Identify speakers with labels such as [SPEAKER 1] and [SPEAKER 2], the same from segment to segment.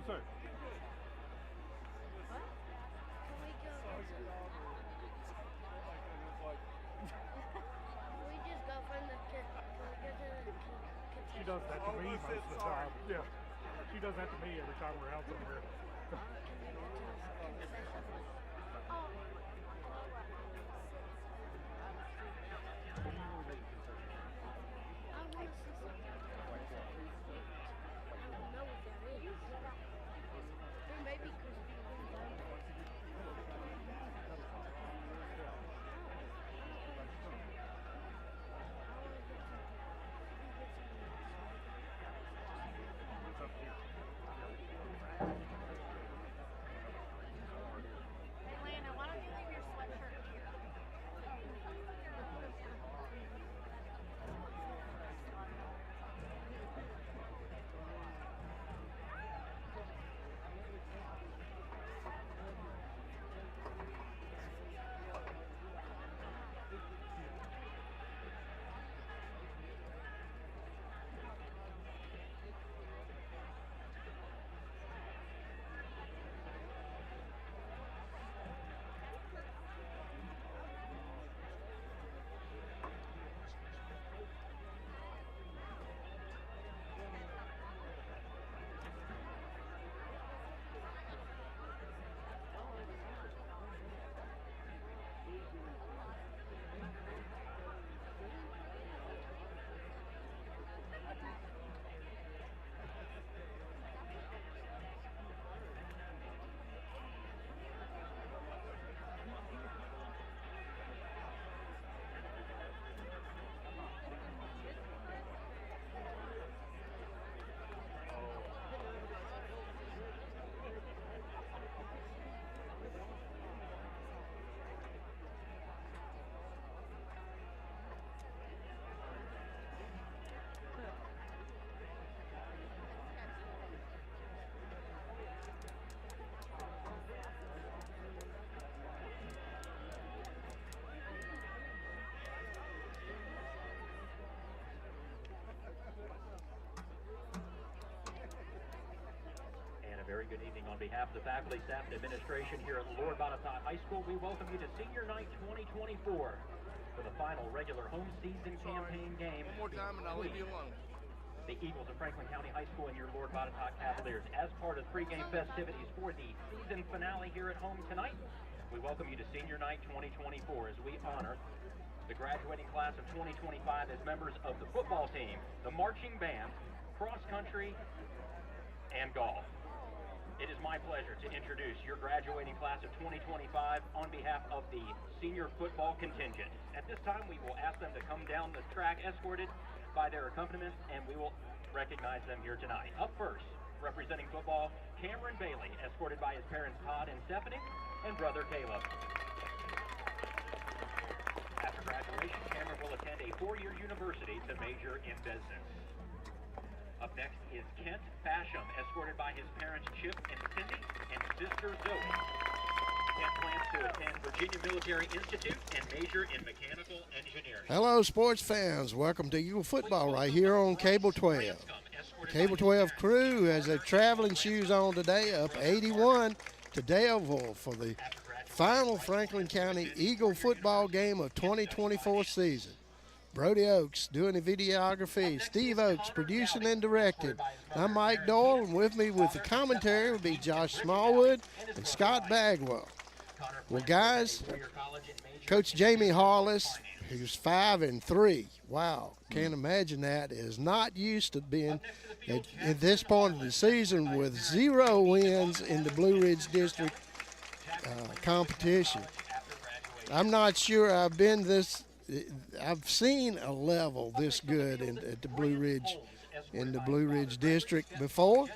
[SPEAKER 1] sir. She does that to me most of the time. Yeah. She does that to me every time we're out somewhere.
[SPEAKER 2] Very good evening on behalf of the faculty, staff, and administration here at Lord Botetourt High School. We welcome you to Senior Night 2024 for the final regular home season campaign game.
[SPEAKER 3] One more time and I'll leave you alone.
[SPEAKER 2] The Eagles of Franklin County High School and your Lord Botetourt Cavaliers. As part of pregame festivities for the season finale here at home tonight, we welcome you to Senior Night 2024 as we honor the graduating class of 2025 as members of the football team, the marching band, cross country, and golf. It is my pleasure to introduce your graduating class of 2025 on behalf of the senior football contingent. At this time, we will ask them to come down the track escorted by their accompaniment, and we will recognize them here tonight. Up first, representing football, Cameron Bailey, escorted by his parents Todd and Stephanie, and brother Caleb. After graduation, Cameron will attend a four-year university to major in business. Up next is Kent Basham, escorted by his parents Chip and Cindy and sister Zoe. Kent plans to attend Virginia Military Institute and major in mechanical engineering.
[SPEAKER 4] Hello, sports fans. Welcome to Eagle Football right here on Cable 12. The Cable 12 crew has their traveling shoes on today, up 81 to Daleville for the final Franklin County Eagle football game of 2024 season. Brody Oakes doing the videography, Steve Oakes producing and directed. I'm Mike Doyle, and with me with the commentary will be Josh Smallwood and Scott Bagwell. Well, guys, Coach Jamie Harless, who's 5-3. Wow, can't imagine that. Is not used to being at this point of the season with 0 wins in the Blue Ridge District competition. I'm not sure I've seen a level this good at the Blue Ridge District before,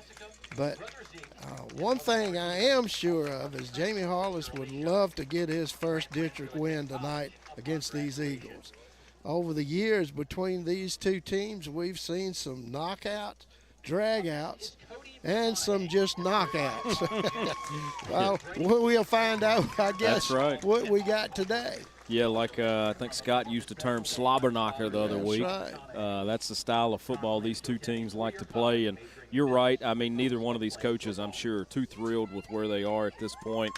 [SPEAKER 4] but one thing I am sure of is Jamie Harless would love to get his first district win tonight against these Eagles. Over the years between these two teams, we've seen some knockouts, dragouts, and some just knockouts. Well, we'll find out, I guess,
[SPEAKER 3] That's right.
[SPEAKER 4] what we got today.
[SPEAKER 3] Yeah, like I think Scott used the term slobber knocker the other week.
[SPEAKER 4] Right.
[SPEAKER 3] That's the style of football these two teams like to play. And you're right. I mean, neither one of these coaches, I'm sure, are too thrilled with where they are at this point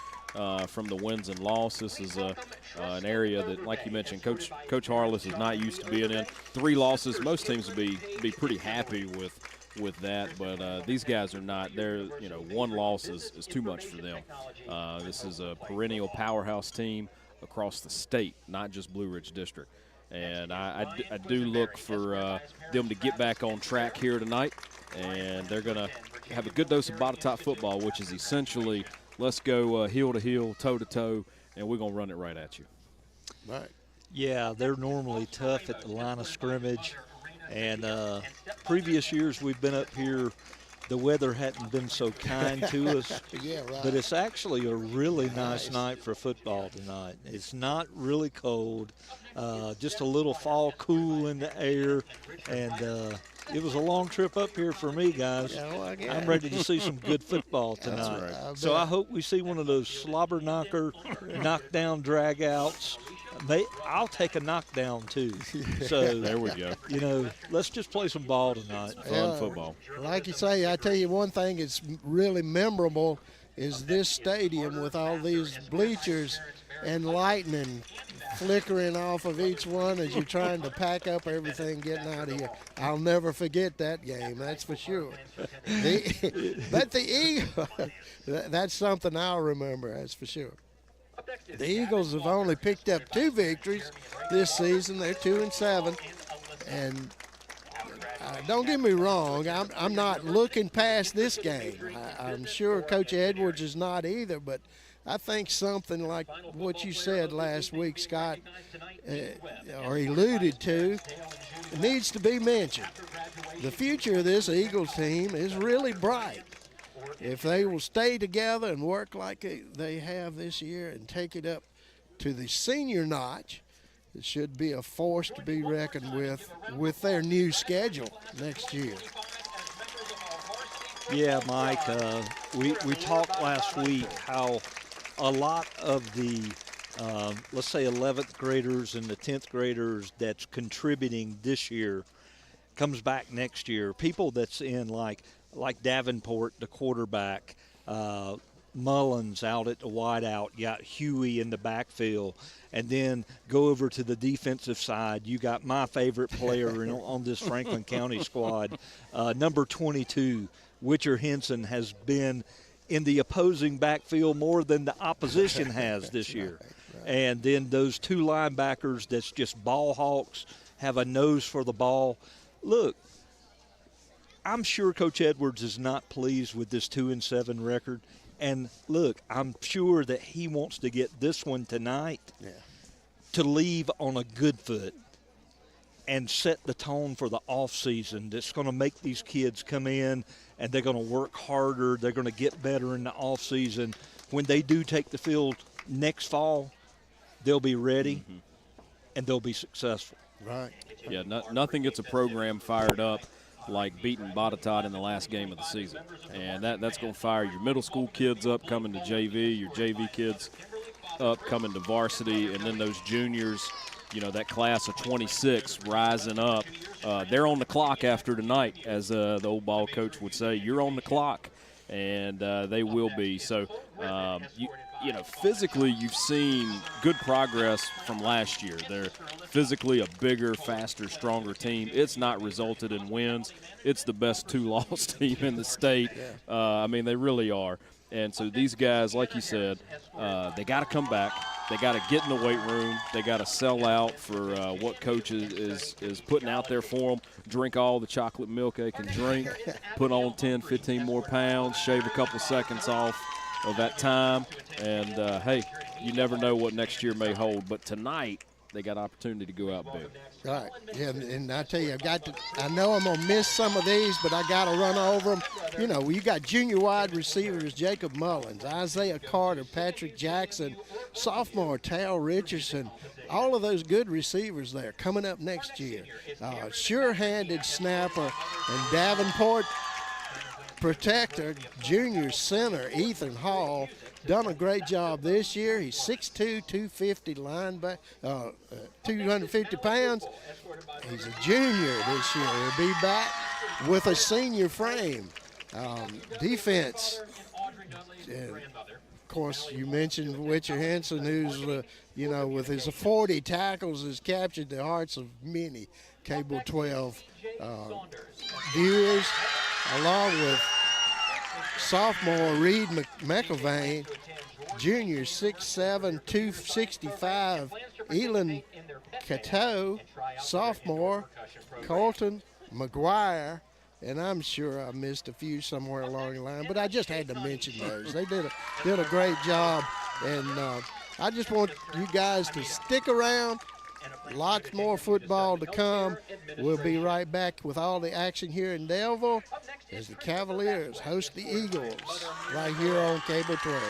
[SPEAKER 3] from the wins and losses. This is an area that, like you mentioned, Coach Harless is not used to being in. 3 losses, most teams would be pretty happy with that, but these guys are not. They're, 1 loss is too much for them. This is a perennial powerhouse team across the state, not just Blue Ridge District. And I do look for them to get back on track here tonight, and they're going to have a good dose of Botetourt football, which is essentially let's go heel to heel, toe to toe, and we're going to run it right at you.
[SPEAKER 4] Right.
[SPEAKER 5] Yeah, they're normally tough at the line of scrimmage. And previous years we've been up here, the weather hadn't been so kind to us.
[SPEAKER 4] Yeah, right.
[SPEAKER 5] But it's actually a really nice night for football tonight. It's not really cold, just a little fall cool in the air. And it was a long trip up here for me, guys.
[SPEAKER 4] Yeah, well,
[SPEAKER 5] I'm ready to see some good football tonight.
[SPEAKER 3] That's right.
[SPEAKER 5] So I hope we see one of those slobber knocker, knockdown drag-outs. I'll take a knockdown too. So
[SPEAKER 3] There we go.
[SPEAKER 5] let's just play some ball tonight.
[SPEAKER 3] Fun football.
[SPEAKER 4] Like you say, I tell you one thing that's really memorable is this stadium with all these bleachers and lightning flickering off of each one as you're trying to pack up everything getting out of here. I'll never forget that game, that's for sure. But the Eagles, that's something I'll remember, that's for sure. The Eagles have only picked up 2 victories this season. They're 2-7. And don't get me wrong, I'm not looking past this game. I'm sure Coach Edwards is not either, but I think something like what you said last week, Scott, or alluded to, needs to be mentioned. The future of this Eagles team is really bright. If they will stay together and work like they have this year and take it up to the senior notch, it should be a force to be reckoned with their new schedule next year.
[SPEAKER 5] Yeah, Mike, we talked last week how a lot of the, let's say 11th graders and the 10th graders that's contributing this year comes back next year. People that's in like Davenport, the quarterback, Mullins out at the wideout, you got Huey in the backfield, and then go over to the defensive side. You got my favorite player on this Franklin County squad, number 22, Witcher Henson, has been in the opposing backfield more than the opposition has this year. Right. And then those 2 linebackers that's just ball hawks, have a nose for the ball. Look, I'm sure Coach Edwards is not pleased with this 2-7 record. And, look, I'm sure that he wants to get this one tonight to leave on a good foot and set the tone for the offseason that's going to make these kids come in and they're going to work harder. They're going to get better in the offseason. When they do take the field next fall, they'll be ready and they'll be successful.
[SPEAKER 4] Right.
[SPEAKER 3] Yeah, nothing gets a program fired up like beating Botetourt in the last game of the season. And that's going to fire your middle school kids up coming to JV, your JV kids up coming to varsity, and then those juniors, that class of 26 rising up. They're on the clock after tonight, as the old ball coach would say. You're on the clock, and they will be. So, physically you've seen good progress from last year. They're physically a bigger, faster, stronger team. It's not resulted in wins. It's the best 2-loss team in the state. They really are. And so these guys, like you said, they got to come back. They got to get in the weight room. They got to sell out for what coach is putting out there for them. Drink all the chocolate milk they can drink. Put on 10, 15 more pounds. Shave a couple seconds off of that time. And, hey, you never know what next year may hold. But tonight, they got opportunity to go out big.
[SPEAKER 4] Right. Yeah, and I tell you, I know I'm going to miss some of these, but I got to run over them. You got junior wide receivers, Jacob Mullins, Isaiah Carter, Patrick Jackson, sophomore Tal Richardson, all of those good receivers there coming up next year. Sure-handed snapper, and Davenport, protector, junior center Ethan Hall, done a great job this year. He's 6'2", 250 linebacker, 250 pounds. He's a junior this year. He'll be back with a senior frame. Defense. Of course, you mentioned Witcher Henson, who's, you know, with his 40 tackles, has captured the hearts of many Cable 12 viewers, along with sophomore Reed McElvain, junior 6'7", 265, Elon Cato, sophomore, Colton McGuire, and I'm sure I missed a few somewhere along the line, but I just had to mention those. They did a great job, and I just want you guys to stick around. Lots more football to come. We'll be right back with all the action here in Delville as the Cavaliers host the Eagles right here on Cable 12.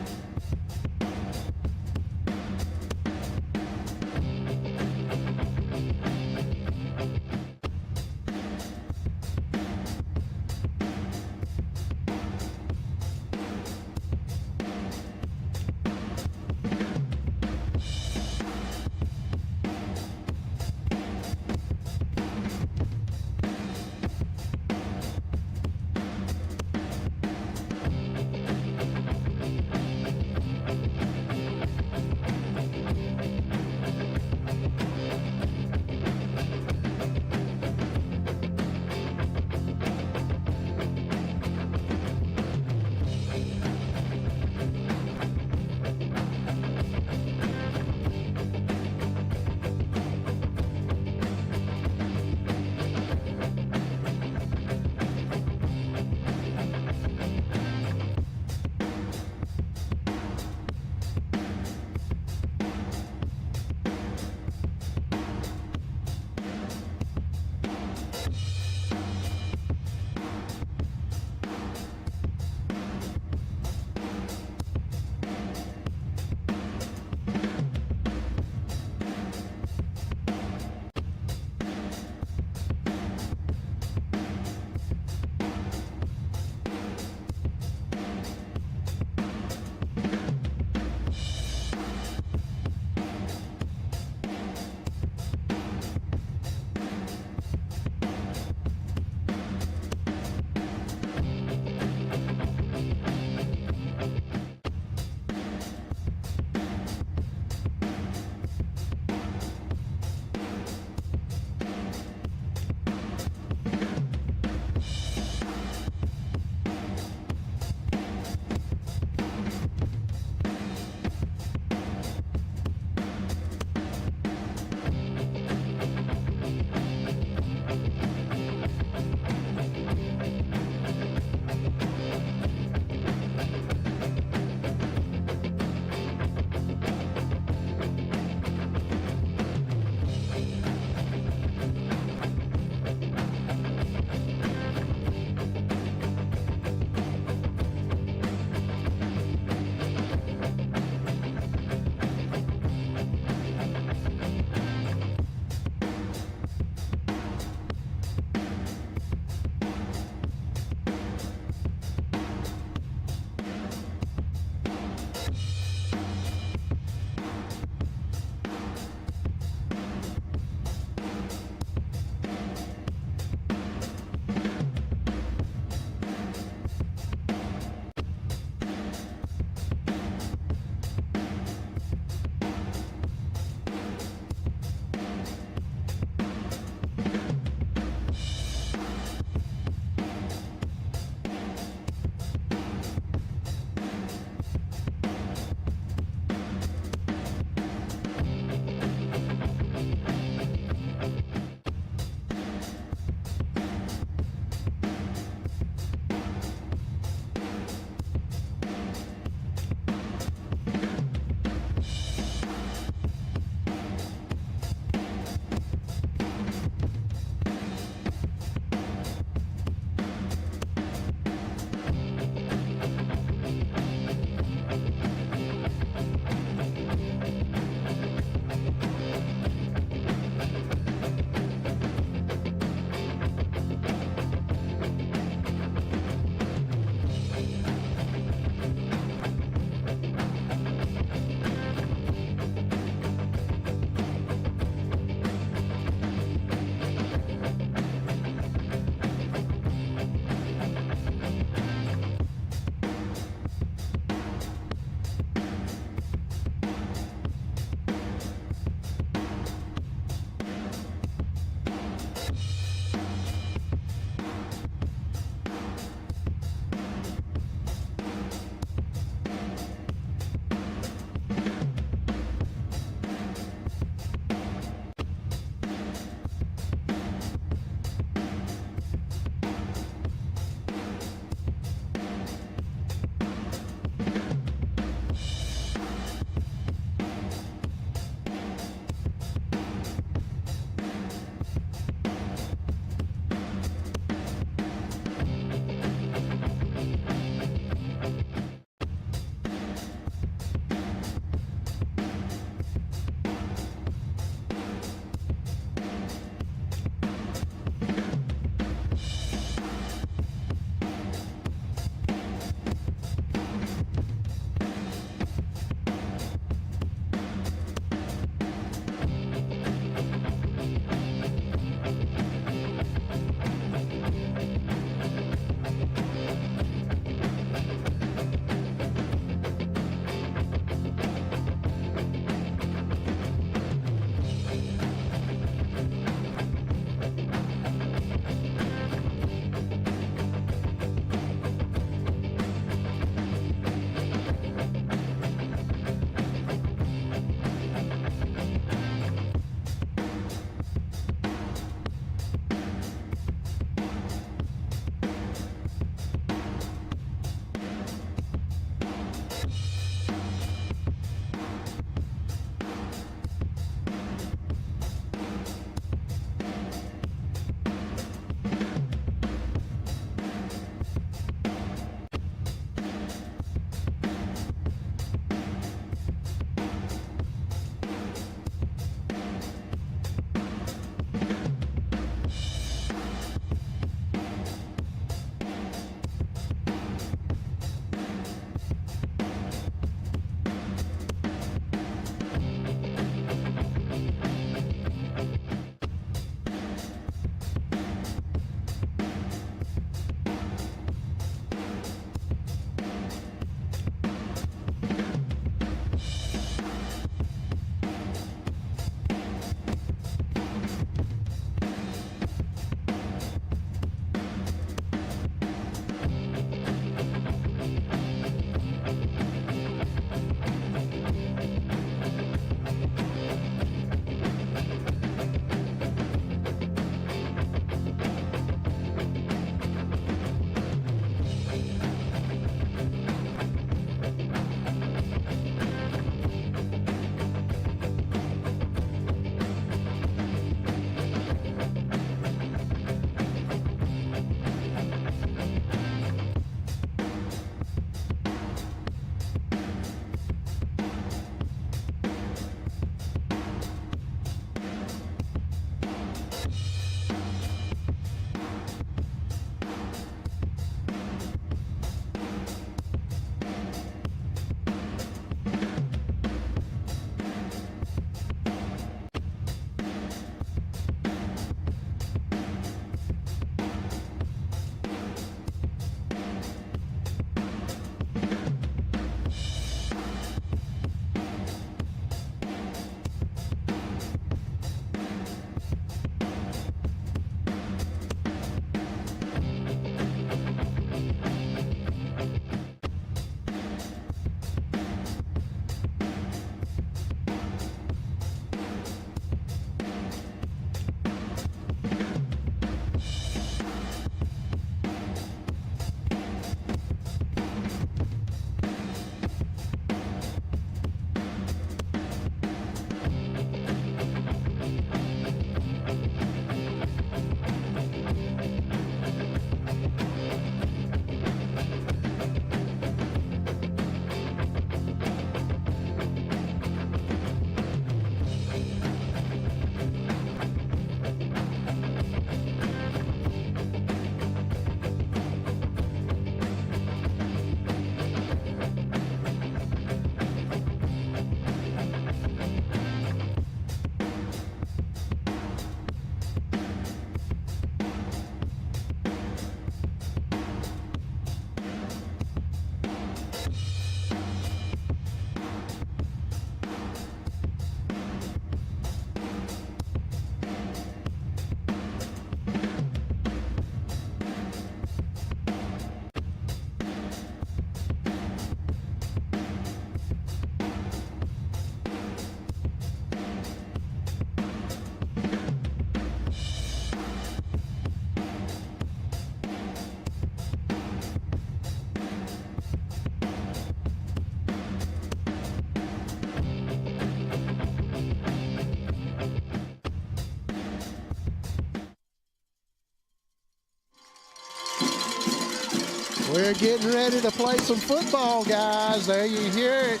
[SPEAKER 4] We're getting ready to play some football, guys. There you hear it.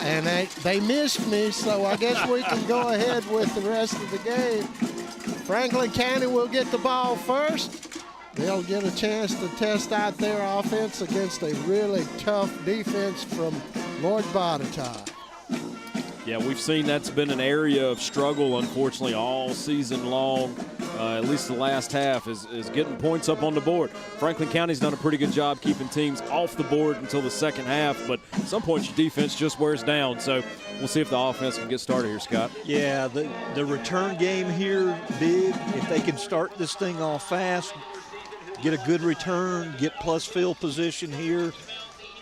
[SPEAKER 4] And they missed me, so I guess we can go ahead with the rest of the game. Franklin County will get the ball first. They'll get a chance to test out their offense against a really tough defense from Lord Botetourt.
[SPEAKER 3] Yeah, we've seen that's been an area of struggle, unfortunately, all season long. At least the last half is getting points up on the board. Franklin County's done a pretty good job keeping teams off the board until the second half, but at some point your defense just wears down. So we'll see if the offense can get started here, Scott.
[SPEAKER 5] Yeah, the return game here, big. If they can start this thing off fast, get a good return, get plus field position here.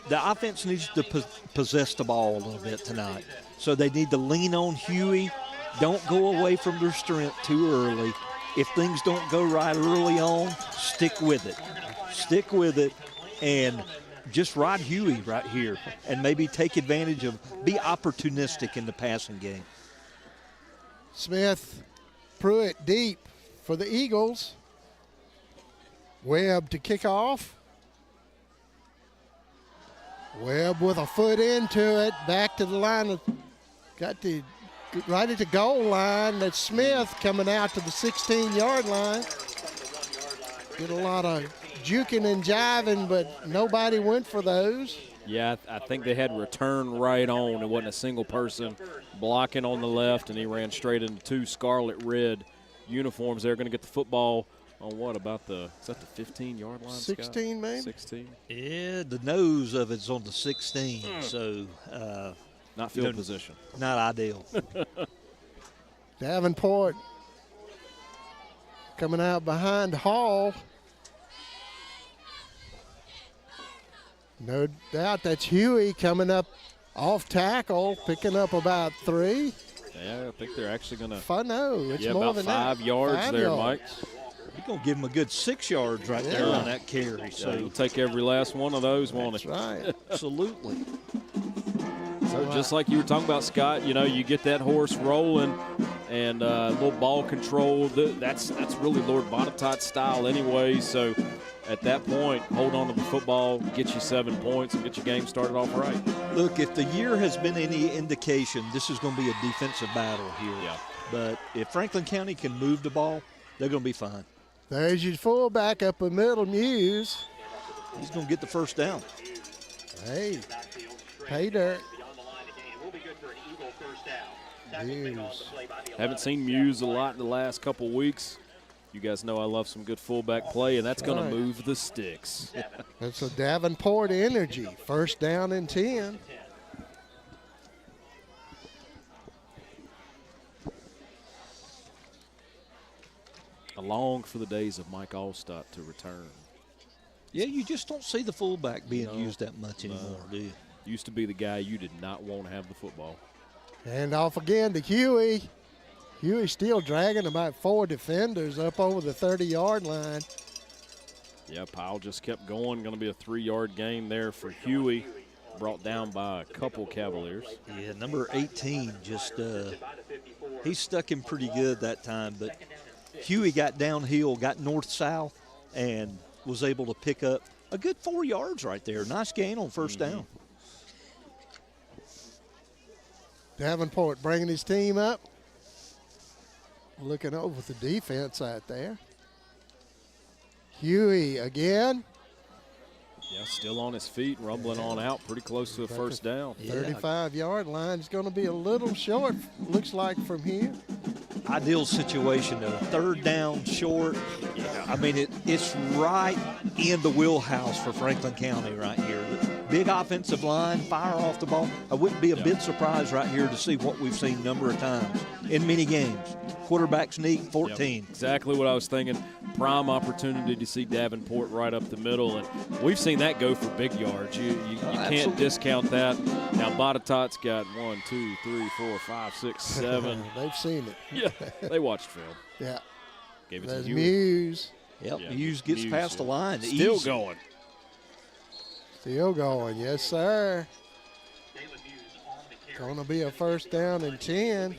[SPEAKER 5] The offense needs to possess the ball a little bit tonight. So they need to lean on Huey. Don't go away from their strength too early. If things don't go right early on, stick with it. Stick with it and just ride Huey right here and maybe take advantage of, be opportunistic in the passing game.
[SPEAKER 4] Smith, Pruitt deep for the Eagles. Webb to kick off. Webb with a foot into it, back to the line. Got the right at the goal line. That's Smith coming out to the 16-yard line. Did a lot of juking and jiving, but nobody went for those.
[SPEAKER 3] Yeah, I think they had return right on. It wasn't a single person blocking on the left, and he ran straight into two scarlet-red uniforms. They're going to get the football on what, about the, is that the 15-yard line,
[SPEAKER 4] 16,
[SPEAKER 3] Scott?
[SPEAKER 4] maybe?
[SPEAKER 3] 16.
[SPEAKER 5] Yeah, the nose of it's on the 16, so
[SPEAKER 3] not field position.
[SPEAKER 5] Not ideal.
[SPEAKER 4] Davenport coming out behind Hall. No doubt that's Huey coming up off tackle, picking up about 3.
[SPEAKER 3] Yeah, I think they're actually going to.
[SPEAKER 4] No, it's more
[SPEAKER 3] about
[SPEAKER 4] than
[SPEAKER 3] 5
[SPEAKER 4] that.
[SPEAKER 3] yards
[SPEAKER 4] 5
[SPEAKER 3] there,
[SPEAKER 4] yards.
[SPEAKER 3] Mike.
[SPEAKER 5] You're going to give him a good 6 yards right there on that carry.
[SPEAKER 3] So
[SPEAKER 5] So
[SPEAKER 3] you'll take every last one of those, won't
[SPEAKER 4] That's
[SPEAKER 3] it?
[SPEAKER 4] right.
[SPEAKER 5] absolutely.
[SPEAKER 3] So just like you were talking about, Scott, you know, you get that horse rolling and a little ball control. That's really Lord Botetourt's style anyway. So at that point, hold on to the football, get you 7 points, and get your game started off right.
[SPEAKER 5] Look, if the year has been any indication, this is going to be a defensive battle here.
[SPEAKER 3] Yeah.
[SPEAKER 5] But if Franklin County can move the ball, they're going to be fine.
[SPEAKER 4] There's your fullback up the middle, Muse.
[SPEAKER 5] He's going to get the first down.
[SPEAKER 4] Hey, pay dirt.
[SPEAKER 2] Muse.
[SPEAKER 3] Haven't seen Muse a lot in the last couple weeks. You guys know I love some good fullback play, and that's going to move the sticks.
[SPEAKER 4] That's a Davenport energy. First down and 10.
[SPEAKER 3] I long for the days of Mike Allstott to return.
[SPEAKER 5] Yeah, you just don't see the fullback being used that much anymore, do you?
[SPEAKER 3] Used to be the guy you did not want to have the football.
[SPEAKER 4] And off again to Huey. Huey still dragging about 4 defenders up over the 30-yard line.
[SPEAKER 3] Yeah, Powell just kept going. Going to be a 3-yard gain there for Huey. Brought down by a couple Cavaliers.
[SPEAKER 5] Yeah, number 18 just he stuck him pretty good that time. But Huey got downhill, got north-south, and was able to pick up a good 4 yards right there. Nice gain on first down.
[SPEAKER 4] Davenport bringing his team up. Looking over the defense out there. Huey again.
[SPEAKER 3] Yeah, still on his feet, rumbling on out, pretty close to a first down.
[SPEAKER 4] 35-yard line is going to be a little short, looks like, from here.
[SPEAKER 5] Ideal situation, though. Third down, short. Yeah. I mean, it's right in the wheelhouse for Franklin County right here. Big offensive line, fire off the ball. I wouldn't be a bit surprised right here to see what we've seen a number of times in many games. Quarterback sneak, 14.
[SPEAKER 3] Yep, exactly what I was thinking. Prime opportunity to see Davenport right up the middle, and we've seen that go for big yards. You can't discount that. Now Botetourt's got 1, 2, 3, 4, 5, 6, 7.
[SPEAKER 4] They've seen it.
[SPEAKER 3] Yeah, they watched film.
[SPEAKER 4] Yeah.
[SPEAKER 3] Gave it
[SPEAKER 4] There's
[SPEAKER 3] to Huey.
[SPEAKER 4] Muse.
[SPEAKER 5] Yep,
[SPEAKER 3] Yeah,
[SPEAKER 5] Hughes gets
[SPEAKER 3] Muse,
[SPEAKER 5] past the line.
[SPEAKER 3] Still
[SPEAKER 5] Easy.
[SPEAKER 3] going.
[SPEAKER 4] Still going, yes, sir. Going to be a first down and 10.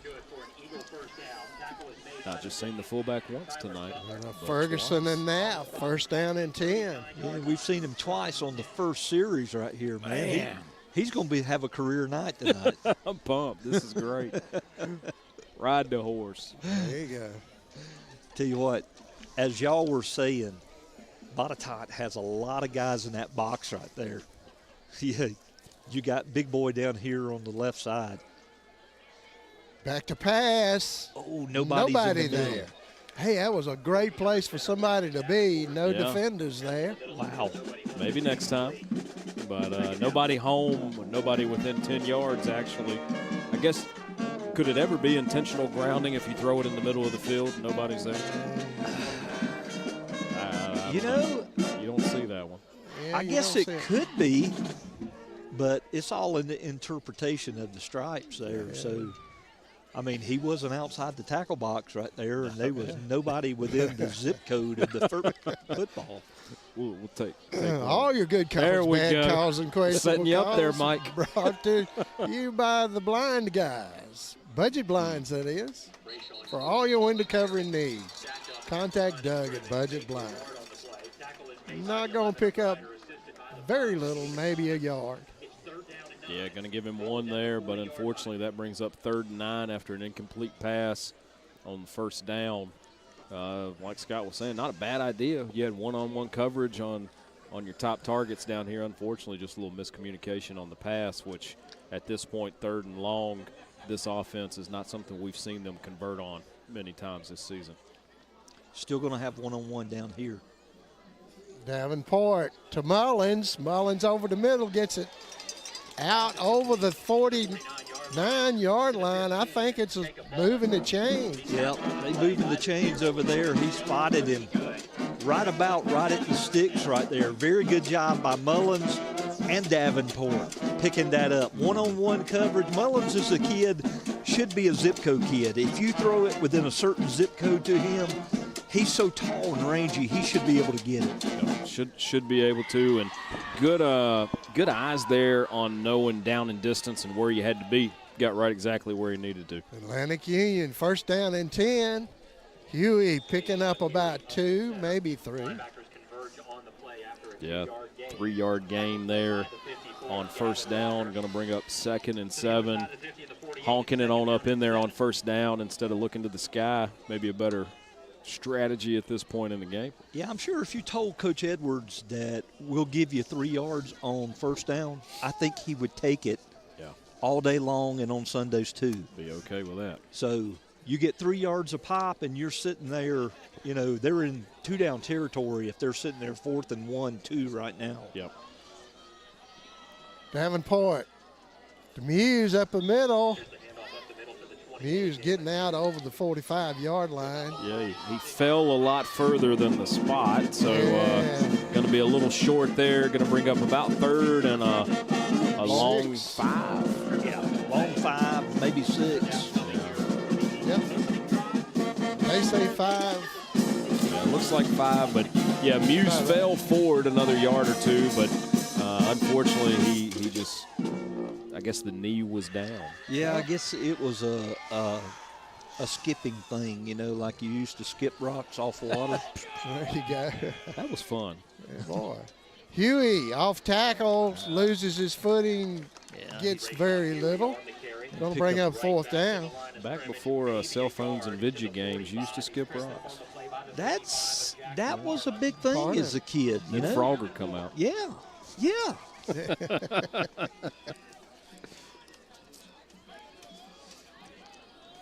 [SPEAKER 3] I've just seen the fullback once tonight.
[SPEAKER 4] Ferguson and Knapp, first down and 10.
[SPEAKER 5] Yeah, we've seen him twice on the first series right here, man. He's going to have a career night tonight.
[SPEAKER 3] I'm pumped. This is great. Ride the horse.
[SPEAKER 4] There you go.
[SPEAKER 5] Tell you what, as y'all were saying, Botetourt has a lot of guys in that box right there. Yeah, you got big boy down here on the left side.
[SPEAKER 4] Back to pass.
[SPEAKER 5] Oh, nobody
[SPEAKER 4] there. Hey, that was a great place for somebody to be. No defenders there.
[SPEAKER 5] Wow.
[SPEAKER 3] Maybe next time. But nobody home, nobody within 10 yards, actually. I guess, could it ever be intentional grounding if you throw it in the middle of the field? Nobody's there?
[SPEAKER 5] You
[SPEAKER 3] don't see that one.
[SPEAKER 4] Yeah,
[SPEAKER 5] I guess it could be, but it's all in the interpretation of the stripes there. Yeah. So, I mean, he wasn't outside the tackle box right there, and there was nobody within the zip code of the football.
[SPEAKER 3] We'll take
[SPEAKER 4] all your good calls, bad calls, and questionable
[SPEAKER 3] setting you up there,
[SPEAKER 4] calls
[SPEAKER 3] Mike.
[SPEAKER 4] Brought to you by the blind guys. Budget Blinds, that is. For all your window covering needs, contact Doug at Budget Blinds. Not going to pick up very little, maybe a yard.
[SPEAKER 3] Yeah, going to give him one there, but unfortunately that brings up 3rd and 9 after an incomplete pass on the first down. Like Scott was saying, not a bad idea. You had one-on-one coverage on your top targets down here. Unfortunately, just a little miscommunication on the pass, which at this point, 3rd and long, this offense is not something we've seen them convert on many times this season.
[SPEAKER 5] Still going to have one-on-one down here.
[SPEAKER 4] Davenport to Mullins. Mullins over the middle, gets it out over the 49-yard line. I think it's moving the chains.
[SPEAKER 5] Yeah, they moving the chains over there. He spotted him right at the sticks right there. Very good job by Mullins and Davenport picking that up. One-on-one coverage. Mullins is a kid, should be a zip code kid. If you throw it within a certain zip code to him, he's so tall and rangy, he should be able to get it.
[SPEAKER 3] Should be able to, and good eyes there on knowing down and distance and where you had to be. Got right exactly where he needed to.
[SPEAKER 4] Atlantic Union, first down and 10. Huey picking up about 2, maybe 3.
[SPEAKER 3] Yeah, 3-yard gain there on first down. Going to bring up 2nd and 7. Honking it on up in there on first down instead of looking to the sky. Maybe a better strategy at this point in the game.
[SPEAKER 5] Yeah, I'm sure if you told Coach Edwards that we'll give you 3 yards on first down, I think he would take it all day long and on Sundays too.
[SPEAKER 3] Be okay with that.
[SPEAKER 5] So you get 3 yards a pop and you're sitting there, they're in 2-down territory if they're sitting there 4th and 1, 2 right now.
[SPEAKER 3] Yep.
[SPEAKER 4] Davenport. The Muse up the middle. Muse getting out over the 45-yard line.
[SPEAKER 3] Yeah, he fell a lot further than the spot, so going to be a little short there. Going to bring up about 3rd and a long 5.
[SPEAKER 5] Yeah, long 5, maybe 6.
[SPEAKER 4] Yep. They say 5.
[SPEAKER 3] Yeah, it looks like 5, but yeah, Muse fell forward another yard or 2, but unfortunately he just, I guess the knee was down.
[SPEAKER 5] Yeah, I guess it was a skipping thing, like you used to skip rocks off water.
[SPEAKER 4] There you go.
[SPEAKER 3] That was fun.
[SPEAKER 4] Yeah, boy. Huey off tackles, loses his footing, gets very little. Going to bring up 4th down.
[SPEAKER 3] Back before cell phones and video games, you used to skip rocks.
[SPEAKER 5] That was a big thing as a kid.
[SPEAKER 3] Frogger come out.
[SPEAKER 5] Yeah.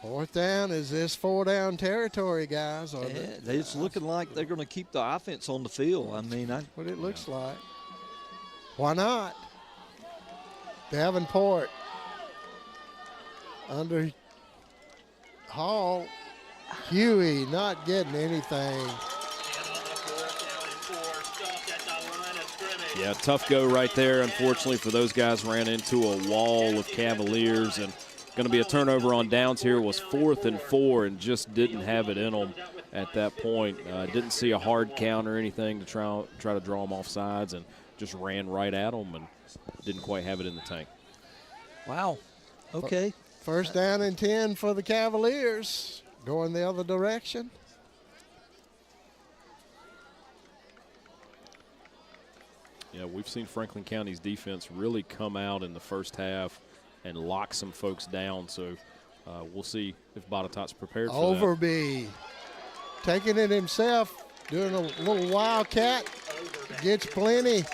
[SPEAKER 4] 4th down. Is this 4-down territory, guys?
[SPEAKER 5] It's looking like they're going to keep the offense on the field. I mean,
[SPEAKER 4] what it looks like. Why not? Davenport under Hall. Huey not getting anything.
[SPEAKER 3] Yeah, tough go right there. Unfortunately for those guys, ran into a wall of Cavaliers, and going to be a turnover on downs here. It was 4th and 4 and just didn't have it in them at that point. Didn't see a hard count or anything to try to draw them off sides, and just ran right at them and didn't quite have it in the tank.
[SPEAKER 5] Wow. Okay.
[SPEAKER 4] First down and 10 for the Cavaliers. going the other direction.
[SPEAKER 3] Yeah, we've seen Franklin County's defense really come out in the first half and lock some folks down. So we'll see if Botetourt's prepared for that.
[SPEAKER 4] Overby taking it himself, doing a little wildcat, gets plenty.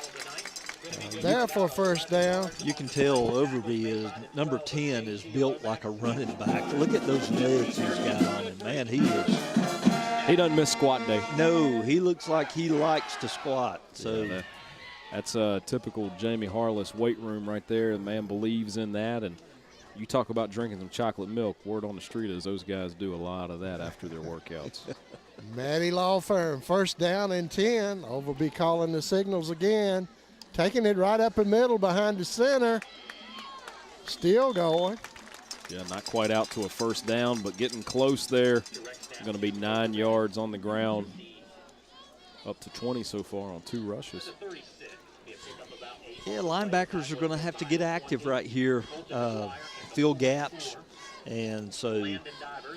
[SPEAKER 4] There for a first down.
[SPEAKER 5] You can tell Overby is number 10 is built like a running back. Look at those legs he's got on him. Man, he
[SPEAKER 3] doesn't miss squat day.
[SPEAKER 5] No, he looks like he likes to squat. So
[SPEAKER 3] yeah, that's a typical Jamie Harless weight room right there. The man believes in that. And you talk about drinking some chocolate milk. Word on the street is those guys do a lot of that after their workouts.
[SPEAKER 4] Maddie Law Firm, first down and 10. Overby calling the signals again. Taking it right up the middle behind the center. Still going.
[SPEAKER 3] Yeah, not quite out to a first down, but getting close there. Going to be 9 yards on the ground. Up to 20 so far on 2 rushes.
[SPEAKER 5] Yeah, linebackers are going to have to get active right here, fill gaps. And so,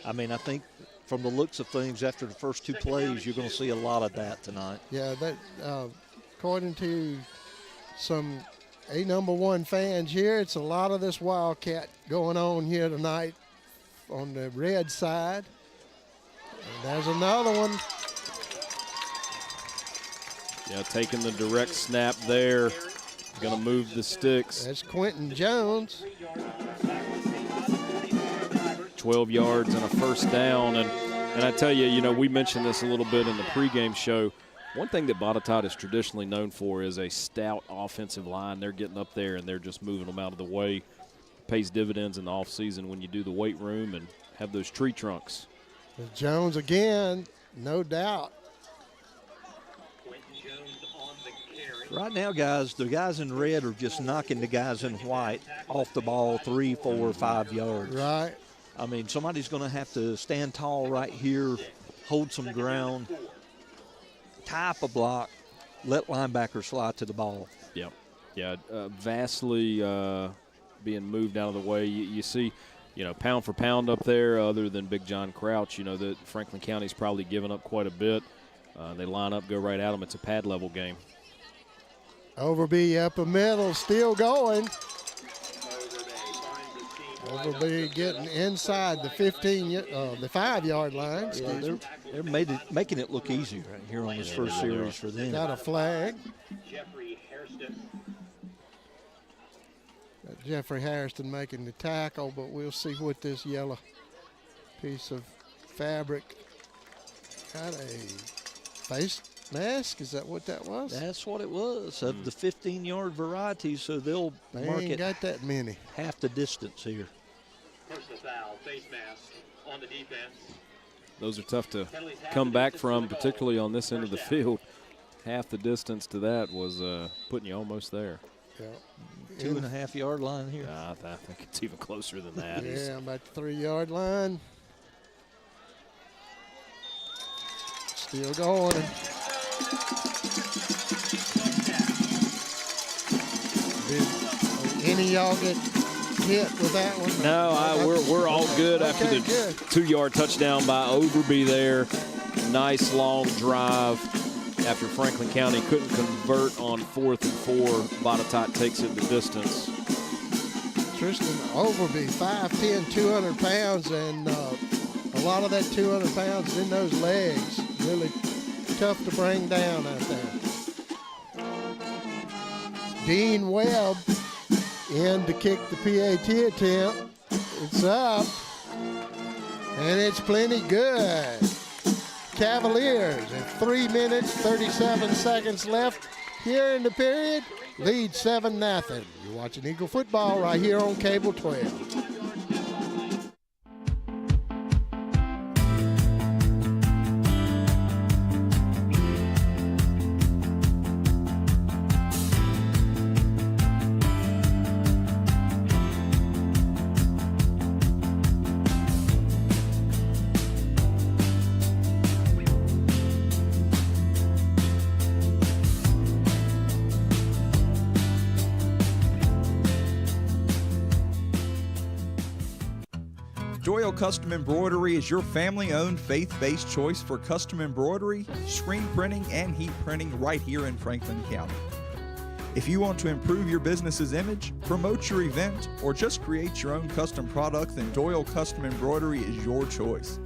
[SPEAKER 5] I mean, I think from the looks of things after the first 2 plays, you're going to see a lot of that tonight.
[SPEAKER 4] Yeah, that according to some #1 fans here, it's a lot of this wildcat going on here tonight on the red side. And there's another one.
[SPEAKER 3] Yeah, taking the direct snap there. Going to move the sticks.
[SPEAKER 4] That's Quentin Jones.
[SPEAKER 3] 12 yards and a first down. And I tell you, you know, we mentioned this a little bit in the pregame show. One thing that Botetourt is traditionally known for is a stout offensive line. They're getting up there and they're just moving them out of the way. Pays dividends in the offseason when you do the weight room and have those tree trunks.
[SPEAKER 4] Jones again, no doubt.
[SPEAKER 5] Right now, guys, the guys in red are just knocking the guys in white off the ball 3, 4, 5 yards.
[SPEAKER 4] Right.
[SPEAKER 5] I mean, somebody's going to have to stand tall right here, hold some ground, tie up a block, let linebackers fly to the ball.
[SPEAKER 3] Yeah, yeah, vastly being moved out of the way. You see, you know, pound for pound up there, other than Big John Crouch, you know, that Franklin County's probably given up quite a bit. They line up, go right at them. It's a pad level game.
[SPEAKER 4] Overby up the middle, still going. Overby getting inside the 5-yard line.
[SPEAKER 5] Yeah, they're making it look easy right here on this first series for them.
[SPEAKER 4] Got a flag. Jeffrey Hairston making the tackle, but we'll see what this yellow piece of fabric got. A face mask, is that what that was?
[SPEAKER 5] That's what it was, of the 15-yard variety, so they'll
[SPEAKER 4] they
[SPEAKER 5] mark
[SPEAKER 4] ain't
[SPEAKER 5] it
[SPEAKER 4] got that many.
[SPEAKER 5] half the distance here.
[SPEAKER 2] Personal foul, face mask on the defense.
[SPEAKER 3] Those are tough to come back from, particularly on this end of the field. Half the distance to that was putting you almost there.
[SPEAKER 4] Yeah.
[SPEAKER 5] 2.5 yard line here.
[SPEAKER 3] I think it's even closer than that.
[SPEAKER 4] Yeah, about the 3-yard line. Still going. Did any of y'all get hit with that one?
[SPEAKER 3] No, we're all good after the 2-yard touchdown by Overby there. Nice long drive after Franklin County couldn't convert on 4th and 4. Botetourt takes it the distance.
[SPEAKER 4] Tristan Overby, 5'10", 200 pounds, and a lot of that 200 pounds in those legs. Really tough to bring down out there. Dean Webb in to kick the PAT attempt. It's up, and it's plenty good. Cavaliers at 3 minutes, 37 seconds left here in the period. Lead 7-0. You're watching Eagle football right here on Cable 12.
[SPEAKER 6] Doyle Custom Embroidery is your family-owned, faith-based choice for custom embroidery, screen printing, and heat printing right here in Franklin County. If you want to improve your business's image, promote your event, or just create your own custom product, then Doyle Custom Embroidery is your choice.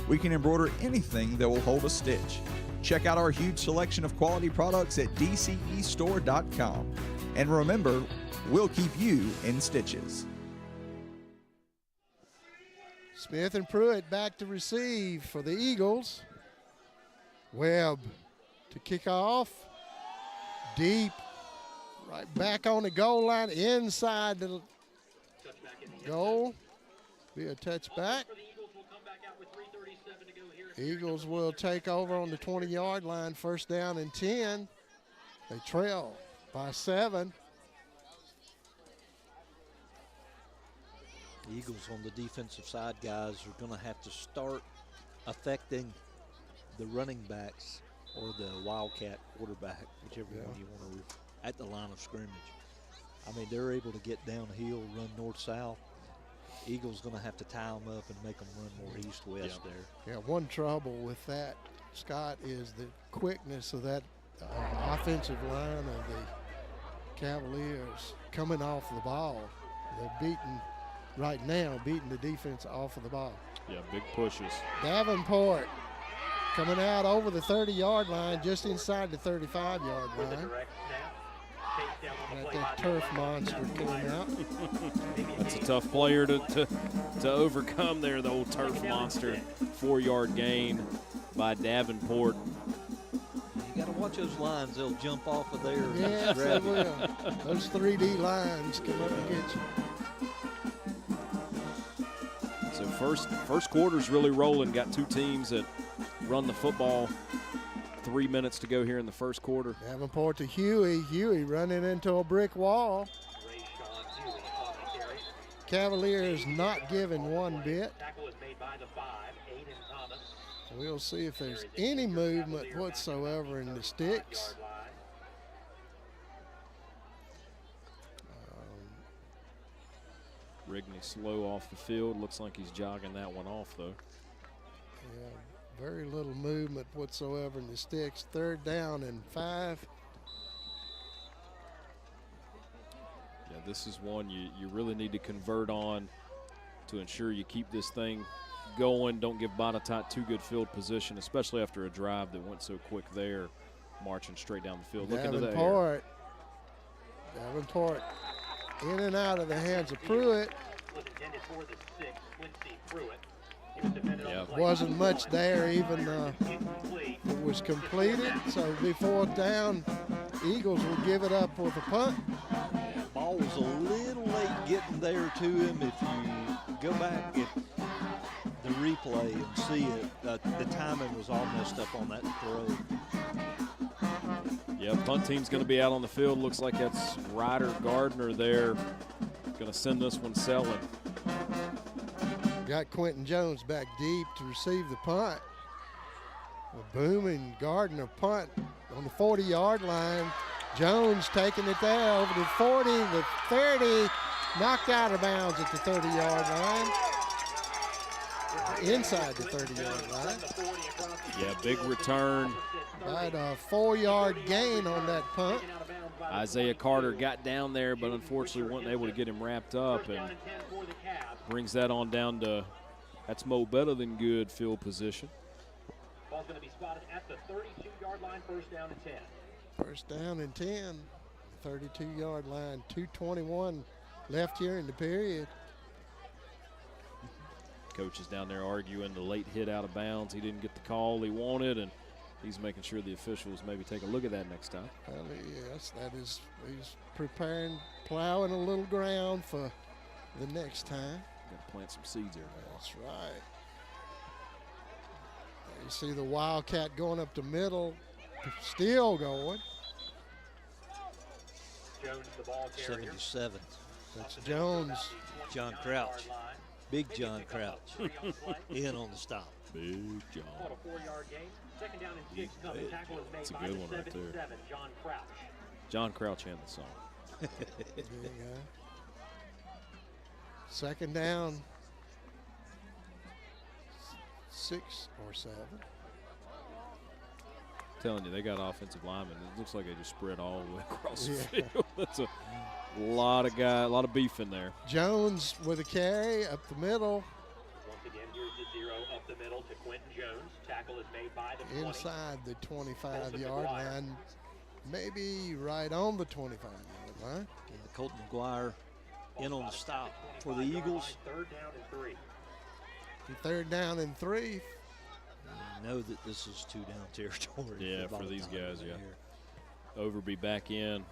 [SPEAKER 6] We can embroider anything that will hold a stitch. Check out our huge selection of quality products at dcestore.com. And remember, we'll keep you in stitches.
[SPEAKER 4] Smith and Pruitt back to receive for the Eagles. Webb to kick off. Deep. Right back on the goal line, inside the goal. Be a touchback. Eagles will take over on the 20-yard line, first down and 10. They trail by 7.
[SPEAKER 5] The Eagles on the defensive side, guys, are going to have to start affecting the running backs or the Wildcat quarterback, whichever one you want to at the line of scrimmage. I mean, they're able to get downhill, run north-south. Eagles going to have to tie them up and make them run more east-west there.
[SPEAKER 4] Yeah, one trouble with that, Scott, is the quickness of that offensive line of the Cavaliers coming off the ball. They're beating the defense off of the ball.
[SPEAKER 3] Yeah, big pushes.
[SPEAKER 4] Davenport coming out over the 30-yard line, just inside the 35-yard line. That turf monster came out.
[SPEAKER 3] That's a tough player to overcome there, the old turf monster. 4-yard gain by Davenport.
[SPEAKER 5] You got to watch those lines. They'll jump off of there.
[SPEAKER 4] Yes, they will. Those 3D lines come up and get you.
[SPEAKER 3] So first quarter's really rolling. Got two teams that run the football. 3 minutes to go here in the first quarter.
[SPEAKER 4] Davenport to Huey. Huey running into a brick wall. Cavaliers not given one bit. We'll see if there's any movement whatsoever in the sticks.
[SPEAKER 3] Rigney slow off the field. Looks like he's jogging that one off, though.
[SPEAKER 4] Yeah. Very little movement whatsoever in the sticks. 3rd down and 5.
[SPEAKER 3] Yeah, this is one you really need to convert on to ensure you keep this thing going. Don't give Botetourt too good field position, especially after a drive that went so quick there, marching straight down the field. Look into the air.
[SPEAKER 4] Davenport in and out of the hands of Pruitt.
[SPEAKER 3] Yep.
[SPEAKER 4] Wasn't much there even it was completed, so it'll be 4th down. Eagles will give it up with a punt.
[SPEAKER 5] Ball was a little late getting there to him. If you go back at the replay and see it, the timing was all messed up on that throw.
[SPEAKER 3] Yeah, punt team's going to be out on the field. Looks like that's Ryder Gardner there. Going to send this one selling.
[SPEAKER 4] Got Quentin Jones back deep to receive the punt. A booming Gardner punt on the 40-yard line. Jones taking it there over the 40, the 30, knocked out of bounds at the 30-yard line. Inside the 30-yard line.
[SPEAKER 3] Yeah, big return.
[SPEAKER 4] Had a 4-yard gain on that punt.
[SPEAKER 3] Isaiah Carter got down there, but unfortunately wasn't able to get him wrapped up, and brings that on down to, that's Mo better than good field position.
[SPEAKER 2] Ball's going to be spotted at the 32-yard line, 1st down and 10.
[SPEAKER 4] 1st down and 10, 32-yard line, 2:21 left here in the period.
[SPEAKER 3] Coach is down there arguing the late hit out of bounds. He didn't get the call he wanted, and he's making sure the officials maybe take a look at that next time.
[SPEAKER 4] Well, yes, he's preparing, plowing a little ground for the next time.
[SPEAKER 3] Got to plant some seeds there.
[SPEAKER 4] That's right. You see the Wildcat going up the middle, still going.
[SPEAKER 2] Jones, the ball carrier.
[SPEAKER 5] 77.
[SPEAKER 4] That's Jones.
[SPEAKER 5] John Crouch. Big John Crouch. In on the stop.
[SPEAKER 3] Big John.
[SPEAKER 2] Caught a 4-yard gain. 2nd down and 6 coming. Tackle is made
[SPEAKER 3] That's a
[SPEAKER 2] by
[SPEAKER 3] good
[SPEAKER 2] the
[SPEAKER 3] one right
[SPEAKER 2] 7-7,
[SPEAKER 3] there.
[SPEAKER 2] John Crouch.
[SPEAKER 3] John Crouch and the song.
[SPEAKER 4] There you go. 2nd down 6 or 7.
[SPEAKER 3] I'm telling you, they got offensive linemen. It looks like they just spread all the way across the
[SPEAKER 4] Yeah.
[SPEAKER 3] field. That's a lot of a lot of beef in there.
[SPEAKER 4] Jones with a carry up the middle.
[SPEAKER 2] Once again, here's the 0 up the middle to Quentin Jones. Tackle is made by the 20.
[SPEAKER 4] Inside the 25-yard line, maybe right on the 25-yard line.
[SPEAKER 5] And Colton McGuire in on the stop for the Eagles.
[SPEAKER 2] 3rd down and 3.
[SPEAKER 4] 3rd down and 3.
[SPEAKER 5] You know that this is 2 down territory.
[SPEAKER 3] Yeah, for these guys, yeah. Overby back in.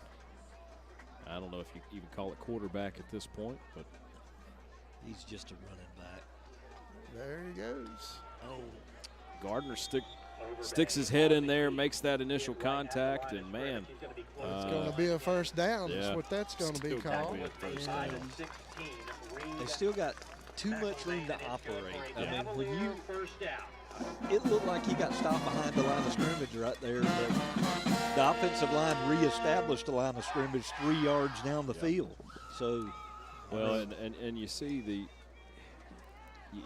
[SPEAKER 3] I don't know if you even call it quarterback at this point, but
[SPEAKER 5] he's just a running back.
[SPEAKER 4] There he goes.
[SPEAKER 5] Oh,
[SPEAKER 3] Gardner sticks his head in there, makes that initial contact, and man,
[SPEAKER 4] it's going to be a first down.
[SPEAKER 3] Yeah.
[SPEAKER 4] That's what that's going to be
[SPEAKER 3] Still gonna
[SPEAKER 4] called.
[SPEAKER 3] be a first down.
[SPEAKER 5] they still got too much room to operate. I mean, when
[SPEAKER 2] first down.
[SPEAKER 5] it looked like he got stopped behind the line of scrimmage right there, but the offensive line reestablished the line of scrimmage 3 yards down the field. So,
[SPEAKER 3] well, and you see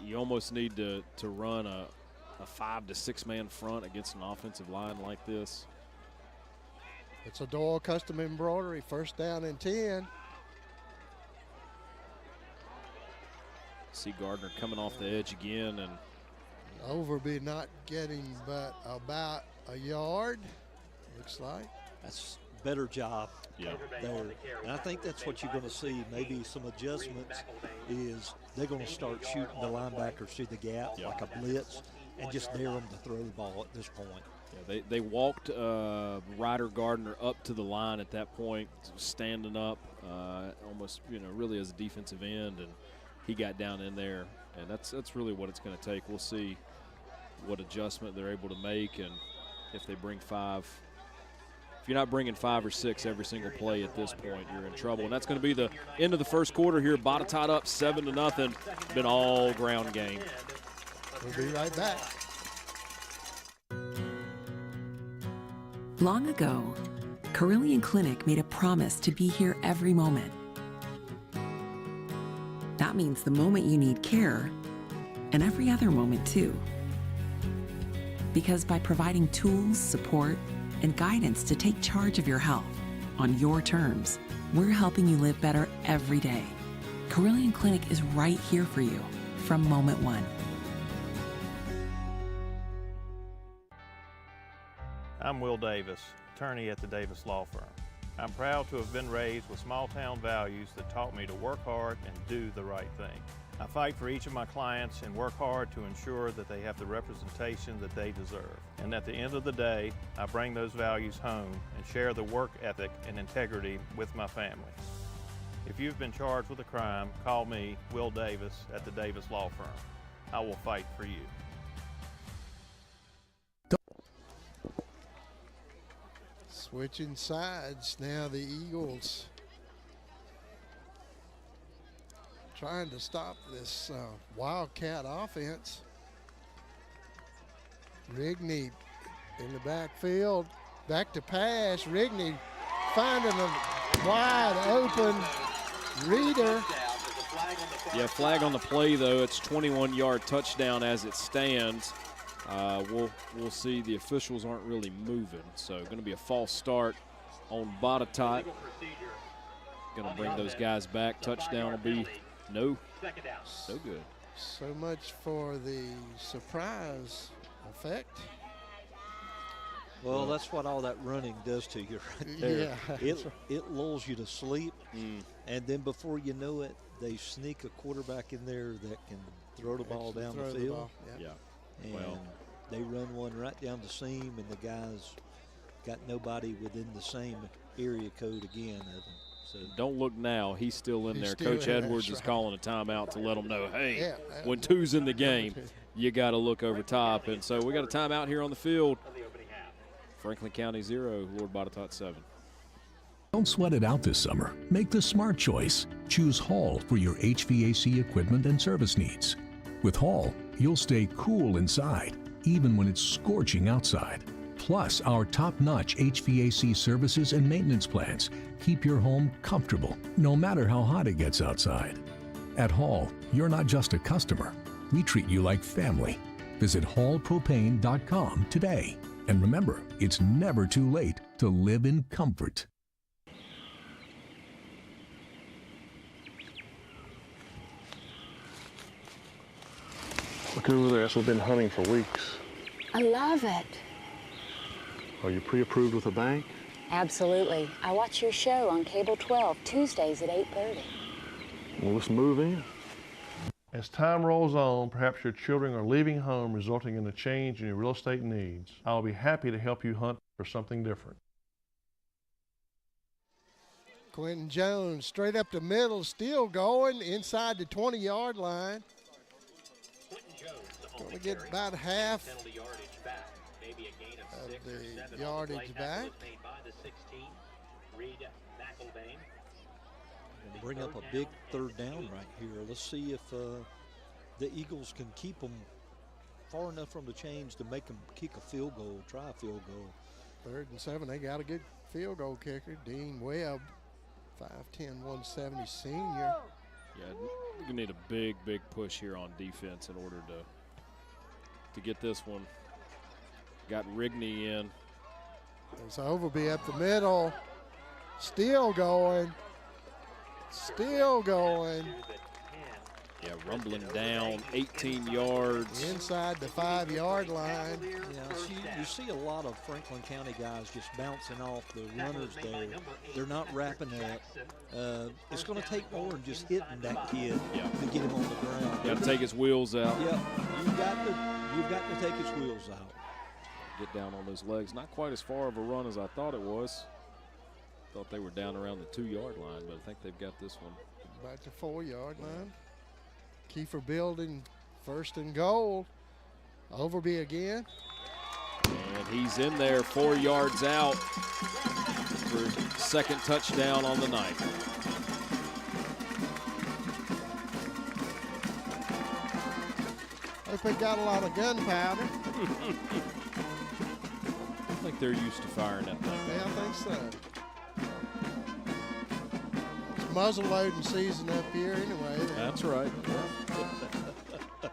[SPEAKER 3] you almost need to run a 5 to 6 man front against an offensive line like this.
[SPEAKER 4] It's a Doyle custom embroidery. First down and 10.
[SPEAKER 3] See Gardner coming off the edge again, and
[SPEAKER 4] Overby not getting but about a yard, looks like.
[SPEAKER 5] that's a better job
[SPEAKER 3] yeah,
[SPEAKER 5] there. And I think that's what you're going to see. Maybe some adjustments is they're going to start shooting the linebackers through the gap like a blitz and just dare them to throw the ball at this point.
[SPEAKER 3] yeah they walked Ryder Gardner up to the line at that point, standing up, almost really as a defensive end, and he got down in there, and that's really what it's going to take. We'll see what adjustment they're able to make, and if they bring 5. If you're not bringing 5 or 6 every single play at this point, you're in trouble. And that's going to be the end of the first quarter here. Botetourt up 7-0. Been all ground game.
[SPEAKER 4] We'll be right back.
[SPEAKER 7] Long ago, Carillion Clinic made a promise to be here every moment. That means the moment you need care, and every other moment too. Because by providing tools, support, and guidance to take charge of your health on your terms, we're helping you live better every day. Carillion Clinic is right here for you from moment one.
[SPEAKER 8] I'm Will Davis, attorney at the Davis Law Firm. I'm proud to have been raised with small-town values that taught me to work hard and do the right thing. I fight for each of my clients and work hard to ensure that they have the representation that they deserve. And at the end of the day, I bring those values home and share the work ethic and integrity with my family. If you've been charged with a crime, call me, Will Davis, at the Davis Law Firm. I will fight for you.
[SPEAKER 4] Switching sides now, the Eagles trying to stop this Wildcat offense. Rigney in the backfield, back to pass. Rigney finding a wide open Reader.
[SPEAKER 3] Yeah, flag on the play, though. It's 21-yard touchdown as it stands. We'll see. The officials aren't really moving, so going to be a false start on Botetourt. Going to bring those guys back. Touchdown will be no good.
[SPEAKER 4] So much for the surprise effect.
[SPEAKER 5] Well, that's what all that running does to you right there.
[SPEAKER 4] Yeah.
[SPEAKER 5] It lulls you to sleep, and then before you know it, they sneak a quarterback in there that can throw the ball down the field.
[SPEAKER 3] Yeah.
[SPEAKER 5] And
[SPEAKER 3] Well,
[SPEAKER 5] they run one right down the seam, and the guy's got nobody within the same area code again of him. So
[SPEAKER 3] don't look now. He's still in
[SPEAKER 4] He's
[SPEAKER 3] there.
[SPEAKER 4] still
[SPEAKER 3] Coach
[SPEAKER 4] in there,
[SPEAKER 3] Edwards
[SPEAKER 4] that's
[SPEAKER 3] is
[SPEAKER 4] right.
[SPEAKER 3] calling a timeout to let them know, hey,
[SPEAKER 4] Yeah.
[SPEAKER 3] when two's in the game, you got to look over top. And so we got a timeout here on the field. Franklin County 0, Lord Botetourt 7.
[SPEAKER 9] Don't sweat it out this summer. Make the smart choice. Choose Hall for your HVAC equipment and service needs. With Hall, you'll stay cool inside, even when it's scorching outside. Plus, our top-notch HVAC services and maintenance plans keep your home comfortable, no matter how hot it gets outside. At Hall, you're not just a customer. We treat you like family. Visit hallpropane.com today. And remember, it's never too late to live in comfort.
[SPEAKER 10] Look over there, that's what we've been hunting for weeks.
[SPEAKER 11] I love it.
[SPEAKER 10] Are you pre-approved with a bank?
[SPEAKER 11] Absolutely. I watch your show on Cable 12, Tuesdays at 8:30.
[SPEAKER 10] Well, let's move in. As time rolls on, perhaps your children are leaving home, resulting in a change in your real estate needs. I'll be happy to help you hunt for something different.
[SPEAKER 4] Quentin Jones straight up the middle, still going inside the 20-yard line. Going to get about half of the yardage back.
[SPEAKER 5] And bring up a big third down right here. Let's see if the Eagles can keep them far enough from the chains to make them kick a field goal, try a field goal.
[SPEAKER 4] 3rd and 7, they got a good field goal kicker, Dean Webb, 5'10", 170 senior.
[SPEAKER 3] Yeah, you need a big push here on defense in order to get this one. Got Rigney in.
[SPEAKER 4] There's Overby up the middle. Still going. Still going.
[SPEAKER 3] Yeah, rumbling down 18 yards.
[SPEAKER 4] Inside the 5-yard line.
[SPEAKER 5] Yeah, you see a lot of Franklin County guys just bouncing off the runners there. They're not wrapping up. It's going to take more than just hitting that kid to get him on the ground.
[SPEAKER 3] Got to take his wheels out.
[SPEAKER 5] Yeah, you've got to take his wheels out.
[SPEAKER 3] Get down on those legs. Not quite as far of a run as I thought it was. Thought they were down around the 2-yard line, but I think they've got this one.
[SPEAKER 4] Back to 4-yard line. Kiefer building 1st and goal. Overby again.
[SPEAKER 3] And he's in there 4 yards out for 2nd touchdown on the night.
[SPEAKER 4] Hope they got a lot of gunpowder.
[SPEAKER 3] I think they're used to firing that thing.
[SPEAKER 4] Yeah, I think so. It's muzzle loading season up here anyway.
[SPEAKER 3] That's right. I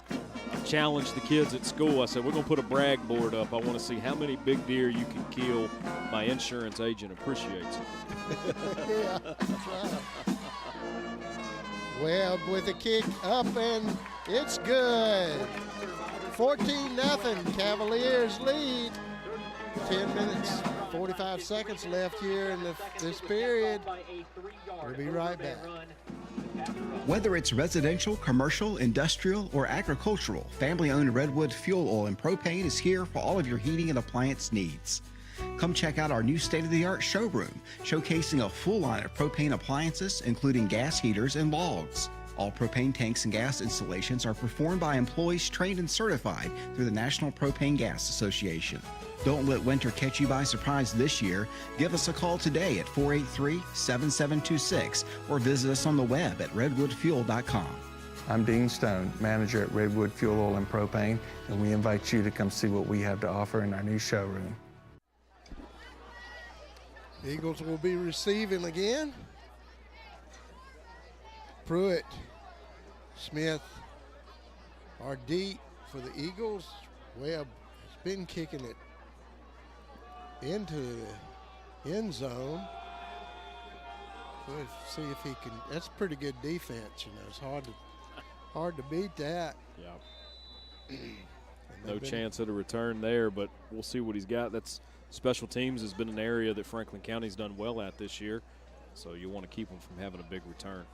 [SPEAKER 3] challenged the kids at school. I said, we're going to put a brag board up. I want to see how many big deer you can kill. My insurance agent appreciates it.
[SPEAKER 4] Yeah, that's right. Webb with a kick up, and it's good. 14-0, Cavaliers lead. 10 minutes, 45 seconds left here in this period. We'll be right back.
[SPEAKER 12] Whether it's residential, commercial, industrial, or agricultural, family-owned Redwood Fuel Oil and Propane is here for all of your heating and appliance needs. Come check out our new state-of-the-art showroom, showcasing a full line of propane appliances, including gas heaters and logs. All propane tanks and gas installations are performed by employees trained and certified through the National Propane Gas Association. Don't let winter catch you by surprise this year. Give us a call today at 483-7726 or visit us on the web at redwoodfuel.com.
[SPEAKER 13] I'm Dean Stone, manager at Redwood Fuel Oil and Propane, and we invite you to come see what we have to offer in our new showroom.
[SPEAKER 4] Eagles will be receiving again. Pruitt, Smith are deep for the Eagles. Webb has been kicking it into the end zone. We'll see if he can. That's pretty good defense. You know, it's hard to beat that.
[SPEAKER 3] Yeah. No chance at a return there, but we'll see what he's got. That's special teams has been an area that Franklin County's done well at this year, so you want to keep them from having a big return.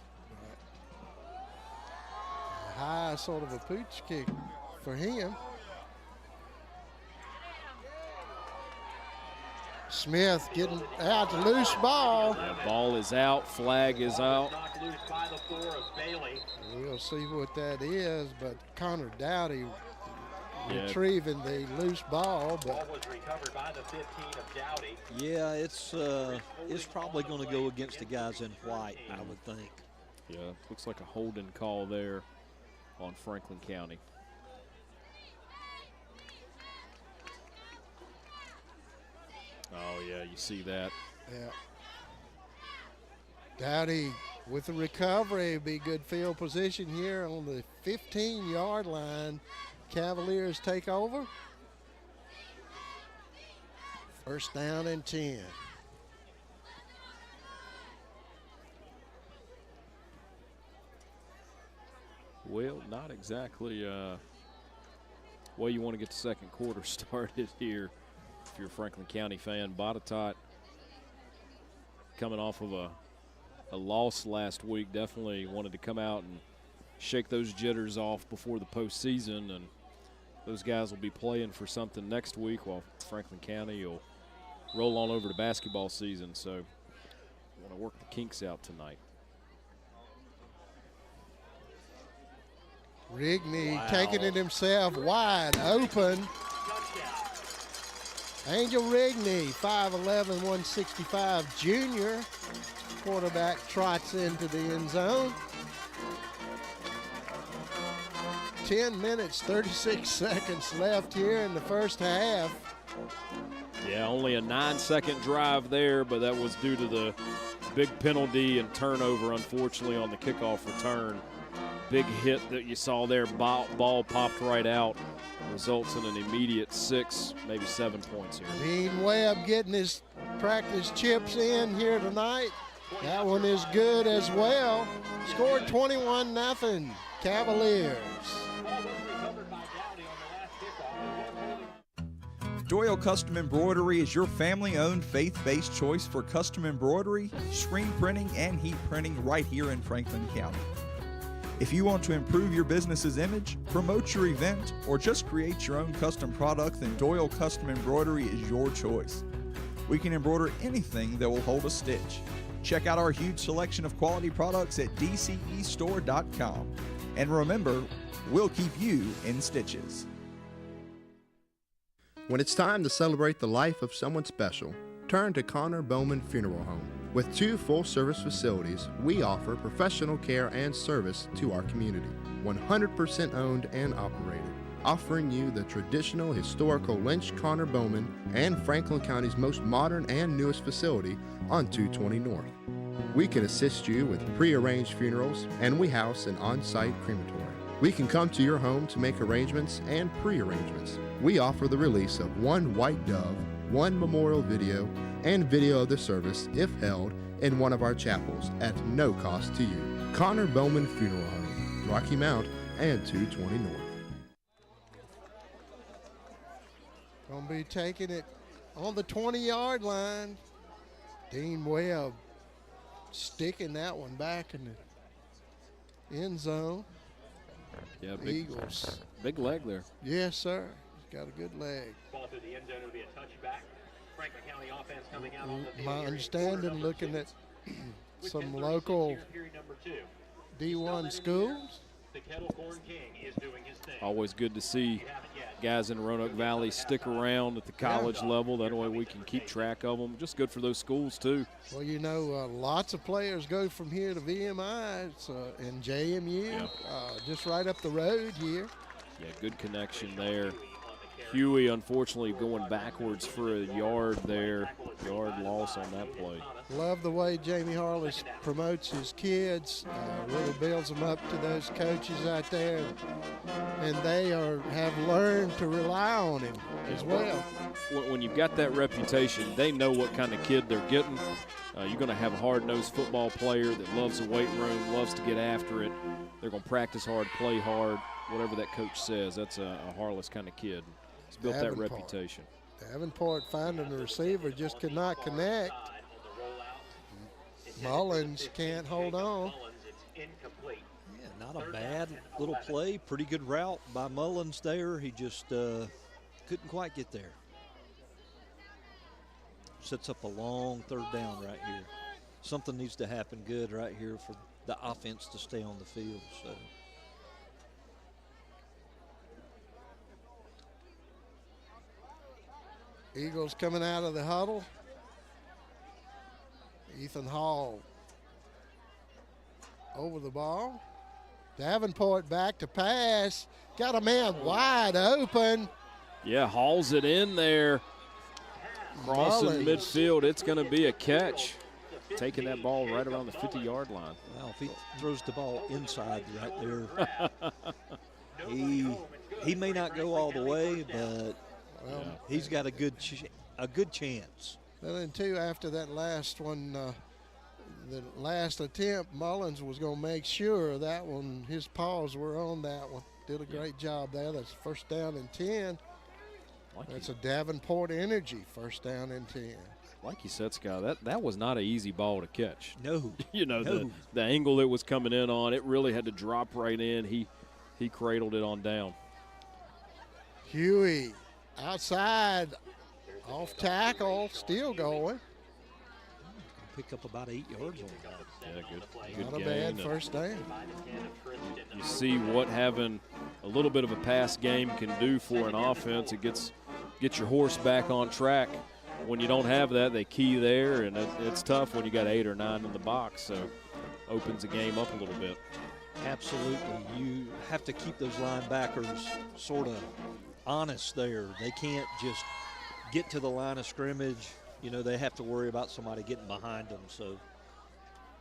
[SPEAKER 4] High sort of a pooch kick for him. Smith getting out the loose ball.
[SPEAKER 3] Yeah, ball is out, flag is out.
[SPEAKER 4] We'll see what that is, but Connor Dowdy retrieving the loose ball. But
[SPEAKER 2] was recovered by the 15 of Dowdy.
[SPEAKER 5] Yeah, it's probably going to go against the guys in white, I would think.
[SPEAKER 3] Yeah, looks like a holding call there on Franklin County. Oh, yeah, you see that.
[SPEAKER 4] Yeah. Dowdy with the recovery, be good field position here on the 15-yard line. Cavaliers take over. First down and 10.
[SPEAKER 3] Well, not exactly way you want to get the second quarter started here if you're a Franklin County fan. Botetourt coming off of a loss last week, definitely wanted to come out and shake those jitters off before the postseason, and those guys will be playing for something next week while Franklin County will roll on over to basketball season. So want to work the kinks out tonight.
[SPEAKER 4] Rigney taking it himself, wide open. Angel Rigney, 5'11", 165 junior. Quarterback trots into the end zone. 10 minutes, 36 seconds left here in the first half.
[SPEAKER 3] Yeah, only a 9-second drive there, but that was due to the big penalty and turnover, unfortunately, on the kickoff return. Big hit that you saw there, ball popped right out, results in an immediate 6, maybe 7 points here.
[SPEAKER 4] Dean Webb getting his practice chips in here tonight. That one is good as well. Scored 21-0, Cavaliers.
[SPEAKER 6] Doyle Custom Embroidery is your family-owned, faith-based choice for custom embroidery, screen printing, and heat printing right here in Franklin County. If you want to improve your business's image, promote your event, or just create your own custom product, then Doyle Custom Embroidery is your choice. We can embroider anything that will hold a stitch. Check out our huge selection of quality products at dcestore.com. And remember, we'll keep you in stitches.
[SPEAKER 14] When it's time to celebrate the life of someone special, turn to Connor Bowman Funeral Home. With 2 full-service facilities, we offer professional care and service to our community. 100% owned and operated, offering you the traditional historical Lynch Connor Bowman and Franklin County's most modern and newest facility on 220 North. We can assist you with pre-arranged funerals, and we house an on-site crematory. We can come to your home to make arrangements and pre-arrangements. We offer the release of 1 white dove, 1 memorial video, and video of the service if held in one of our chapels at no cost to you. Connor Bowman Funeral Home, Rocky Mount and 220 North.
[SPEAKER 4] Gonna be taking it on the 20-yard line. Dean Webb sticking that one back in the end zone.
[SPEAKER 3] Yeah,
[SPEAKER 4] Eagles.
[SPEAKER 3] Big leg there.
[SPEAKER 4] Yes, sir. He's got a good leg.
[SPEAKER 2] Ball through the end zone will be a touchback. Franklin County offense coming out on the field.
[SPEAKER 4] My understanding, looking at some local D1 schools.
[SPEAKER 2] The Kettle Corn King is doing his thing.
[SPEAKER 3] Always good to see guys in Roanoke Valley stick around at the college level. That way we can keep track of them. Just good for those schools, too.
[SPEAKER 4] Well, you know, lots of players go from here to VMI and JMU, just right up the road here.
[SPEAKER 3] Yeah, good connection there. Huey, unfortunately, going backwards for a yard there. Yard loss on that play.
[SPEAKER 4] Love the way Jamie Harless promotes his kids, really builds them up to those coaches out there. And they have learned to rely on him as well.
[SPEAKER 3] When you've got that reputation, they know what kind of kid they're getting. You're going to have a hard-nosed football player that loves the weight room, loves to get after it. They're going to practice hard, play hard, whatever that coach says. That's a Harless kind of kid. He's built that reputation.
[SPEAKER 4] Davenport finding the receiver, just could not connect. Mullins can't hold on.
[SPEAKER 5] Yeah, not a bad little play. Pretty good route by Mullins there. He just couldn't quite get there. Sets up a long 3rd down right here. Something needs to happen good right here for the offense to stay on the field. So.
[SPEAKER 4] Eagles coming out of the huddle. Ethan Hall over the ball. Davenport back to pass. Got a man wide open.
[SPEAKER 3] Yeah, hauls it in there. Crossing midfield, it's going to be a catch. Taking that ball right around the 50-yard line.
[SPEAKER 5] Well, if he throws the ball inside right there, he He may not go all the way, but he's got a good chance.
[SPEAKER 4] Well, then too, after that last one, the last attempt, Mullins was going to make sure that one, his paws were on that one. Did a great job there. That's first down and 10. That's a Davenport Energy first down and 10.
[SPEAKER 3] Like you said, Scott, that was not an easy ball to catch.
[SPEAKER 5] No.
[SPEAKER 3] You know, the angle it was coming in on, it really had to drop right in. He cradled it on down.
[SPEAKER 4] Huey outside, off tackle, still going.
[SPEAKER 5] Pick up about 8 yards on that.
[SPEAKER 3] Yeah, good
[SPEAKER 4] Not a
[SPEAKER 3] gain.
[SPEAKER 4] bad first down.
[SPEAKER 3] You see what having a little bit of a pass game can do for an offense. It gets your horse back on track. When you don't have that, they key there, and it's tough when you got 8 or 9 in the box. So opens the game up a little bit.
[SPEAKER 5] Absolutely. You have to keep those linebackers sort of honest there. They can't just get to the line of scrimmage. You know, they have to worry about somebody getting behind them. So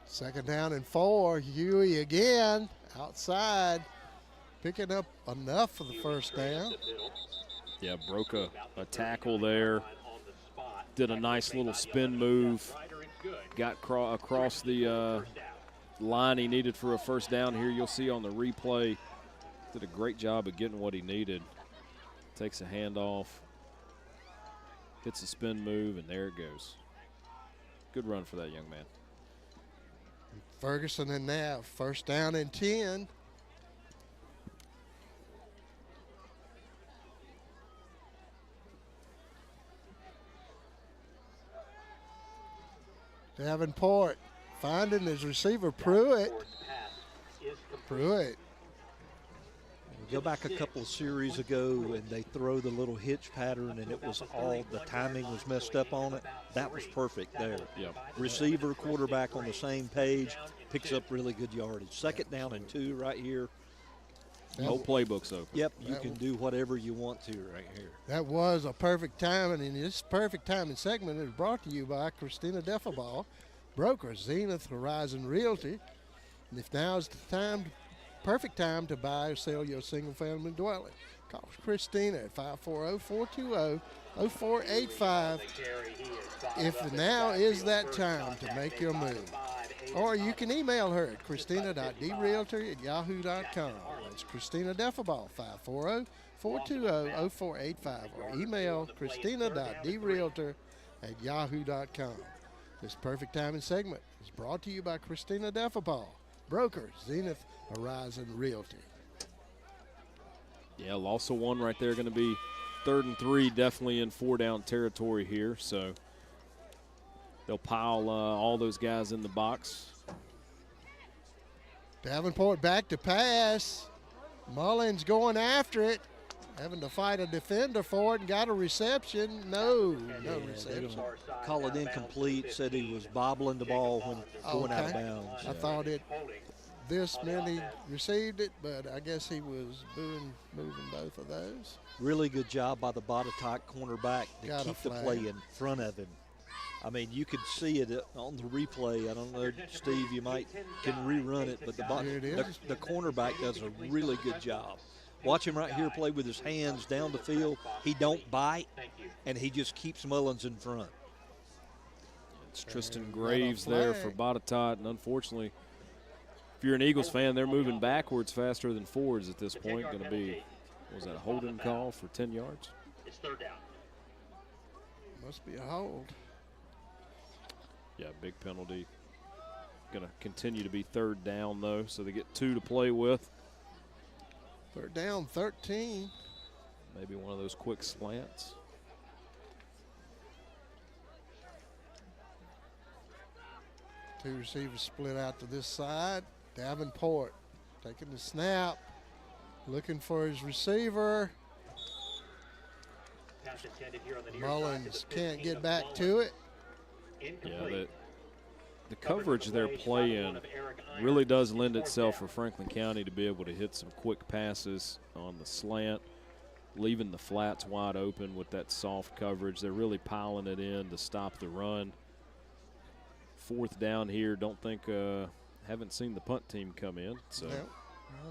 [SPEAKER 4] second down and 4. Huey again outside, picking up enough for the first down.
[SPEAKER 3] Yeah, broke a tackle there. Did a nice little spin move. Got across the line he needed for a first down here. You'll see on the replay. Did a great job of getting what he needed. Takes a handoff. Hits a spin move, and there it goes. Good run for that young man.
[SPEAKER 4] Ferguson and now first down and 10. Davenport finding his receiver, Pruitt. Pruitt.
[SPEAKER 5] Go back a couple of series ago, and they throw the little hitch pattern, and it was all the timing was messed up on it. That was perfect there.
[SPEAKER 3] Yep.
[SPEAKER 5] Receiver, quarterback on the same page, picks up really good yardage. Second down and 2 right here.
[SPEAKER 3] No playbooks open.
[SPEAKER 5] Yep, you can do whatever you want to right here.
[SPEAKER 4] That was a perfect timing, and this perfect timing segment is brought to you by Christina Defabal, broker, Zenith Horizon Realty. And if now is the time, perfect time to buy or sell your single-family dwelling, call Christina at 540-420-0485. If now is that time to make your move. Or you can email her at christina.drealtor@yahoo.com. That's Christina Defabal, 540-420-0485. Or email christina.drealtor@yahoo.com. This perfect timing segment is brought to you by Christina Defabal, broker, Zenith Horizon Realty.
[SPEAKER 3] Yeah, loss of 1 right there. Going to be 3rd and 3, definitely in 4-down territory here. So they'll pile all those guys in the box.
[SPEAKER 4] Davenport back to pass. Mullins going after it, having to fight a defender for it, and got a reception. No reception.
[SPEAKER 5] Call it incomplete. Said he was bobbling the ball when going out of bounds.
[SPEAKER 4] I thought this meant he received it, but I guess he was moving both of those.
[SPEAKER 5] Really good job by the Botetourt cornerback to
[SPEAKER 4] Got
[SPEAKER 5] keep the play in front of him. I mean, you could see it on the replay. I don't know, Steve, you can rerun it, but the cornerback does a really good job. Watch him right here play with his hands down the field. He don't bite, and he just keeps Mullins in front.
[SPEAKER 3] It's Tristan Graves there for Botetourt, and unfortunately, if you're an Eagles fan, they're moving backwards faster than forwards at this point. Going to be, was that a holding call for 10 yards?
[SPEAKER 2] It's 3rd down.
[SPEAKER 4] Must be a hold.
[SPEAKER 3] Yeah, big penalty. Going to continue to be 3rd down, though, so they get 2 to play with.
[SPEAKER 4] 3rd down, 13.
[SPEAKER 3] Maybe one of those quick slants.
[SPEAKER 4] Two receivers split out to this side. Davenport taking the snap, looking for his receiver. Mullins can't get back to it.
[SPEAKER 3] Yeah, the coverage they're playing really does lend itself for Franklin County to be able to hit some quick passes on the slant, leaving the flats wide open with that soft coverage. They're really piling it in to stop the run. 4th down here. Don't think haven't seen the punt team come in. So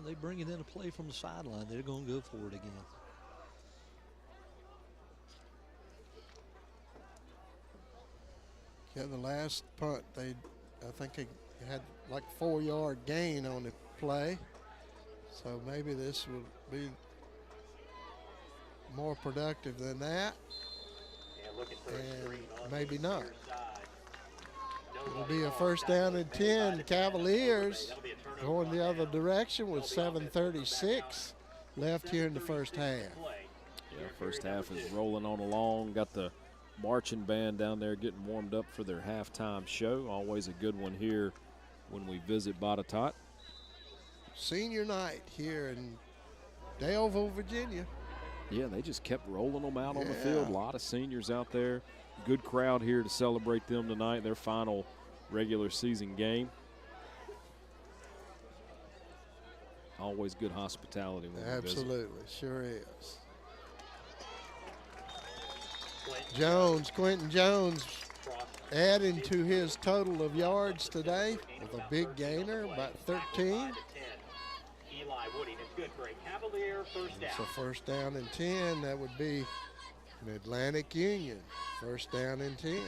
[SPEAKER 5] They bring it in a play from the sideline. They're going to go for it again.
[SPEAKER 4] Yeah, the last punt, I think they had like 4-yard gain on the play. So maybe this will be more productive than that. And maybe not. It'll be a first down and 10. Cavaliers going the other direction with 7:36 left here in the first half.
[SPEAKER 3] Yeah, first half is rolling on along. Got the marching band down there getting warmed up for their halftime show. Always a good one here when we visit Botetourt.
[SPEAKER 4] Senior night here in Daleville, Virginia.
[SPEAKER 3] Yeah, they just kept rolling them out on the field. A lot of seniors out there. Good crowd here to celebrate them tonight, their final regular season game. Always good hospitality when we visit.
[SPEAKER 4] Absolutely, sure is. Quentin Jones adding to his total of yards today with a big gainer, about 13. So first down and 10, that would be an Atlantic Union. First down and 10.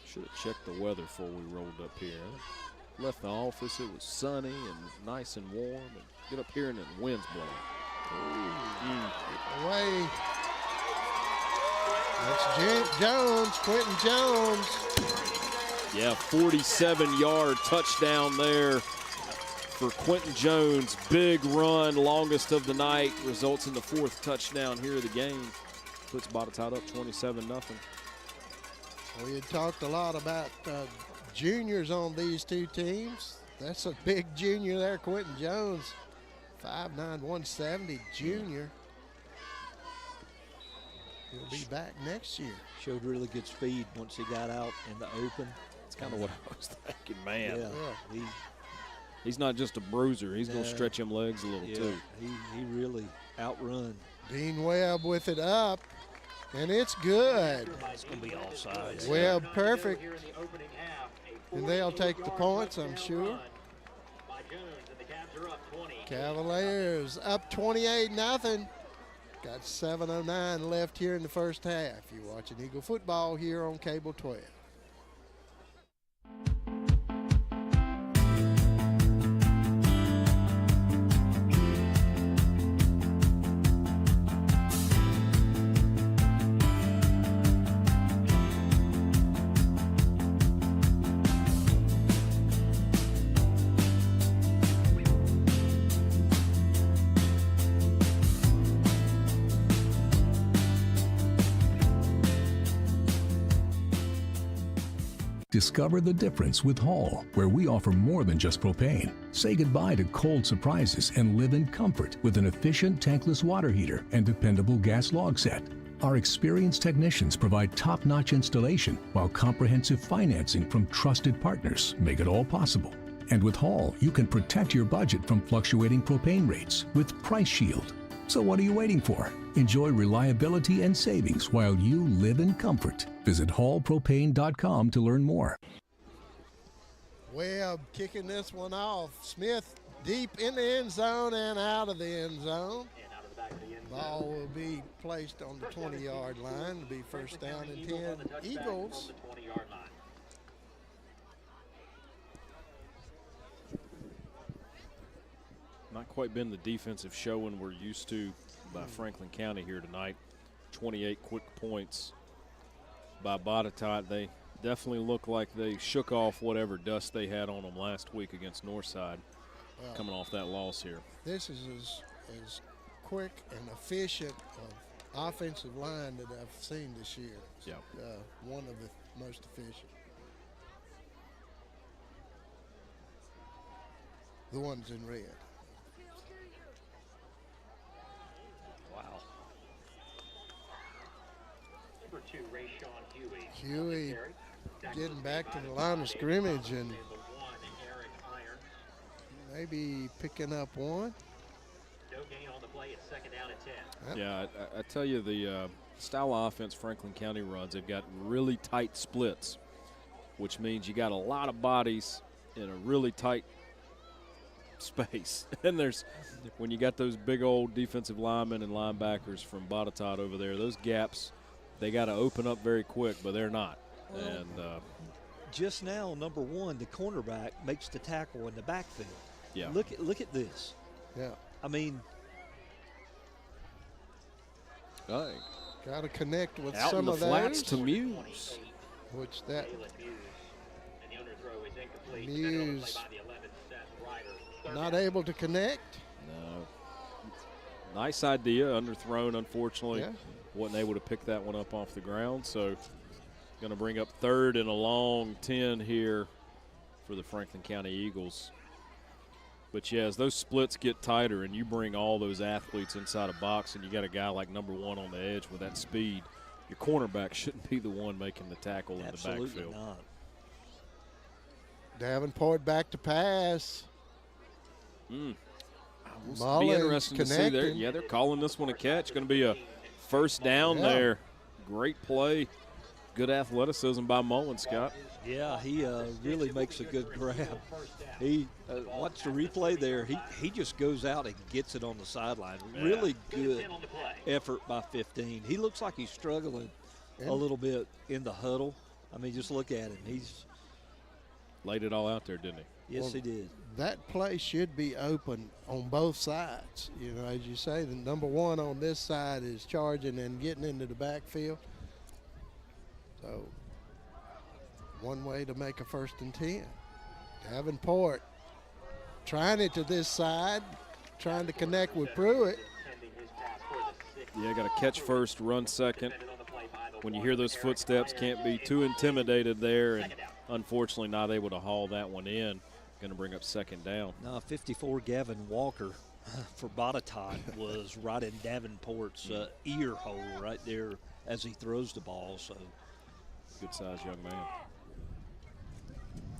[SPEAKER 3] Should have checked the weather before we rolled up here. Left the office, it was sunny and nice and warm. And get up here and the wind's blowing.
[SPEAKER 4] Away. That's Jones, Quentin Jones.
[SPEAKER 3] Yeah, 47-yard touchdown there for Quentin Jones. Big run, longest of the night, results in the 4th touchdown here of the game. Puts Botetourt up 27-0.
[SPEAKER 4] We had talked a lot about juniors on these two teams. That's a big junior there, Quentin Jones. 5'9", 170 junior. He'll be back next year.
[SPEAKER 5] Showed really good speed once he got out in the open.
[SPEAKER 3] That's kind of what I was thinking, man.
[SPEAKER 5] Yeah.
[SPEAKER 3] He's not just a bruiser. He's going to stretch him legs a little, too.
[SPEAKER 5] He really outrun.
[SPEAKER 4] Dean Webb with it up, and it's good.
[SPEAKER 5] It's going to be offside.
[SPEAKER 4] Webb perfect. And they'll take the points, I'm sure. Cavaliers up 28-0. Got 7:09 left here in the first half. You're watching Eagle football here on Cable 12.
[SPEAKER 9] Discover the difference with Hall, where we offer more than just propane. Say goodbye to cold surprises and live in comfort with an efficient tankless water heater and dependable gas log set. Our experienced technicians provide top-notch installation, while comprehensive financing from trusted partners make it all possible. And with Hall, you can protect your budget from fluctuating propane rates with Price Shield. So what are you waiting for? Enjoy reliability and savings while you live in comfort. Visit hallpropane.com to learn more.
[SPEAKER 4] Webb kicking this one off. Smith deep in the end zone and out of the end zone. Ball will be placed on the 20-yard line. It'll be first down and 10 Eagles.
[SPEAKER 3] Not quite been the defensive showing we're used to by Franklin County here tonight. 28 quick points by Botetourt. They definitely look like they shook off whatever dust they had on them last week against Northside, coming off that loss here.
[SPEAKER 4] This is as quick and efficient of offensive line that I've seen this year.
[SPEAKER 3] Yeah.
[SPEAKER 4] One of the most efficient. The ones in red. Huey getting back to the line of scrimmage and maybe picking up one.
[SPEAKER 3] Yeah, I tell you, the style of offense Franklin County runs, they've got really tight splits. which means you got a lot of bodies in a really tight space. And when you got those big old defensive linemen and linebackers from Botetourt over there, those gaps, they got to open up very quick, but they're not. And
[SPEAKER 5] just now, number one, the cornerback makes the tackle in the backfield.
[SPEAKER 3] Yeah.
[SPEAKER 5] Look at this.
[SPEAKER 4] Yeah.
[SPEAKER 5] I mean,
[SPEAKER 4] got to connect with
[SPEAKER 3] out
[SPEAKER 4] some
[SPEAKER 3] in the
[SPEAKER 4] of
[SPEAKER 3] flats
[SPEAKER 4] those.
[SPEAKER 3] to Muse.
[SPEAKER 4] Which that Muse not able to connect.
[SPEAKER 3] No. Nice idea, underthrown, unfortunately.
[SPEAKER 4] Yeah.
[SPEAKER 3] Wasn't able to pick that one up off the ground, so going to bring up 3rd and a long 10 here for the Franklin County Eagles. But, yeah, as those splits get tighter and you bring all those athletes inside a box and you got a guy like number 1 on the edge with that speed, your cornerback shouldn't be the one making the tackle in the backfield.
[SPEAKER 5] Absolutely not.
[SPEAKER 4] Davenport back to pass.
[SPEAKER 3] It'll be
[SPEAKER 4] Mullins
[SPEAKER 3] interesting to see there.
[SPEAKER 4] connecting.
[SPEAKER 3] Yeah, they're calling this one a catch. Going to be a first down there. Great play. Good athleticism by Mullins, Scott.
[SPEAKER 5] Yeah, he really makes a good grab. He watch the replay there. He just goes out and gets it on the sideline. Really good effort by 15. He looks like he's struggling a little bit in the huddle. I mean, just look at him. He's
[SPEAKER 3] laid it all out there, didn't he?
[SPEAKER 5] Yes, he did.
[SPEAKER 4] That play should be open on both sides. You know, as you say, the number 1 on this side is charging and getting into the backfield. So, one way to make a 1st and 10. Davenport trying it to this side, trying to connect with Pruitt.
[SPEAKER 3] Yeah, got to catch first, run second. When you hear those footsteps, can't be too intimidated there, and unfortunately not able to haul that one in. Going to bring up 2nd down.
[SPEAKER 5] Now, 54 Gavin Walker for Botetourt was right in Davenport's ear hole right there as he throws the ball. So,
[SPEAKER 3] good-sized young man.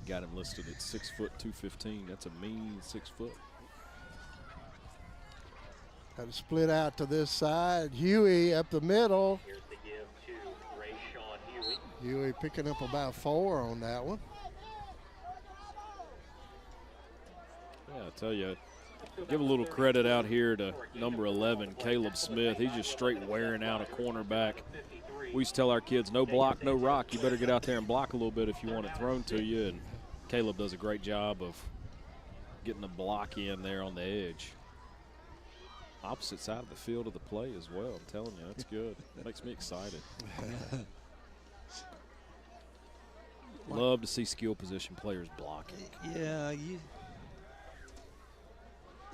[SPEAKER 3] Got him listed at 6 foot 215. That's a mean 6 foot.
[SPEAKER 4] Got to split out to this side. Huey up the middle.
[SPEAKER 2] Here's the give to Rayshawn Huey.
[SPEAKER 4] Huey picking up about 4 on that one.
[SPEAKER 3] Yeah, I tell you, give a little credit out here to number 11, Caleb Smith. He's just straight wearing out a cornerback. We used to tell our kids, no block, no rock. You better get out there and block a little bit if you want it thrown to you. And Caleb does a great job of getting the block in there on the edge. Opposite side of the field of the play as well. I'm telling you, that's good. Makes me excited. Love to see skill position players blocking.
[SPEAKER 5] Yeah,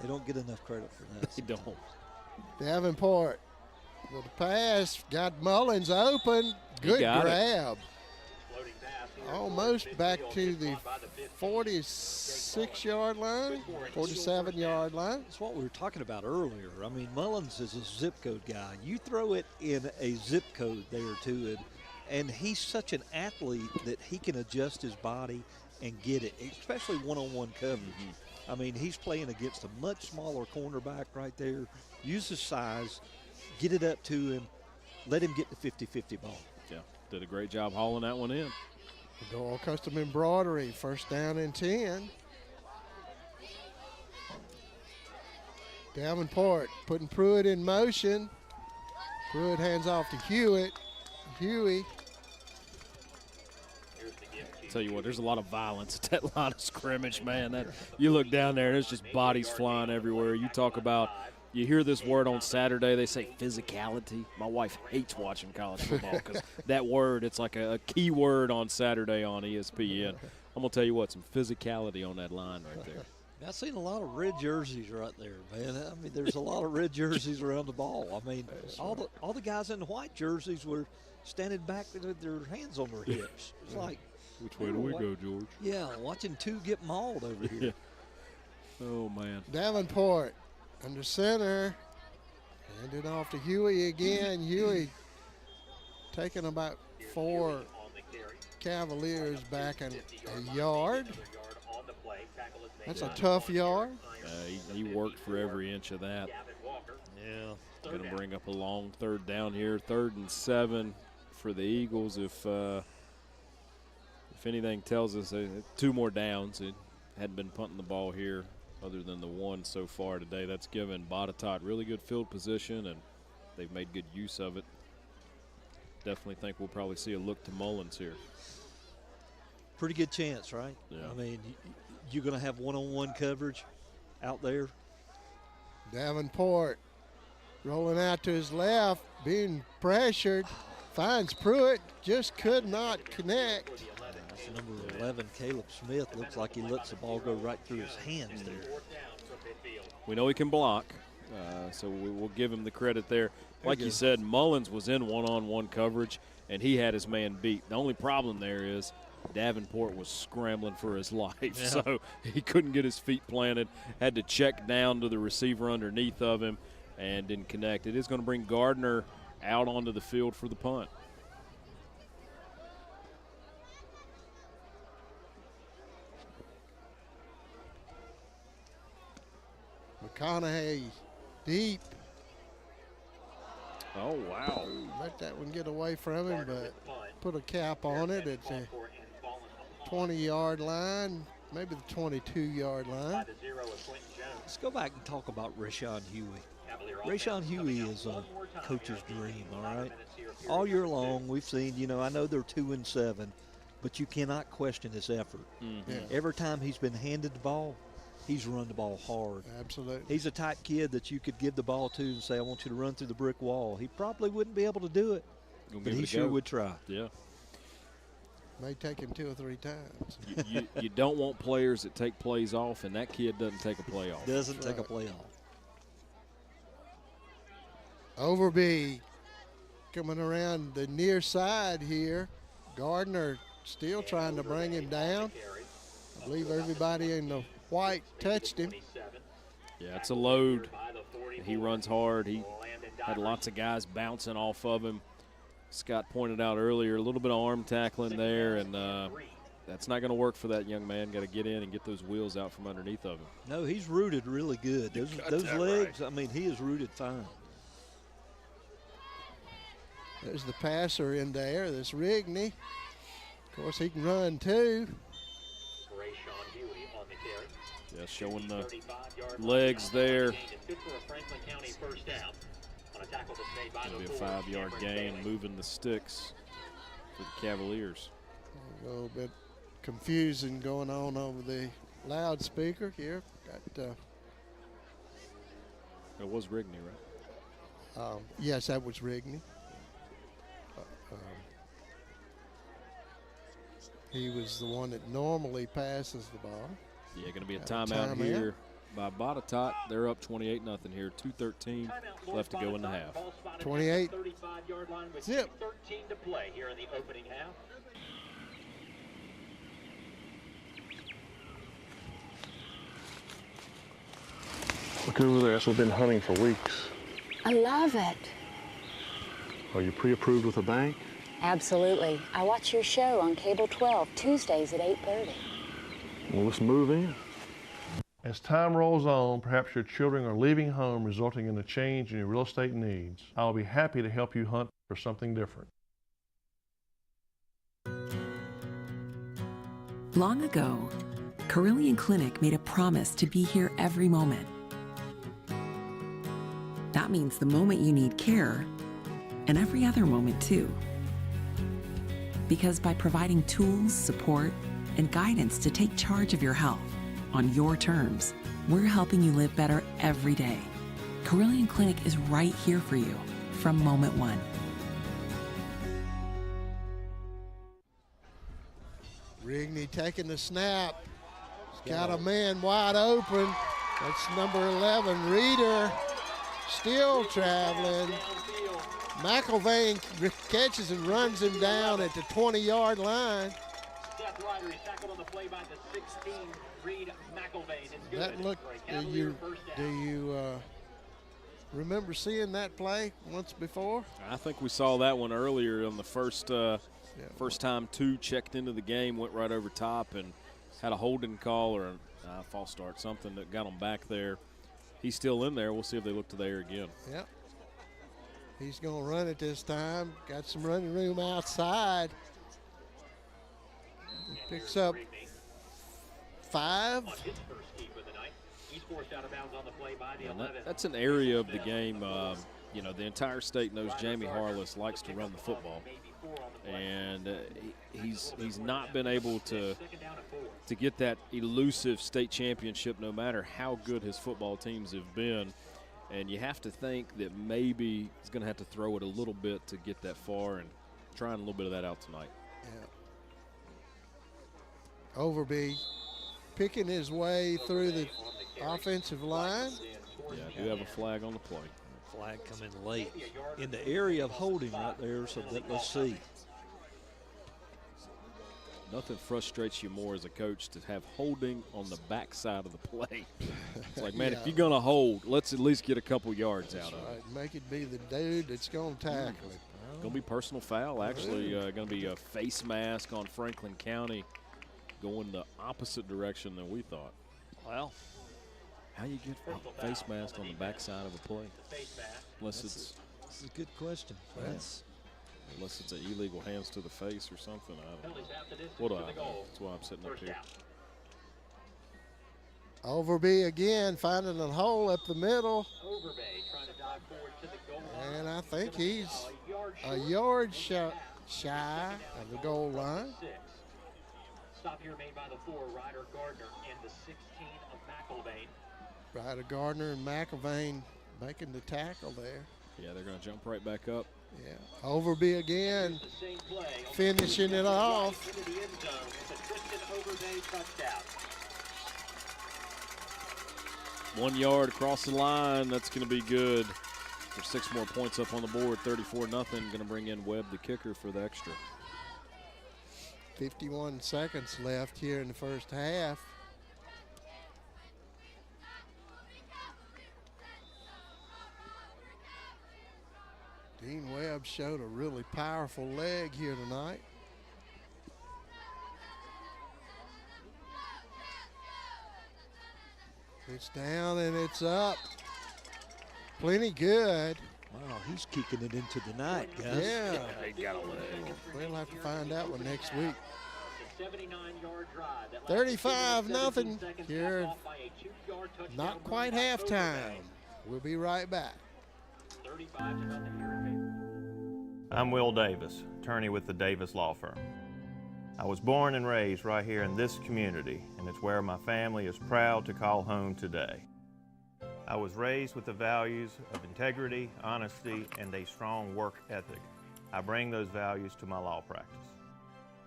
[SPEAKER 5] they don't get enough credit for that.
[SPEAKER 3] They don't.
[SPEAKER 4] Davenport with the pass, got Mullins open. Good grab. Almost back to the 46-yard line, 47-yard line.
[SPEAKER 5] That's what we were talking about earlier. I mean, Mullins is a zip code guy. You throw it in a zip code there to it, and he's such an athlete that he can adjust his body and get it, especially one-on-one coverage. I mean, he's playing against a much smaller cornerback right there. Use his size, get it up to him, let him get the 50-50 ball.
[SPEAKER 3] Yeah, did a great job hauling that one in.
[SPEAKER 4] Doyle Custom Embroidery, 1st down and 10. Davenport putting Pruitt in motion. Pruitt hands off to Hewitt. Huey.
[SPEAKER 3] Tell you what, there's a lot of violence at that line of scrimmage, man. You look down there, and there's just bodies flying everywhere. You talk about, you hear this word on Saturday, they say physicality. My wife hates watching college football because that word, it's like a key word on Saturday on ESPN. I'm going to tell you what, some physicality on that line right there.
[SPEAKER 5] I've seen a lot of red jerseys right there, man. I mean, there's a lot of red jerseys around the ball. I mean, all the guys in the white jerseys were standing back with their hands on their hips. It's like,
[SPEAKER 3] which way do we go, George?
[SPEAKER 5] Yeah, watching two get mauled over here.
[SPEAKER 3] Oh, man.
[SPEAKER 4] Davenport under center. Handed off to Huey again. Huey taking about 4 Cavaliers back in a yard. That's a tough yard.
[SPEAKER 3] He worked for every inch of that.
[SPEAKER 5] Yeah.
[SPEAKER 3] Going to bring up a long 3rd down here. 3rd and 7 for the Eagles if if anything tells us 2 more downs. It hadn't been punting the ball here other than the one so far today. That's given Botetourt really good field position, and they've made good use of it. Definitely think we'll probably see a look to Mullins here.
[SPEAKER 5] Pretty good chance, right?
[SPEAKER 3] Yeah.
[SPEAKER 5] I mean, you're going to have one-on-one coverage out there.
[SPEAKER 4] Davenport rolling out to his left, being pressured, finds Pruitt, just could not connect.
[SPEAKER 5] That's number 11, Caleb Smith. Looks like he lets the ball go right through his hands there.
[SPEAKER 3] We know he can block, so we'll give him the credit there. Like you said, Mullins was in one-on-one coverage, and he had his man beat. The only problem there is Davenport was scrambling for his life, so he couldn't get his feet planted, had to check down to the receiver underneath of him, and didn't connect. It is going to bring Gardner out onto the field for the punt.
[SPEAKER 4] McConaughey deep.
[SPEAKER 3] Oh, wow.
[SPEAKER 4] Let that one get away from him, but put a cap on it at the 20-yard line, maybe the 22-yard line.
[SPEAKER 5] Let's go back and talk about Rashawn Huey. Rashawn Huey is a coach's dream, all right? All year long, we've seen, I know they're 2-7, but you cannot question his effort.
[SPEAKER 4] Yeah.
[SPEAKER 5] Every time he's been handed the ball, he's run the ball hard.
[SPEAKER 4] Absolutely.
[SPEAKER 5] He's a type kid that you could give the ball to and say, I want you to run through the brick wall. He probably wouldn't be able to do it, but he sure would try.
[SPEAKER 3] Yeah.
[SPEAKER 4] May take him 2 or 3 times.
[SPEAKER 3] you don't want players that take plays off, and that kid doesn't take a play off.
[SPEAKER 5] Doesn't take a play off.
[SPEAKER 4] Overby coming around the near side here. Gardner still trying to bring him down. I believe everybody in the white touched him.
[SPEAKER 3] Yeah, it's a load. He runs hard. He had lots of guys bouncing off of him. Scott pointed out earlier, a little bit of arm tackling there, and that's not going to work for that young man. Got to get in and get those wheels out from underneath of him.
[SPEAKER 5] No, he's rooted really good. Those legs, right. I mean, he is rooted fine.
[SPEAKER 4] There's the passer in there, this Rigney. Of course, he can run too.
[SPEAKER 3] Yeah, showing the legs there. It'll be a 5-yard gain, moving the sticks for the Cavaliers.
[SPEAKER 4] A little bit confusing going on over the loudspeaker here.
[SPEAKER 3] It was Rigney, right?
[SPEAKER 4] Yes, that was Rigney. He was the one that normally passes the ball.
[SPEAKER 3] Yeah, going to be a timeout here by Botetourt. They're up 28-0 here. 2:13 left to go in the half.
[SPEAKER 4] 28. Zip.
[SPEAKER 2] 13 to play here in the opening half.
[SPEAKER 10] Look over there. That's what we've been hunting for weeks.
[SPEAKER 11] I love it.
[SPEAKER 10] Are you pre-approved with a bank?
[SPEAKER 11] Absolutely. I watch your show on Cable 12 Tuesdays at 8:30.
[SPEAKER 10] Well, let's move in. As time rolls on, perhaps your children are leaving home, resulting in a change in your real estate needs. I'll be happy to help you hunt for something different.
[SPEAKER 7] Long ago, Carillion Clinic made a promise to be here every moment. That means the moment you need care, and every other moment too. Because by providing tools, support, and guidance to take charge of your health on your terms, we're helping you live better every day. Carillion Clinic is right here for you from moment one.
[SPEAKER 4] Rigney taking the snap. He's got a man wide open. That's number 11, Reeder, still traveling. McIlvain catches and runs him down at the 20-yard line.
[SPEAKER 2] Seth Ryder is tackled on the play by the 16, Reed McIlvain.
[SPEAKER 4] That look, do you remember seeing that play once before?
[SPEAKER 3] I think we saw that one earlier on the first time 2 checked into the game, went right over top and had a holding call or a false start, something that got him back there. He's still in there. We'll see if they look to the air again.
[SPEAKER 4] Yep. He's going to run it this time. Got some running room outside. Picks up 5.
[SPEAKER 3] That's an area of the game. You know, the entire state knows Jamie Harless likes to run the football, and he's not been able to get that elusive state championship, no matter how good his football teams have been. And you have to think that maybe he's going to have to throw it a little bit to get that far, and trying a little bit of that out tonight.
[SPEAKER 4] Yeah. Overby picking his way through the offensive line.
[SPEAKER 3] Yeah, I do have a flag on the play.
[SPEAKER 5] Flag coming late in the area of holding right there, so let's see.
[SPEAKER 3] Nothing frustrates you more as a coach to have holding on the backside of the play. It's like, man, if you're going to hold, let's at least get a couple yards out of it.
[SPEAKER 4] Make it be the dude that's going to tackle it.
[SPEAKER 3] Going to be personal foul, actually. Going to be a face mask on Franklin County, going the opposite direction than we thought.
[SPEAKER 5] Well,
[SPEAKER 3] how you get a face mask on the backside of a play? Unless it's
[SPEAKER 5] this is a good question.
[SPEAKER 3] Unless it's an illegal hands to the face or something. I don't know. What do I know? That's why I'm sitting up here.
[SPEAKER 4] Overby again finding a hole up the middle. And I think he's a yard shy of the goal line.
[SPEAKER 2] Stop here made by the 4, Ryder Gardner, and the 16 of McIlvain.
[SPEAKER 4] Ryder Gardner and McIlvain making the tackle there.
[SPEAKER 3] Yeah, they're going to jump right back up.
[SPEAKER 4] Yeah, Overby again, finishing it off.
[SPEAKER 3] 1 yard across the line. That's going to be good for 6 more points up on the board. 34-0. Going to bring in Webb, the kicker, for the extra.
[SPEAKER 4] 51 seconds left here in the first half. Dean Webb showed a really powerful leg here tonight. It's down and it's up. Plenty good.
[SPEAKER 5] Wow, he's kicking it into the night, guys.
[SPEAKER 4] Yeah.
[SPEAKER 3] He got a leg.
[SPEAKER 4] We'll have to find out one next week.
[SPEAKER 2] 79-yard drive.
[SPEAKER 4] 35-0 here. Not quite halftime. We'll be right back.
[SPEAKER 2] 35-0 here.
[SPEAKER 8] I'm Will Davis, attorney with the Davis Law Firm. I was born and raised right here in this community, and it's where my family is proud to call home today. I was raised with the values of integrity, honesty, and a strong work ethic. I bring those values to my law practice.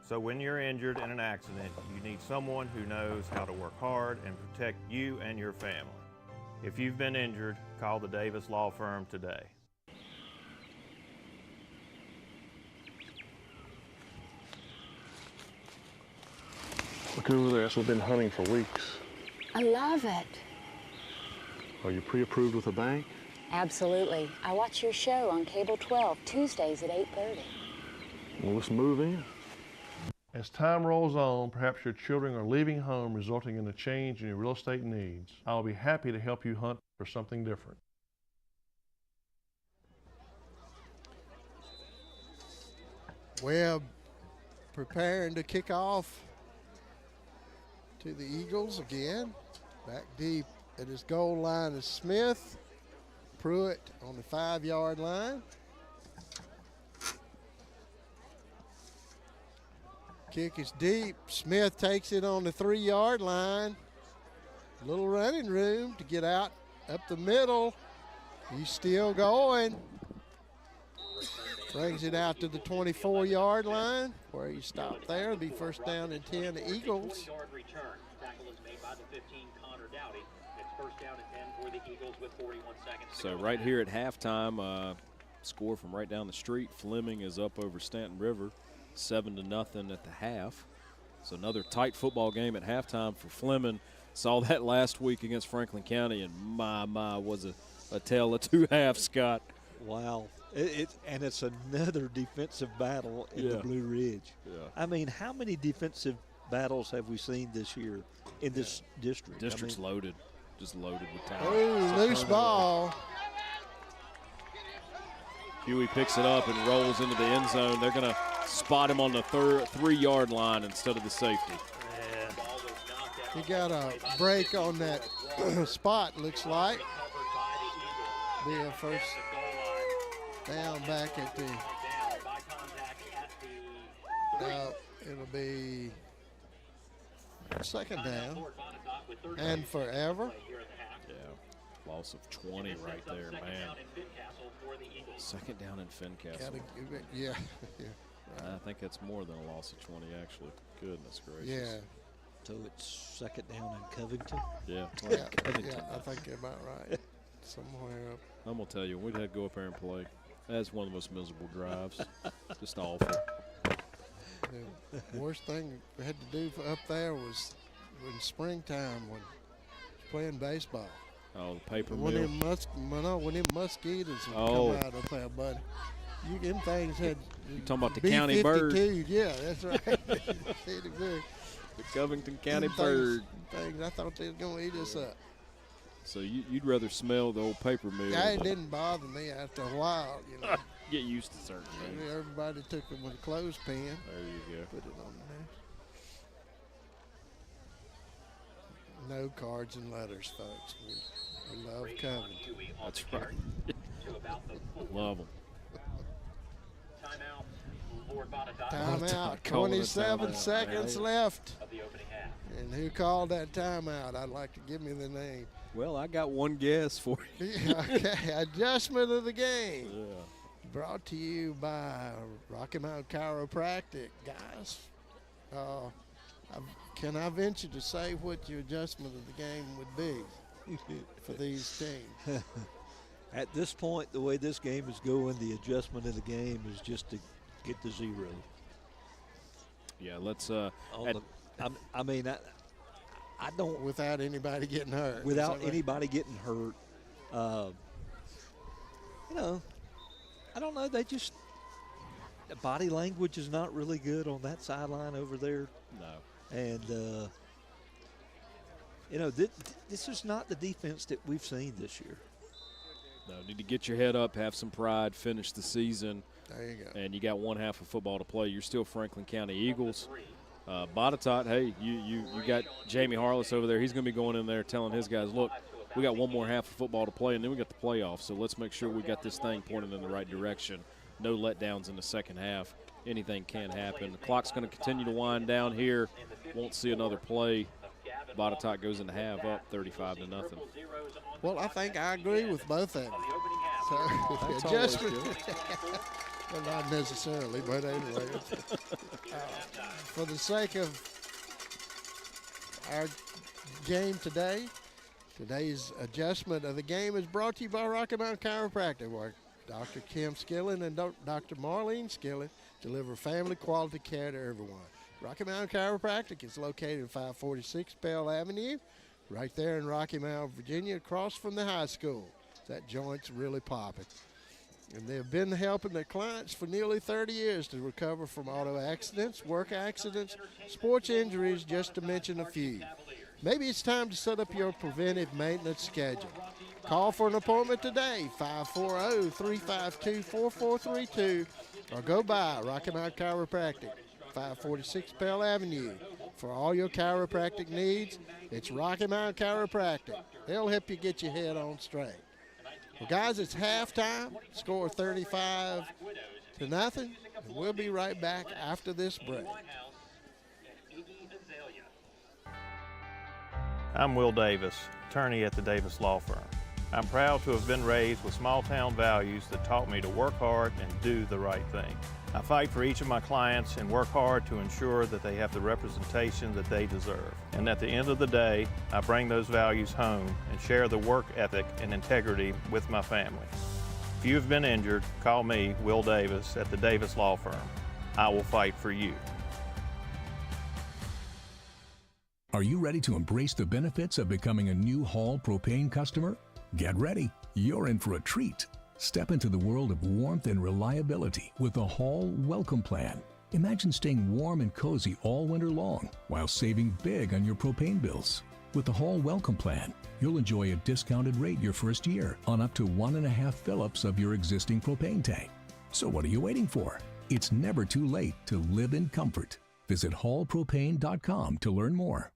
[SPEAKER 8] So when you're injured in an accident, you need someone who knows how to work hard and protect you and your family. If you've been injured, call the Davis Law Firm today.
[SPEAKER 10] Look over there, that's what we've been hunting for weeks.
[SPEAKER 11] I love it.
[SPEAKER 10] Are you pre-approved with a bank?
[SPEAKER 11] Absolutely. I watch your show on Cable 12, Tuesdays at 8:30.
[SPEAKER 10] Well, let's move in. As time rolls on, perhaps your children are leaving home, resulting in a change in your real estate needs. I'll be happy to help you hunt for something different.
[SPEAKER 4] Webb preparing to kick off to the Eagles again. Back deep at his goal line is Smith. Pruitt on the 5-yard line. Kick is deep. Smith takes it on the 3-yard line. Little running room to get out up the middle. He's still going. Brings it out to the 24-yard line where he stopped there. It'll be first down and 10, the Eagles.
[SPEAKER 3] So right here at halftime, score from right down the street. Fleming is up over Stanton River, 7-0 at the half. So another tight football game at halftime for Fleming. Saw that last week against Franklin County, and my, was a tale of two halves, Scott.
[SPEAKER 5] Wow. And it's another defensive battle in the Blue Ridge.
[SPEAKER 3] Yeah.
[SPEAKER 5] I mean, how many defensive battles have we seen this year in this district?
[SPEAKER 3] District's loaded, just loaded with talent.
[SPEAKER 4] Oh, loose ball.
[SPEAKER 3] Huey picks it up and rolls into the end zone. They're going to spot him on the 3-yard line instead of the safety.
[SPEAKER 4] He got a break on that spot, looks like. Be a first down back at the, it'll be second down and forever.
[SPEAKER 3] Yeah, loss of 20 right there, man. Second down in Fincastle.
[SPEAKER 4] Yeah.
[SPEAKER 3] I think that's more than a loss of 20, actually. Goodness gracious.
[SPEAKER 4] Yeah.
[SPEAKER 5] So it's second down in Covington?
[SPEAKER 3] Yeah.
[SPEAKER 4] Yeah, I think you're about right. Somewhere up.
[SPEAKER 3] I'm going to tell you, we'd had to go up there and play. That's one of the most miserable drives. Just awful.
[SPEAKER 4] The worst thing we had to do up there was in springtime when playing baseball.
[SPEAKER 3] Oh, the paper
[SPEAKER 4] when
[SPEAKER 3] mill.
[SPEAKER 4] When them mosquitoes would come out up there, buddy. Them things had.
[SPEAKER 3] You talking about the
[SPEAKER 4] B-52,
[SPEAKER 3] county bird?
[SPEAKER 4] Yeah, that's right.
[SPEAKER 3] The Covington County bird.
[SPEAKER 4] Things, I thought they were going to eat us up.
[SPEAKER 3] So you'd rather smell the old paper mill?
[SPEAKER 4] Yeah, it didn't bother me after a while, you know.
[SPEAKER 3] Get used to certain things.
[SPEAKER 4] Everybody took them with a clothespin.
[SPEAKER 3] There you go.
[SPEAKER 4] Put it on there. No cards and letters, folks. We love Covington.
[SPEAKER 3] That's right. Love them.
[SPEAKER 4] Timeout. 27 seconds left. And who called that timeout? I'd like to give me the name.
[SPEAKER 3] Well, I got one guess for you.
[SPEAKER 4] Okay, adjustment of the game.
[SPEAKER 3] Yeah.
[SPEAKER 4] Brought to you by Rocky Mountain Chiropractic, guys. Can I venture to say what your adjustment of the game would be for these teams?
[SPEAKER 5] At this point, the way this game is going, the adjustment of the game is just to get to 0.
[SPEAKER 3] Yeah, let's.
[SPEAKER 5] I don't.
[SPEAKER 4] Without anybody getting hurt.
[SPEAKER 5] Without anybody getting hurt, I don't know. They just the body language is not really good on that sideline over there.
[SPEAKER 3] No.
[SPEAKER 5] And this is not the defense that we've seen this year.
[SPEAKER 3] No, need to get your head up, have some pride, finish the season.
[SPEAKER 4] There you go.
[SPEAKER 3] And you got one half of football to play. You're still Franklin County Eagles. Botetourt, hey, you got Jamie Harless over there. He's going to be going in there telling his guys, look, we got one more half of football to play, and then we got the playoffs. So let's make sure we got this thing pointed in the right direction. No letdowns in the second half. Anything can happen. The clock's going to continue to wind down here. Won't see another play. Botetourt goes into half up 35-0.
[SPEAKER 4] Well, I think I agree with both of them. So
[SPEAKER 3] That's
[SPEAKER 4] adjustment. Well, not necessarily, but anyway. For the sake of our game today, today's adjustment of the game is brought to you by Rocky Mountain Chiropractic, where Dr. Kim Skillen and Dr. Marlene Skillen deliver family quality care to everyone. Rocky Mountain Chiropractic is located at 546 Bell Avenue, right there in Rocky Mount, Virginia, across from the high school. That joint's really popping. And they've been helping their clients for nearly 30 years to recover from auto accidents, work accidents, sports injuries, just to mention a few. Maybe it's time to set up your preventive maintenance schedule. Call for an appointment today, 540-352-4432, or go by Rocky Mountain Chiropractic, 546 Bell Avenue. For all your chiropractic needs, it's Rocky Mountain Chiropractic. They'll help you get your head on straight. Well, guys, it's halftime. Score 35-0. And we'll be right back after this break.
[SPEAKER 8] I'm Will Davis, attorney at the Davis Law Firm. I'm proud to have been raised with small-town values that taught me to work hard and do the right thing. I fight for each of my clients and work hard to ensure that they have the representation that they deserve. And at the end of the day, I bring those values home and share the work ethic and integrity with my family. If you have been injured, call me, Will Davis, at the Davis Law Firm. I will fight for you.
[SPEAKER 9] Are you ready to embrace the benefits of becoming a new Hall propane customer? Get ready. You're in for a treat. Step into the world of warmth and reliability with the Hall Welcome Plan. Imagine staying warm and cozy all winter long while saving big on your propane bills. With the Hall Welcome Plan, you'll enjoy a discounted rate your first year on up to 1.5 fill-ups of your existing propane tank. So what are you waiting for? It's never too late to live in comfort. Visit hallpropane.com to learn more.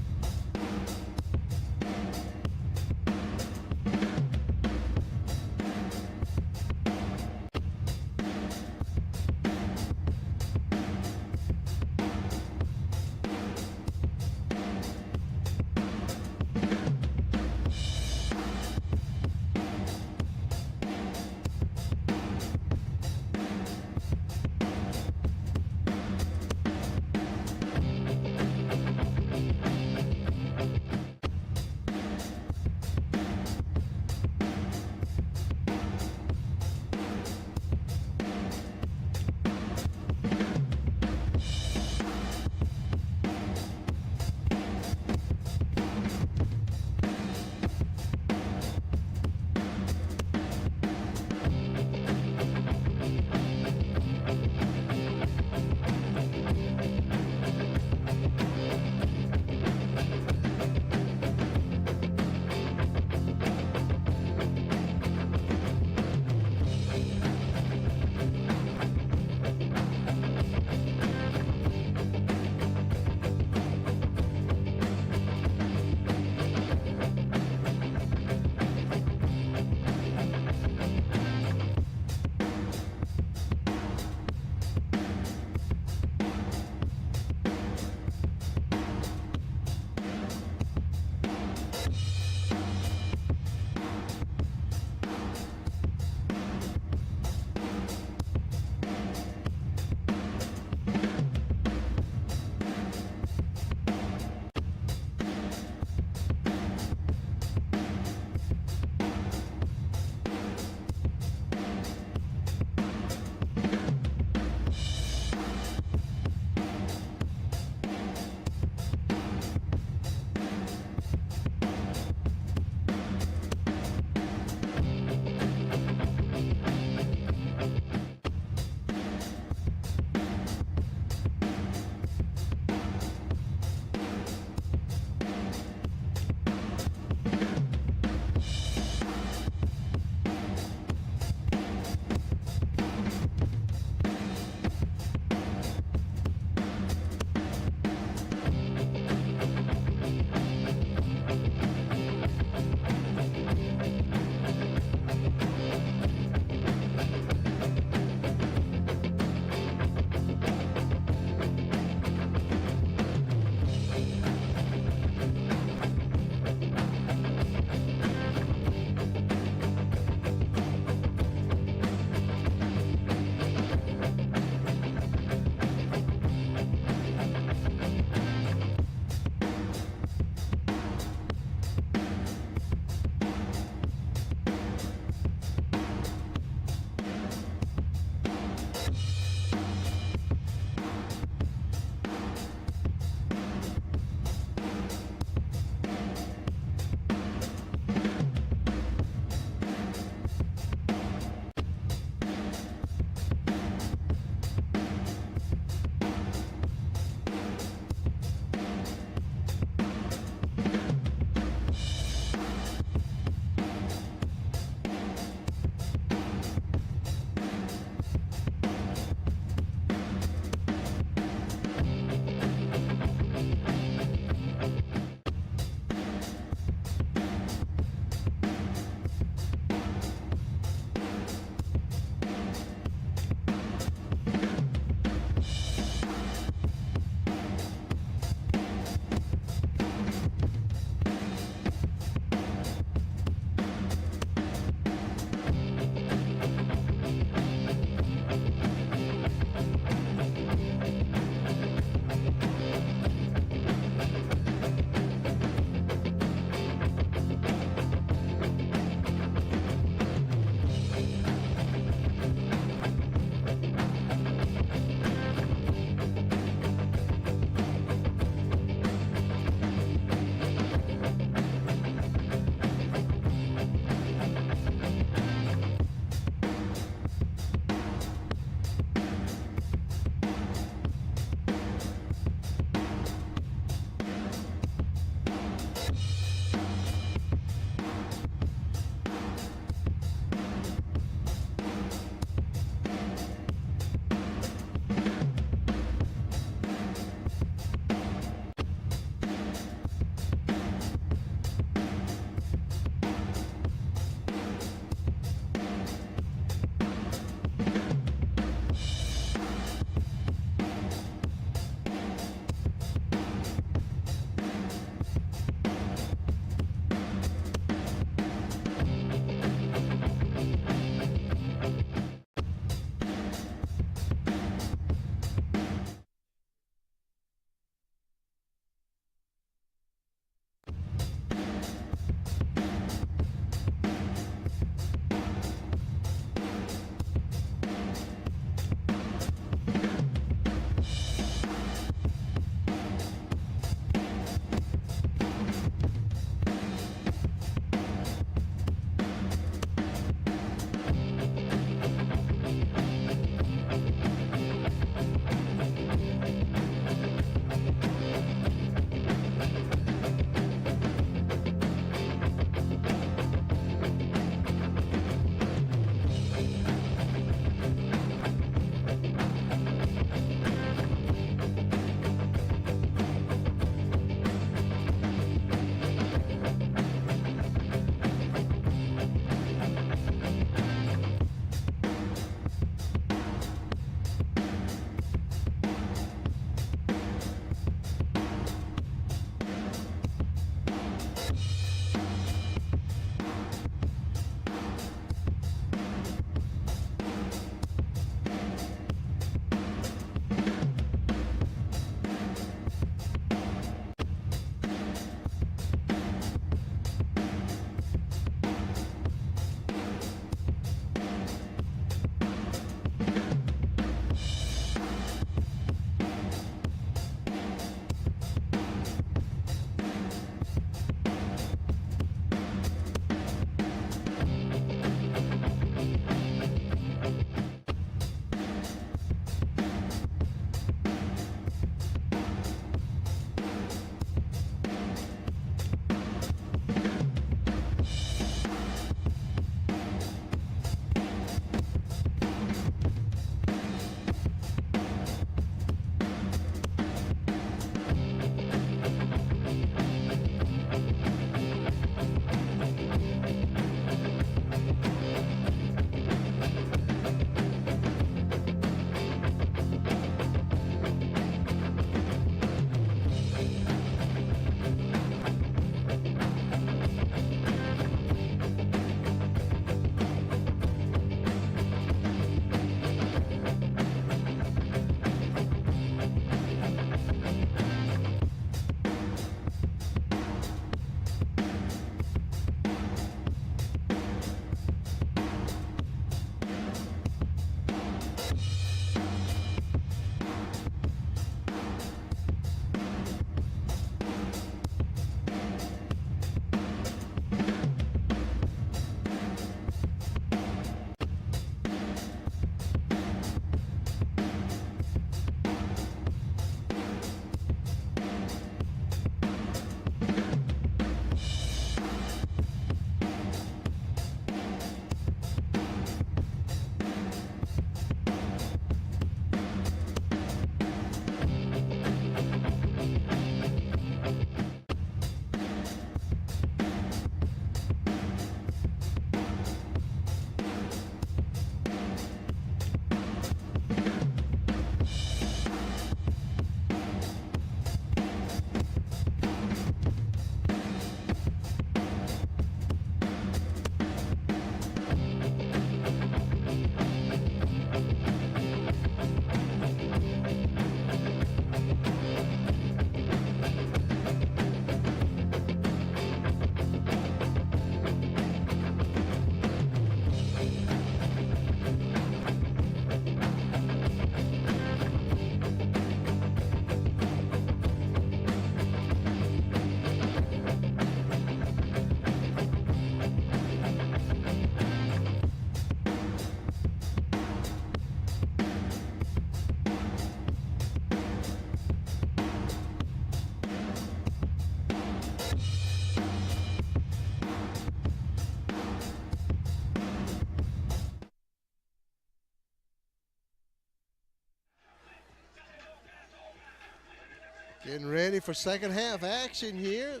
[SPEAKER 4] Getting ready for second half action here.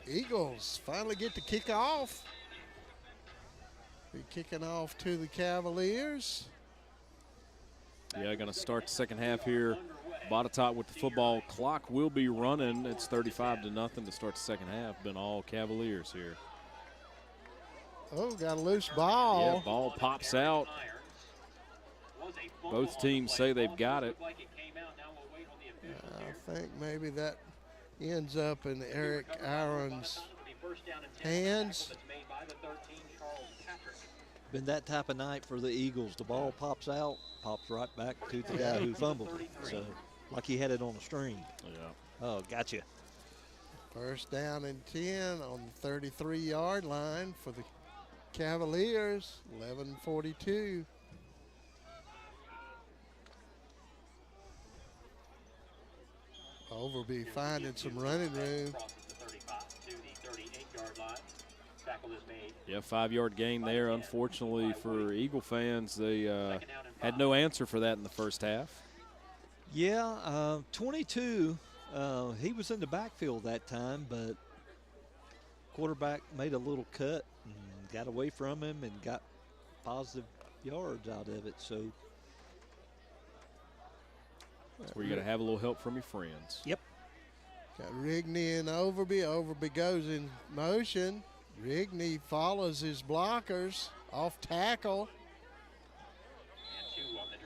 [SPEAKER 4] Eagles finally get to kick off. Be kicking off to the Cavaliers.
[SPEAKER 3] Yeah, going to start the second half here. Botetourt with the football. Clock will be running. It's 35-0 to start the second half. Been all Cavaliers here.
[SPEAKER 4] Oh, got a loose ball.
[SPEAKER 3] Yeah, ball pops out. Both teams say they've got it.
[SPEAKER 4] I think maybe that ends up in Eric Aaron's hands.
[SPEAKER 5] Been that type of night for the Eagles. The ball pops out, pops right back to the guy who fumbled it. So, like he had it on a string.
[SPEAKER 3] Yeah.
[SPEAKER 5] Oh, gotcha.
[SPEAKER 4] First down and 10 on the 33-yard line for the Cavaliers. 11:42. Overby finding some running room.
[SPEAKER 3] Yeah, 5-yard gain there. Unfortunately for Eagle fans, they had no answer for that in the first half.
[SPEAKER 5] Yeah, 22. He was in the backfield that time, but quarterback made a little cut and got away from him and got positive yards out of it. So
[SPEAKER 3] that's where you got to have a little help from your friends.
[SPEAKER 5] Yep.
[SPEAKER 4] Got Rigney and Overby. Overby goes in motion. Rigney follows his blockers off tackle.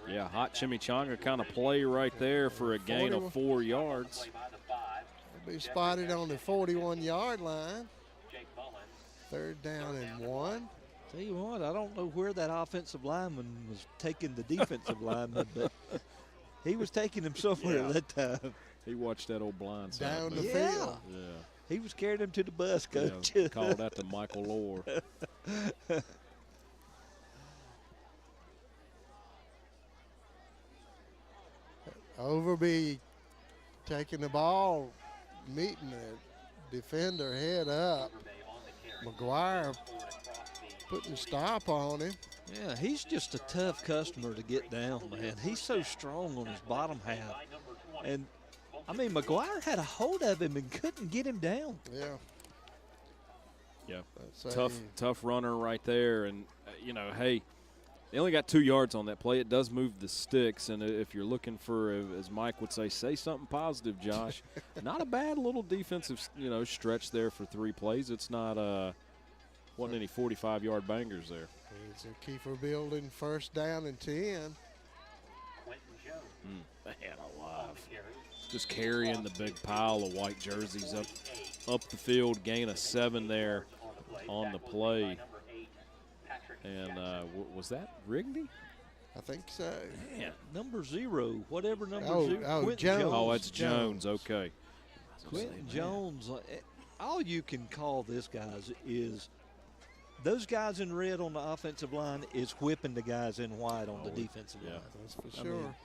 [SPEAKER 3] Yeah, hot chimichanga kind of play right there for a gain of 4 yards.
[SPEAKER 4] He'll be spotted on the 41-yard line. Third down and 1.
[SPEAKER 5] Tell you what, I don't know where that offensive lineman was taking the defensive lineman, but he was taking him somewhere that time.
[SPEAKER 3] He watched that old blind side
[SPEAKER 4] down the
[SPEAKER 3] move.
[SPEAKER 4] field.
[SPEAKER 3] Yeah.
[SPEAKER 5] He was carrying him to the bus, coach.
[SPEAKER 3] Yeah, called that to Michael Lohr.
[SPEAKER 4] Overby taking the ball, meeting the defender head up. McGuire putting a stop on him.
[SPEAKER 5] Yeah, he's just a tough customer to get down, man. He's so strong on his bottom half. And, I mean, McGuire had a hold of him and couldn't get him down.
[SPEAKER 4] Yeah.
[SPEAKER 3] Yeah, tough runner right there. And, you know, hey, they only got 2 yards on that play. It does move the sticks. And if you're looking for, as Mike would say something positive, Josh. Not a bad little defensive, stretch there for 3 plays. It's not, wasn't any 45-yard bangers there.
[SPEAKER 4] It's a Kiefer building first down and 10.
[SPEAKER 3] Man alive. Just carrying the big pile of white jerseys up the field, gain of 7 there on the play. And was that Rigney?
[SPEAKER 4] I think so.
[SPEAKER 5] Man, number 0, whatever number 0.
[SPEAKER 4] Oh, Jones.
[SPEAKER 3] Oh, it's Jones. Okay.
[SPEAKER 5] Quentin Jones. All you can call this, guys, is those guys in red on the offensive line is whipping the guys in white on the defensive line.
[SPEAKER 4] That's for sure.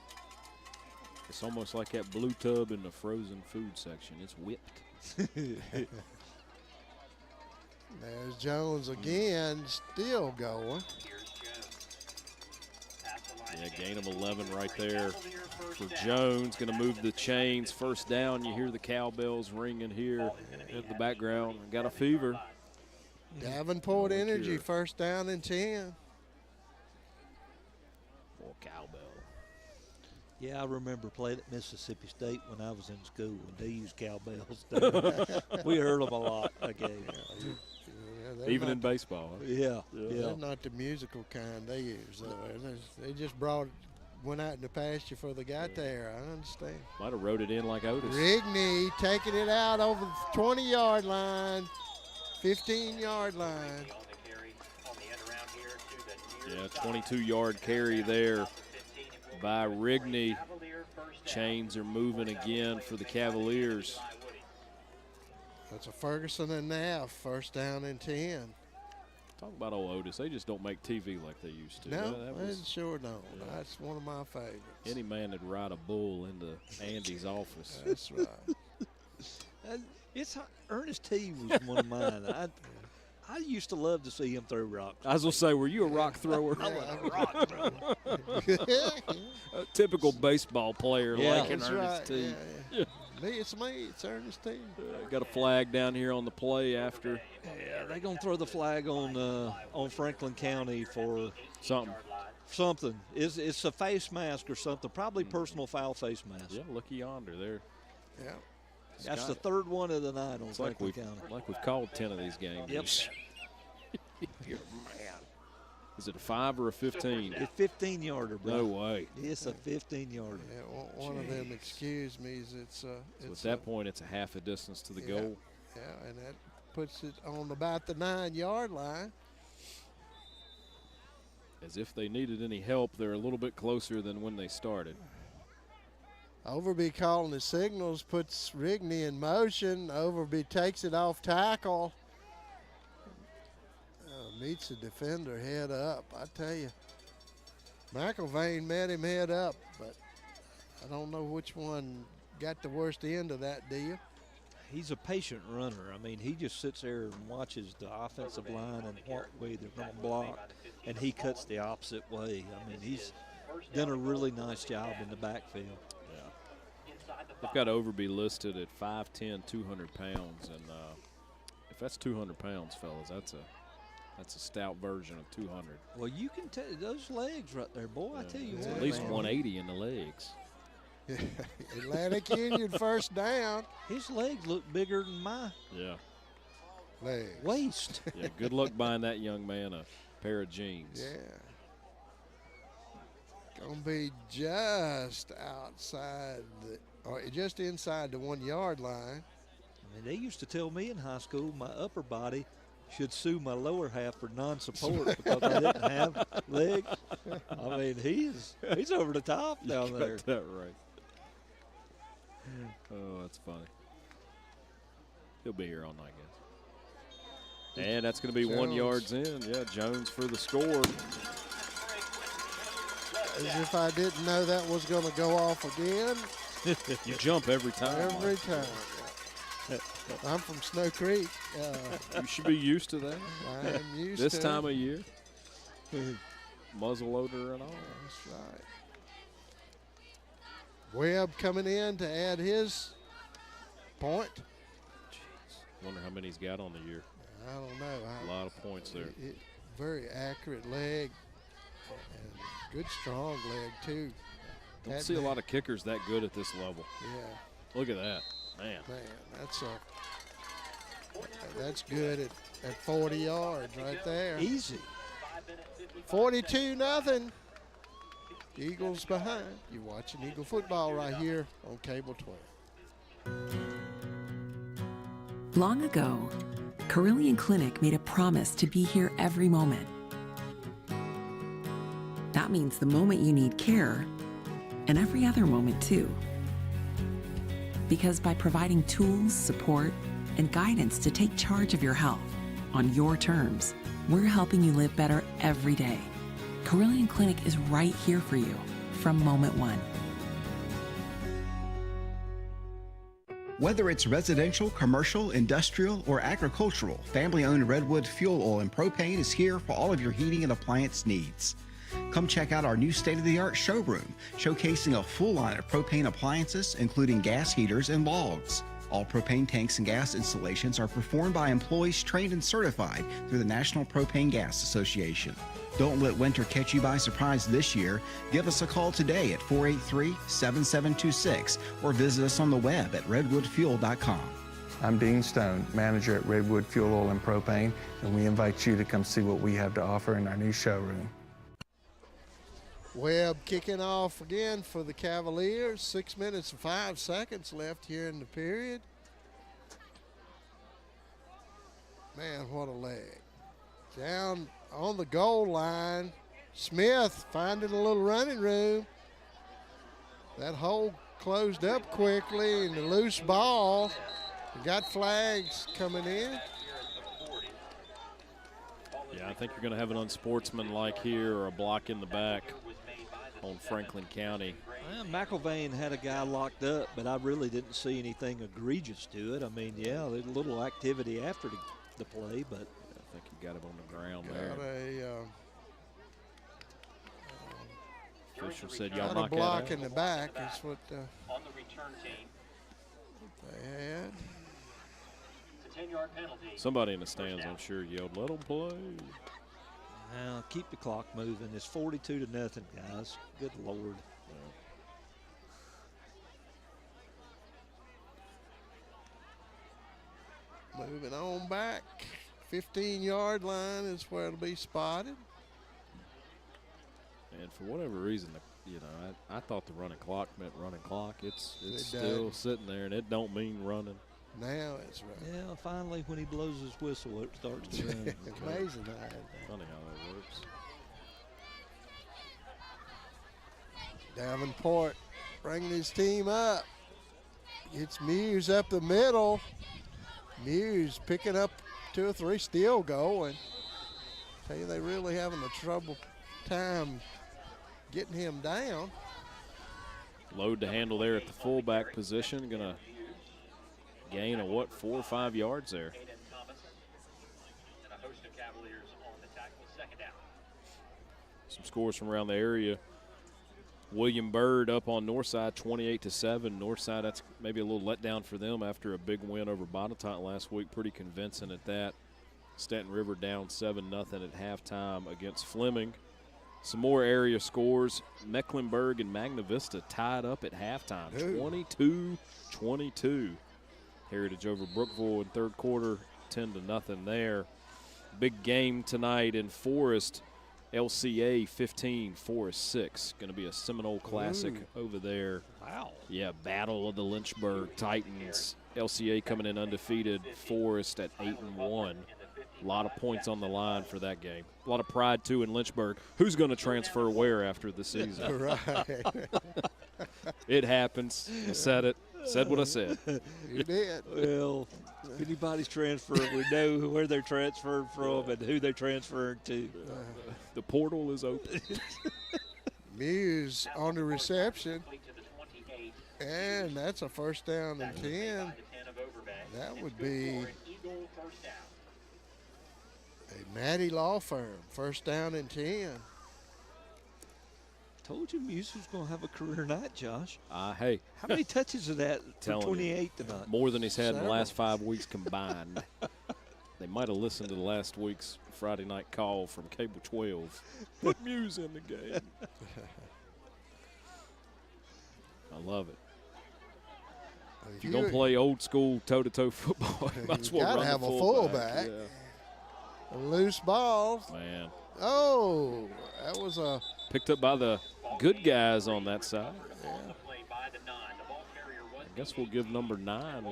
[SPEAKER 3] It's almost like that blue tub in the frozen food section. It's whipped.
[SPEAKER 4] There's Jones again, still going.
[SPEAKER 3] Yeah, gain of 11 right there for Jones. Going to move the chains. First down, you hear the cowbells ringing here in the background. Got a fever.
[SPEAKER 4] Davenport Energy, first down and 10.
[SPEAKER 3] More cowbell.
[SPEAKER 5] Yeah, I remember playing at Mississippi State when I was in school, and they used cowbells there. We heard them a lot, I gave.
[SPEAKER 3] Even in baseball. Huh?
[SPEAKER 5] Yeah.
[SPEAKER 4] They're not the musical kind they use, though. They just went out in the pasture before they got there. I understand.
[SPEAKER 3] Might have wrote it in like Otis.
[SPEAKER 4] Rigney taking it out over the 20-yard line, 15-yard line.
[SPEAKER 3] Yeah, 22-yard carry there by Rigney. Chains are moving again for the Cavaliers.
[SPEAKER 4] That's a Ferguson and Naff, first down and 10.
[SPEAKER 3] Talk about old Otis. They just don't make TV like they used to.
[SPEAKER 4] No, they sure don't. Yeah. That's one of my favorites.
[SPEAKER 3] Any man that'd ride a bull into Andy's office.
[SPEAKER 4] That's right.
[SPEAKER 5] Ernest T was one of mine. I used to love to see him throw rocks.
[SPEAKER 3] I was going to say, were you a rock thrower?
[SPEAKER 5] I was a rock thrower.
[SPEAKER 3] A typical baseball player like in
[SPEAKER 4] That's
[SPEAKER 3] Ernest
[SPEAKER 4] right.
[SPEAKER 3] T.
[SPEAKER 4] Yeah. Me, it's me. It's Ernest T.
[SPEAKER 3] Got a flag down here on the play after.
[SPEAKER 5] Yeah, they're going to throw the flag on Franklin County for
[SPEAKER 3] something.
[SPEAKER 5] It's a face mask or something, probably personal foul face mask.
[SPEAKER 3] Yeah, looky yonder there.
[SPEAKER 4] Yeah.
[SPEAKER 5] That's the third one of the night on Franklin County.
[SPEAKER 3] Like we've called 10 of these games.
[SPEAKER 5] Yep.
[SPEAKER 3] You're mad. Is it a 5 or a 15?
[SPEAKER 5] It's 15-yarder, bro.
[SPEAKER 3] No way.
[SPEAKER 5] It's a 15-yarder.
[SPEAKER 4] Yeah, one of them, excuse me, it's
[SPEAKER 3] So at that point, it's a half a distance to the goal.
[SPEAKER 4] Yeah, and that puts it on about the 9-yard line.
[SPEAKER 3] As if they needed any help, they're a little bit closer than when they started.
[SPEAKER 4] Overby calling the signals, puts Rigney in motion. Overby takes it off tackle. Meets the defender head up. I tell you, McIlvain met him head up, but I don't know which one got the worst end of that deal.
[SPEAKER 5] He's a patient runner. I mean, he just sits there and watches the offensive line and what way they're going to block, and he cuts the opposite way. I mean, he's done a really nice job in the backfield.
[SPEAKER 3] They've got Overby listed at 5'10", 200 pounds, and if that's 200 pounds, fellas, that's a stout version of 200.
[SPEAKER 5] Well, you can tell those legs right there, boy. I tell you
[SPEAKER 3] It's
[SPEAKER 5] what,
[SPEAKER 3] at least
[SPEAKER 5] man.
[SPEAKER 3] 180 in the legs.
[SPEAKER 4] Atlantic Union first down.
[SPEAKER 5] His legs look bigger than my
[SPEAKER 4] legs.
[SPEAKER 5] Waist.
[SPEAKER 3] Yeah, good luck buying that young man a pair of jeans.
[SPEAKER 4] Yeah. Gonna be just outside or just inside the 1-yard line.
[SPEAKER 5] I mean, they used to tell me in high school my upper body should sue my lower half for non-support because I didn't have legs. I mean, he's over the top down there.
[SPEAKER 3] Got that right. Oh, that's funny. He'll be here all night, guys. And that's going to be
[SPEAKER 4] Jones.
[SPEAKER 3] 1 yards in. Yeah, Jones for the score.
[SPEAKER 4] As if I didn't know that was going to go off again.
[SPEAKER 3] You jump every time.
[SPEAKER 4] Every time. I'm from Snow Creek.
[SPEAKER 3] You should be used to that.
[SPEAKER 4] I am used
[SPEAKER 3] this
[SPEAKER 4] to
[SPEAKER 3] time
[SPEAKER 4] it.
[SPEAKER 3] of year. Muzzle loader and all.
[SPEAKER 4] That's right. Webb coming in to add his point.
[SPEAKER 3] Wonder how many he's got on the year.
[SPEAKER 4] I don't know.
[SPEAKER 3] A lot of points there.
[SPEAKER 4] Very accurate leg and good strong leg too.
[SPEAKER 3] Don't see a lot of kickers that good at this level.
[SPEAKER 4] Yeah.
[SPEAKER 3] Look at that. Man,
[SPEAKER 4] that's good at 40 yards right there.
[SPEAKER 5] Easy.
[SPEAKER 4] 42-0. Eagles behind. You're watching Eagle football right here on Cable 12.
[SPEAKER 7] Long ago, Carillion Clinic made a promise to be here every moment. That means the moment you need care and every other moment too. Because by providing tools, support, and guidance to take charge of your health on your terms, we're helping you live better every day. Carillion Clinic is right here for you from moment one.
[SPEAKER 12] Whether it's residential, commercial, industrial, or agricultural, family-owned Redwood Fuel Oil and Propane is here for all of your heating and appliance needs. Come check out our new state-of-the-art showroom, showcasing a full line of propane appliances, including gas heaters and logs. All propane tanks and gas installations are performed by employees trained and certified through the National Propane Gas Association. Don't let winter catch you by surprise this year. Give us a call today at 483-7726 or visit us on the web at redwoodfuel.com.
[SPEAKER 13] I'm Dean Stone, manager at Redwood Fuel Oil and Propane, and we invite you to come see what we have to offer in our new showroom.
[SPEAKER 4] Webb kicking off again for the Cavaliers. 6 minutes and 5 seconds left here in the period. Man, what a leg. Down on the goal line. Smith finding a little running room. That hole closed up quickly and the loose ball. We got flags coming in.
[SPEAKER 3] Yeah, I think you're going to have an unsportsmanlike here or a block in the back on Franklin County.
[SPEAKER 5] Well, McIlvain had a guy locked up, but I really didn't see anything egregious to it. I mean, yeah, there's a little activity after the play, but
[SPEAKER 3] think he got him on the ground
[SPEAKER 4] Got
[SPEAKER 3] there. Official said y'all
[SPEAKER 4] got
[SPEAKER 3] knock
[SPEAKER 4] a
[SPEAKER 3] that
[SPEAKER 4] block
[SPEAKER 3] out.
[SPEAKER 4] in the back is what
[SPEAKER 2] On the return team,
[SPEAKER 4] they had.
[SPEAKER 2] it's a 10-yard penalty.
[SPEAKER 3] Somebody in the stands, I'm sure, yelled, "Let them play."
[SPEAKER 5] Now keep the clock moving. It's 42-0, guys. Good Lord.
[SPEAKER 4] Moving on back. 15-yard line is where it'll be spotted.
[SPEAKER 3] And for whatever reason, you know, I thought the running clock meant running clock. It's
[SPEAKER 4] It
[SPEAKER 3] still
[SPEAKER 4] doesn't.
[SPEAKER 3] sitting there, and it don't mean running.
[SPEAKER 4] Now it's right.
[SPEAKER 5] Yeah, finally, when he blows his whistle, it starts to run.
[SPEAKER 4] It's amazing how that.
[SPEAKER 3] Funny how that works.
[SPEAKER 4] Davenport bringing his team up. Gets Muse up the middle. Muse picking up 2 or 3, still going. Tell you, they really having a trouble time getting him down.
[SPEAKER 3] Load to handle there at the fullback position. Gonna gain a 4 or 5 yards there.
[SPEAKER 2] And a host of Cavaliers on the tackle, second down.
[SPEAKER 3] Some scores from around the area. William Byrd up on Northside 28-7. Northside, that's maybe a little letdown for them after a big win over Botetourt last week. Pretty convincing at that. Stanton River down 7-0 at halftime against Fleming. Some more area scores. Mecklenburg and Magna Vista tied up at halftime, 22-22. Heritage over Brookville in third quarter, 10-0 there. Big game tonight in Forest. LCA 15, Forest 6. Going to be a Seminole Classic over there.
[SPEAKER 5] Wow.
[SPEAKER 3] Yeah, Battle of the Lynchburg Titans. LCA coming in undefeated. Forest at 8-1. A lot of points on the line for that game. A lot of pride, too, in Lynchburg. Who's going to transfer where after the season?
[SPEAKER 4] Right.
[SPEAKER 3] It happens. I said it. Said what I said.
[SPEAKER 4] You did.
[SPEAKER 5] Well, if anybody's transferring, we know where they're transferred from and who they're transferring to.
[SPEAKER 3] The portal is open.
[SPEAKER 4] Muse on the reception. And that's a first down and 10. That would be a Maddie Law Firm. First down and 10.
[SPEAKER 5] Told you Muse was going to have a career night, Josh.
[SPEAKER 3] Hey.
[SPEAKER 5] How many touches of that for 28 tonight?
[SPEAKER 3] More than he's had in the last 5 weeks combined. They might have listened to the last week's Friday night call from Cable 12. Put Muse in the game. I love it. If you're going to play old school toe-to-toe football, you might as well
[SPEAKER 4] gotta
[SPEAKER 3] run
[SPEAKER 4] have
[SPEAKER 3] the
[SPEAKER 4] a fullback.
[SPEAKER 3] Yeah.
[SPEAKER 4] A loose ball.
[SPEAKER 3] Man.
[SPEAKER 4] Oh, that was a
[SPEAKER 3] picked up by the good guys on that side.
[SPEAKER 4] Yeah.
[SPEAKER 3] I guess we'll give number 9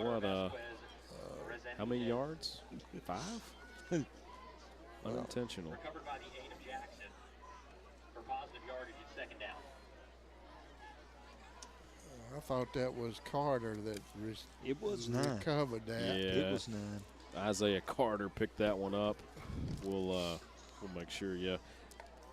[SPEAKER 3] how many yards? 5? Unintentional.
[SPEAKER 2] Recovered by the aid of Jackson for positive yardage at second down.
[SPEAKER 4] I thought that was Carter that
[SPEAKER 5] it was 9.
[SPEAKER 4] Recovered that.
[SPEAKER 3] Yeah.
[SPEAKER 5] It was 9.
[SPEAKER 3] Isaiah Carter picked that one up. We'll make sure. Yeah.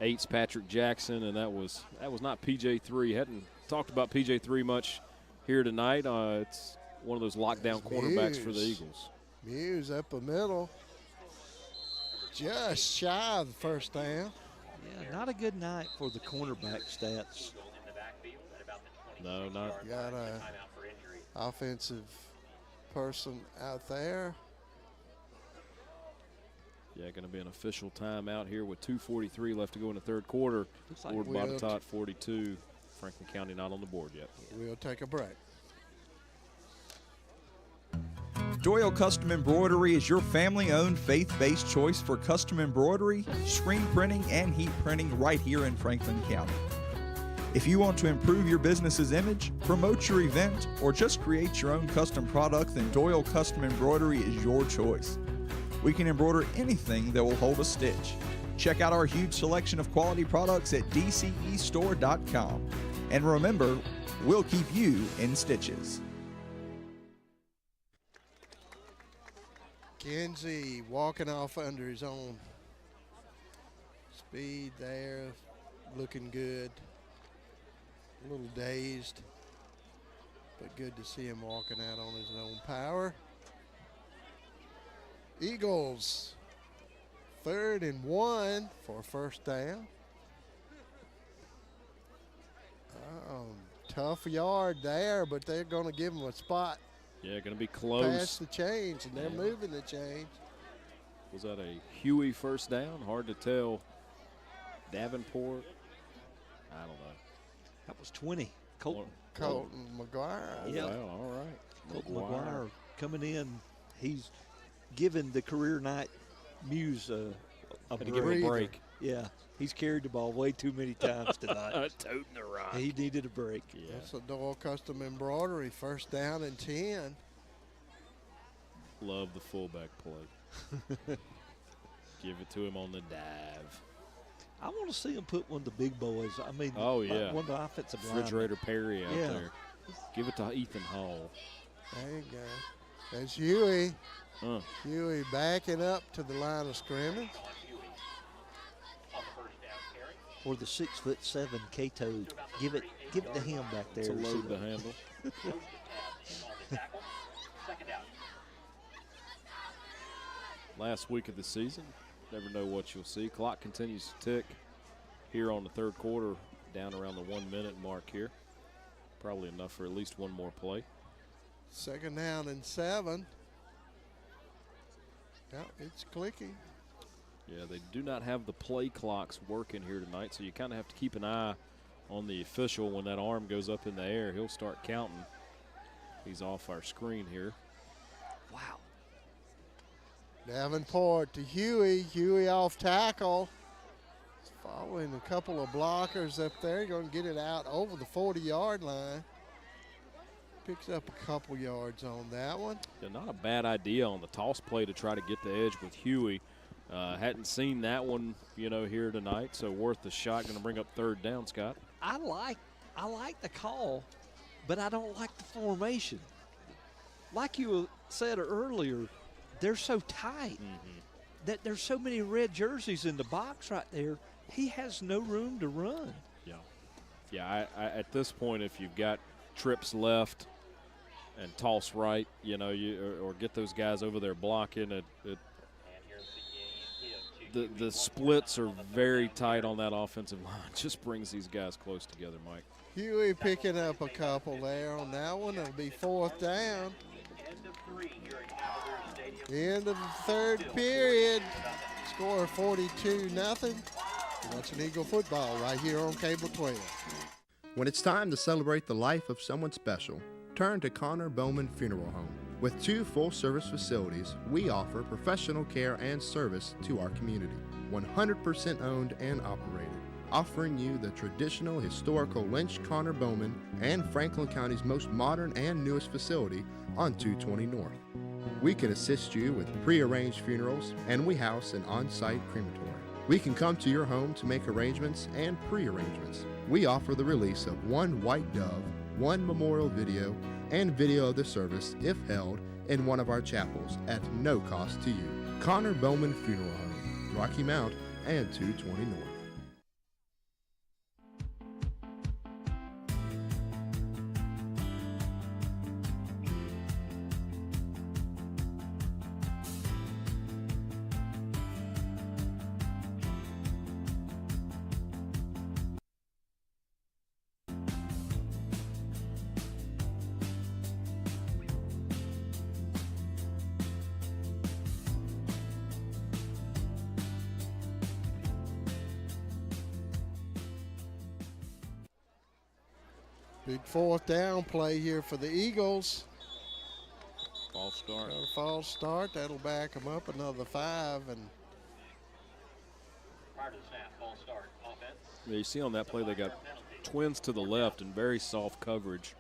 [SPEAKER 3] 8's Patrick Jackson, and that was not PJ3. Hadn't talked about PJ3 much here tonight. It's one of those lockdown cornerbacks for the Eagles.
[SPEAKER 4] Muse up the middle. Just shy of the first down.
[SPEAKER 5] Yeah, not a good night for the cornerback stats.
[SPEAKER 3] No, not.
[SPEAKER 4] Got a offensive person out there.
[SPEAKER 3] Yeah, going to be an official timeout here with 2:43 left to go in the third quarter.
[SPEAKER 5] Looks like
[SPEAKER 3] Lord Botetourt 42. Franklin County not on the board yet.
[SPEAKER 4] We'll take a break.
[SPEAKER 6] Doyle Custom Embroidery is your family-owned, faith-based choice for custom embroidery, screen printing, and heat printing right here in Franklin County. If you want to improve your business's image, promote your event, or just create your own custom product, then Doyle Custom Embroidery is your choice. We can embroider anything that will hold a stitch. Check out our huge selection of quality products at dcestore.com. And remember, we'll keep you in stitches.
[SPEAKER 4] Kinsey walking off under his own speed there, looking good. A little dazed, but good to see him walking out on his own power. Eagles 3rd and 1 for a first down. Tough yard there, but they're going to give them a spot.
[SPEAKER 3] Yeah, going to be close.
[SPEAKER 4] Past the chains, and they're moving the chains.
[SPEAKER 3] Was that a Huey first down? Hard to tell. Davenport? I don't know.
[SPEAKER 5] That was 20. Colton
[SPEAKER 4] McGuire.
[SPEAKER 3] Oh,
[SPEAKER 5] yeah.
[SPEAKER 3] Wow, all right.
[SPEAKER 5] Colton McGuire coming in. He's given the career night Muse a
[SPEAKER 3] Had to give him a break.
[SPEAKER 5] Yeah, he's carried the ball way too many times tonight.
[SPEAKER 3] Toting the rock.
[SPEAKER 5] He needed a break.
[SPEAKER 3] Yeah.
[SPEAKER 4] That's a Doyle Custom Embroidery, first down and 10.
[SPEAKER 3] Love the fullback play. Give it to him on the dive.
[SPEAKER 5] I want to see him put one of the big boys. I mean,
[SPEAKER 3] oh, yeah.
[SPEAKER 5] One of the offensive
[SPEAKER 3] Refrigerator Perry out
[SPEAKER 5] yeah.
[SPEAKER 3] there. Give it to Ethan Hall.
[SPEAKER 4] There you go. There's Huey. Huey backing up to the line of scrimmage.
[SPEAKER 5] Or the 6'7" Cato. Give it to him back there.
[SPEAKER 3] To load the handle. Last week of the season. Never know what you'll see. Clock continues to tick here on the 3rd quarter, down around the 1 minute mark here. Probably enough for at least one more play.
[SPEAKER 4] 2nd down and 7. Yeah, it's clicking.
[SPEAKER 3] Yeah, they do not have the play clocks working here tonight, so you kind of have to keep an eye on the official. When that arm goes up in the air, he'll start counting. He's off our screen here.
[SPEAKER 5] Wow.
[SPEAKER 4] Davenport to Huey. Huey off tackle. He's following a couple of blockers up there. Going to get it out over the 40-yard line. Picks up a couple yards on that one.
[SPEAKER 3] Yeah, not a bad idea on the toss play to try to get the edge with Huey. Hadn't seen that one, here tonight, so worth the shot. Going to bring up 3rd down, Scott.
[SPEAKER 5] I like the call, but I don't like the formation. Like you said earlier, they're so tight that there's so many red jerseys in the box right there. He has no room to run.
[SPEAKER 3] Yeah. I at this point, if you've got trips left and toss right, or get those guys over there blocking it. The splits are very tight on that offensive line. Just brings these guys close together, Mike.
[SPEAKER 4] Huey picking up a couple there on that one. It'll be 4th down. End of the 3rd period. Score 42-0. Watching Eagle football right here on Cable 12.
[SPEAKER 14] When it's time to celebrate the life of someone special, turn to Connor Bowman Funeral Home. With 2 full-service facilities, we offer professional care and service to our community. 100% owned and operated, offering you the traditional historical Lynch, Connor Bowman, and Franklin County's most modern and newest facility on 220 North. We can assist you with pre-arranged funerals, and we house an on-site crematory. We can come to your home to make arrangements and pre-arrangements. We offer the release of 1 white dove, 1 memorial video, and video of the service if held in one of our chapels at no cost to you. Connor Bowman Funeral Home, Rocky Mount and 220 North.
[SPEAKER 4] Big 4th down play here for the Eagles.
[SPEAKER 3] False start.
[SPEAKER 4] Got a false start. That'll back them up another 5. And
[SPEAKER 2] prior to the snap, false start, offense.
[SPEAKER 3] Yeah, you see on that play they got twins to the left and very soft coverage.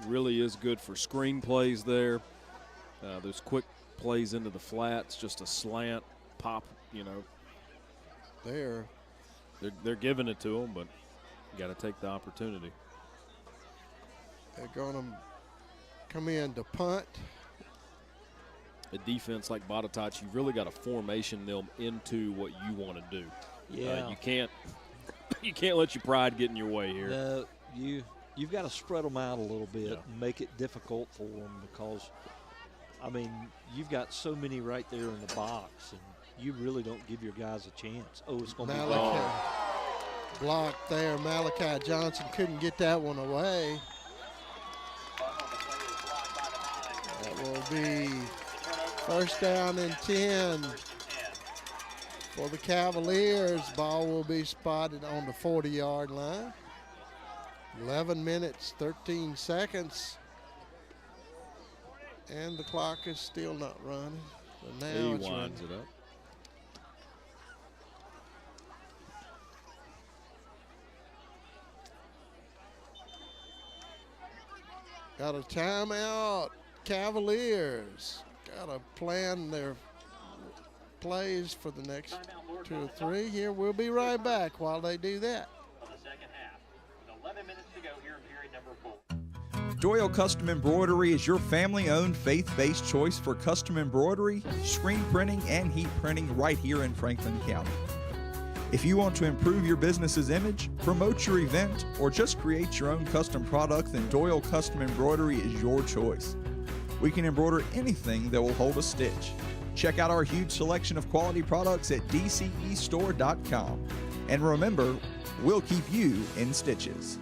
[SPEAKER 3] Really is good for screen plays there. Those quick plays into the flats, just a slant, pop, They're giving it to them, but you got to take the opportunity.
[SPEAKER 4] they're going to come in to punt.
[SPEAKER 3] A defense like Botetourt, you've really got to formation them into what you want to do.
[SPEAKER 5] Yeah.
[SPEAKER 3] You can't let your pride get in your way here.
[SPEAKER 5] No, you've got to spread them out a little bit and make it difficult for them because, you've got so many right there in the box. And you really don't give your guys a chance. Oh, it's going to be
[SPEAKER 4] Malachi
[SPEAKER 5] wrong.
[SPEAKER 4] blocked there. Malachi Johnson couldn't get that one away. That will be first down and 10 for the Cavaliers. Ball will be spotted on the 40-yard line. 11 minutes, 13 seconds. And the clock is still not running. So now
[SPEAKER 3] He
[SPEAKER 4] it's
[SPEAKER 3] winds
[SPEAKER 4] running.
[SPEAKER 3] it up.
[SPEAKER 4] Got a timeout. Cavaliers got to plan their plays for the next 2 or 3. Here, we'll be right back while they do that.
[SPEAKER 2] Of the second half, with 11 minutes to go here in period number 4.
[SPEAKER 6] Doyle Custom Embroidery is your family-owned, faith-based choice for custom embroidery, screen printing, and heat printing right here in Franklin County. If you want to improve your business's image, promote your event, or just create your own custom product, then Doyle Custom Embroidery is your choice. We can embroider anything that will hold a stitch. Check out our huge selection of quality products at dcestore.com. And remember, we'll keep you in stitches.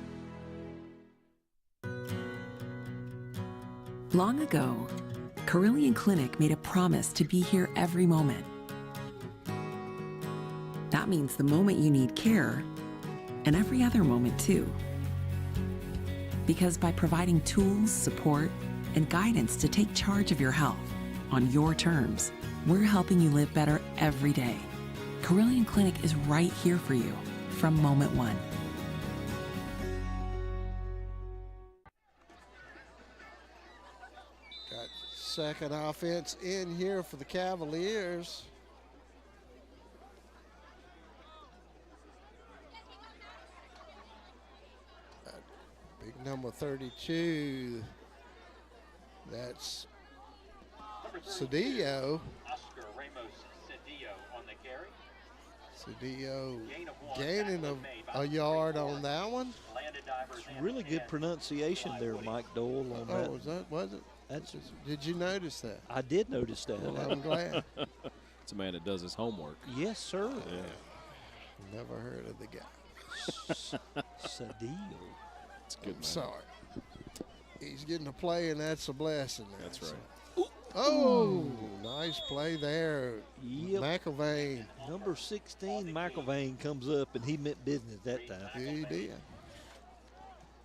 [SPEAKER 7] Long ago, Carillion Clinic made a promise to be here every moment. That means the moment you need care, and every other moment too. Because by providing tools, support, and guidance to take charge of your health on your terms, we're helping you live better every day. Carillion Clinic is right here for you from moment one.
[SPEAKER 4] Got second offense in here for the Cavaliers. Big number 32. That's Cedillo.
[SPEAKER 2] Oscar Ramos Cedillo on the carry.
[SPEAKER 4] Cedillo gaining a yard on that one.
[SPEAKER 5] Really good pronunciation there, Mike Dole, on that.
[SPEAKER 4] Was it?
[SPEAKER 5] That's,
[SPEAKER 4] did you notice that?
[SPEAKER 5] I did notice that.
[SPEAKER 4] Well, I'm glad.
[SPEAKER 3] It's a man that does his homework.
[SPEAKER 5] Yes, sir.
[SPEAKER 3] Yeah.
[SPEAKER 4] Never heard of the guy.
[SPEAKER 5] Cedillo.
[SPEAKER 3] It's a good man.
[SPEAKER 4] Sorry. He's getting a play, and that's a blessing.
[SPEAKER 3] That's right.
[SPEAKER 4] Oh, nice play there.
[SPEAKER 5] Yep.
[SPEAKER 4] McIlvain.
[SPEAKER 5] Number 16, McIlvain comes up, and he meant business that time.
[SPEAKER 4] He did.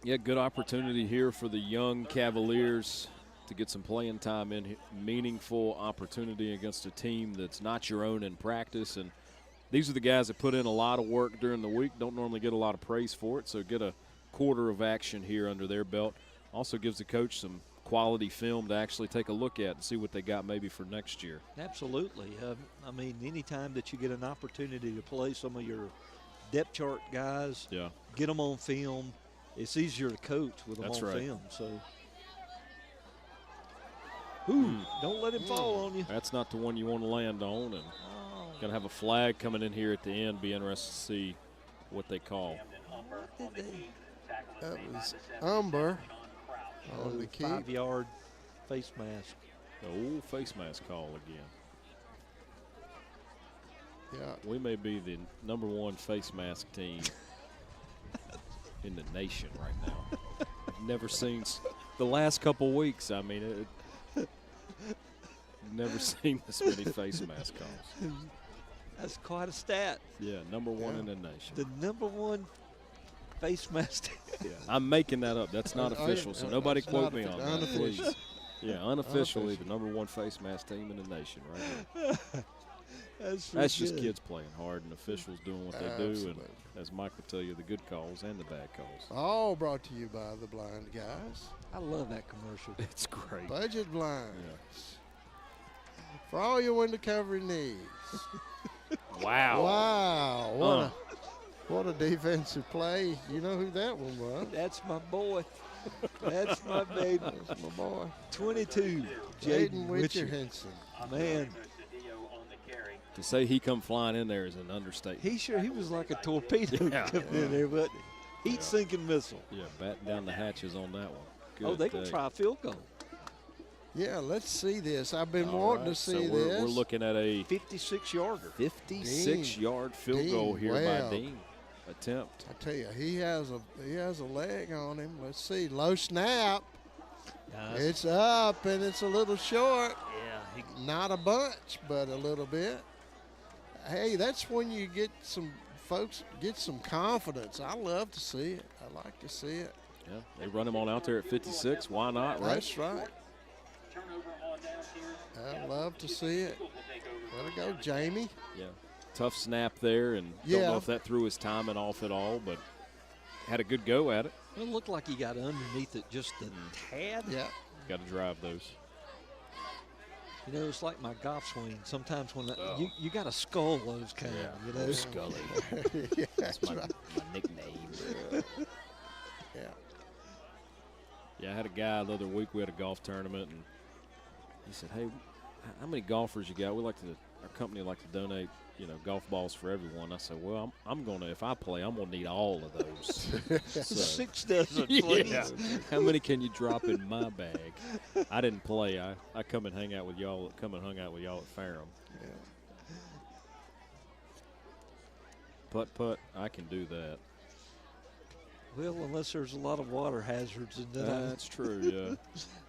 [SPEAKER 3] Yeah, good opportunity here for the young Cavaliers to get some playing time in, meaningful opportunity against a team that's not your own in practice. And these are the guys that put in a lot of work during the week, don't normally get a lot of praise for it, so get a quarter of action here under their belt. Also gives the coach some quality film to actually take a look at and see what they got maybe for next year.
[SPEAKER 5] Absolutely. I mean, anytime that you get an opportunity to play some of your depth chart guys, get them on film, it's easier to coach with them on film. So, don't let him fall on you.
[SPEAKER 3] That's not the one you want to land on. And going to have a flag coming in here at the end. Be interested to see what they call.
[SPEAKER 4] That was Umber on the keep.
[SPEAKER 5] 5-yard face mask.
[SPEAKER 3] The old face mask call again.
[SPEAKER 4] Yeah.
[SPEAKER 3] We may be the #1 face mask team in the nation right now. I've never seen the last couple weeks. I mean, never seen this many face mask calls.
[SPEAKER 5] That's quite a stat.
[SPEAKER 3] Yeah, #1 in the nation.
[SPEAKER 5] The #1 face mask.
[SPEAKER 3] Yeah, I'm making that up. That's not official, so nobody quote me on that, please. Yeah, unofficially the #1 face mask team in the nation right now. That's just kids playing hard and officials doing what they do, and as Mike would tell you, the good calls and the bad calls.
[SPEAKER 4] All brought to you by the Blind Guys.
[SPEAKER 5] I love that commercial.
[SPEAKER 3] It's great.
[SPEAKER 4] Budget Blinds. Yeah. For all your window covering needs.
[SPEAKER 3] Wow.
[SPEAKER 4] Wow. What a defensive play. You know who that one was.
[SPEAKER 5] That's my boy. That's my baby.
[SPEAKER 4] That's my boy.
[SPEAKER 5] 22,
[SPEAKER 4] Jaden Witcher-Henson.
[SPEAKER 5] Man.
[SPEAKER 3] To say he come flying in there is an understatement.
[SPEAKER 5] He was like a torpedo coming in there, but heat-sinking missile.
[SPEAKER 3] Yeah, batting down the hatches on that one. Good
[SPEAKER 5] they going to try a field goal.
[SPEAKER 4] Yeah, let's see this. I've been wanting to see
[SPEAKER 3] so
[SPEAKER 4] this.
[SPEAKER 3] We're looking at a
[SPEAKER 5] 56-yarder.
[SPEAKER 3] 56-yard field goal here by Dean. Attempt.
[SPEAKER 4] I tell you, he has a leg on him. Let's see. Low snap. It's up, and it's a little short.
[SPEAKER 5] Yeah.
[SPEAKER 4] Not a bunch, but a little bit. Hey, that's when you get some folks get some confidence. I love to see it. I like to see it.
[SPEAKER 3] Yeah, they run him on out there at 56. Why not, right?
[SPEAKER 4] That's right. I love to see it. Let it go, Jamie.
[SPEAKER 3] Yeah, tough snap there, and don't know if that threw his timing off at all, but had a good go at it.
[SPEAKER 5] It looked like he got underneath it just a tad.
[SPEAKER 4] Yeah.
[SPEAKER 3] Got to drive those.
[SPEAKER 5] You know, it's like my golf swing. Sometimes when you got to skull those kind of, you know.
[SPEAKER 3] Scully.
[SPEAKER 4] Yeah,
[SPEAKER 3] that's my nickname.
[SPEAKER 4] Yeah.
[SPEAKER 3] Yeah, I had a guy the other week. We had a golf tournament, and he said, "Hey, how many golfers you got? Our company like to donate, golf balls for everyone." I said, "Well, I'm gonna. If I play, I'm gonna need all of those." So,
[SPEAKER 5] 6 dozen, please.
[SPEAKER 3] Yeah. How many can you drop in my bag? I didn't play. I come and hang out with y'all. Hung out with y'all at Ferrum.
[SPEAKER 4] Yeah.
[SPEAKER 3] Putt. I can do that.
[SPEAKER 5] Well, unless there's a lot of water hazards in that.
[SPEAKER 3] That's true, yeah.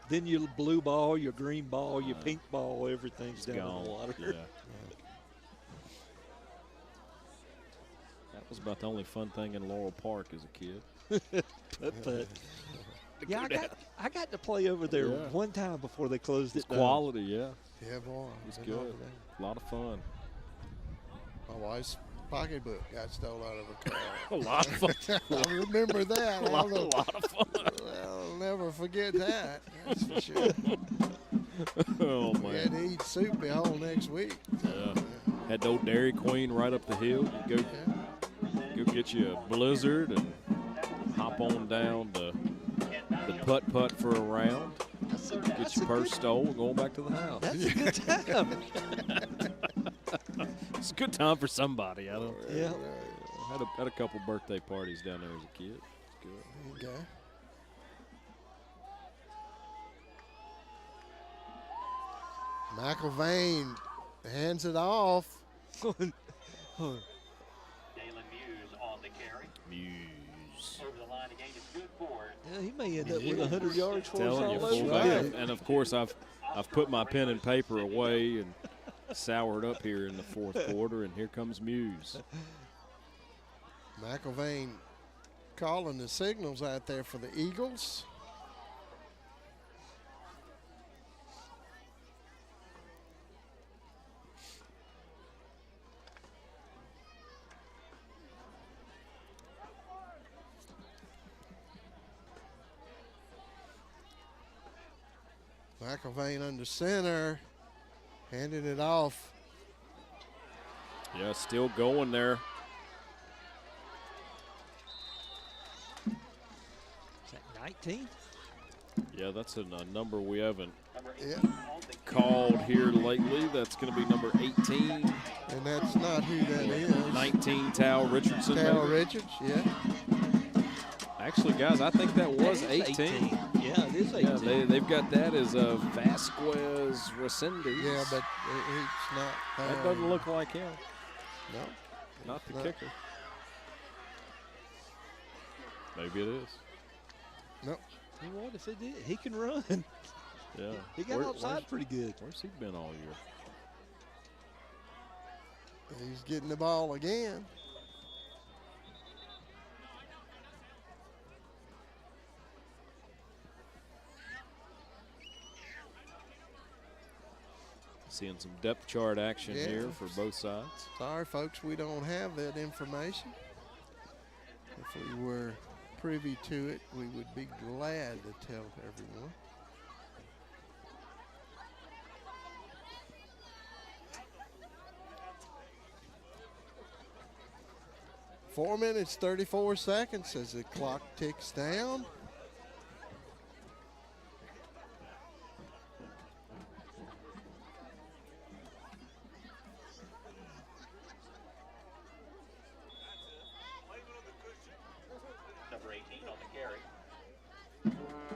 [SPEAKER 5] Then your blue ball, your green ball, your pink ball, everything's down
[SPEAKER 3] gone.
[SPEAKER 5] in the water.
[SPEAKER 3] Yeah. That was about the only fun thing in Laurel Park as a kid.
[SPEAKER 5] But yeah, I got to play over there one time before they closed it down.
[SPEAKER 3] Quality, yeah.
[SPEAKER 4] Yeah, boy.
[SPEAKER 3] It's good. A lot of fun.
[SPEAKER 4] My wife's pocketbook got stolen out of a car.
[SPEAKER 3] A lot of fun.
[SPEAKER 4] I remember that.
[SPEAKER 3] A lot of fun.
[SPEAKER 4] I'll never forget that. That's for sure.
[SPEAKER 3] Oh, man.
[SPEAKER 4] We had to eat soup the whole next week.
[SPEAKER 3] Yeah. Had the old Dairy Queen right up the hill. Go get you a blizzard and hop on down to the putt for a round. Get your purse stole, going back to the house.
[SPEAKER 5] That's a good time.
[SPEAKER 3] It's a good time for somebody. I don't.
[SPEAKER 5] Yeah.
[SPEAKER 3] Had a couple birthday parties down there as a kid. It's good.
[SPEAKER 4] Okay. Michael Vane hands it off.
[SPEAKER 2] Dalen Muse on the carry.
[SPEAKER 3] Muse.
[SPEAKER 2] Over the line again, it's good for it.
[SPEAKER 5] Yeah, he may end up with 100 yards for us
[SPEAKER 3] Telling you,
[SPEAKER 5] all
[SPEAKER 3] fullback.
[SPEAKER 5] over.
[SPEAKER 3] And of course, I've put my pen and paper away and soured up here in the fourth quarter, and here comes Muse.
[SPEAKER 4] Michael Vane calling the signals out there for the Eagles. Michael Vane under center, handing it off.
[SPEAKER 3] Yeah, still going there.
[SPEAKER 5] Is that 19?
[SPEAKER 3] Yeah, that's a number we haven't
[SPEAKER 4] Yeah.
[SPEAKER 3] called here lately. That's going to be number 18.
[SPEAKER 4] And that's not who that is.
[SPEAKER 3] 19, Tal Richardson.
[SPEAKER 4] Tal
[SPEAKER 3] maybe?
[SPEAKER 4] Richards, yeah.
[SPEAKER 3] Actually, guys, I think that was
[SPEAKER 5] That is
[SPEAKER 3] 18.
[SPEAKER 5] Yeah, it is 18.
[SPEAKER 3] Yeah, they've got that as Vasquez Resendez.
[SPEAKER 4] Yeah, but it's not.
[SPEAKER 3] That doesn't look like him.
[SPEAKER 4] No.
[SPEAKER 3] Not the kicker. Maybe it is.
[SPEAKER 4] Nope.
[SPEAKER 5] Hey, what if it did? He can run.
[SPEAKER 3] Yeah.
[SPEAKER 5] He got outside pretty good.
[SPEAKER 3] Where's he been all year?
[SPEAKER 4] He's getting the ball again.
[SPEAKER 3] Seeing some depth chart action
[SPEAKER 4] Yeah.
[SPEAKER 3] here for both sides.
[SPEAKER 4] Sorry, folks, we don't have that information. If we were privy to it, we would be glad to tell everyone. Four minutes, 34 seconds as the clock ticks down.
[SPEAKER 2] Number 18 on the carry.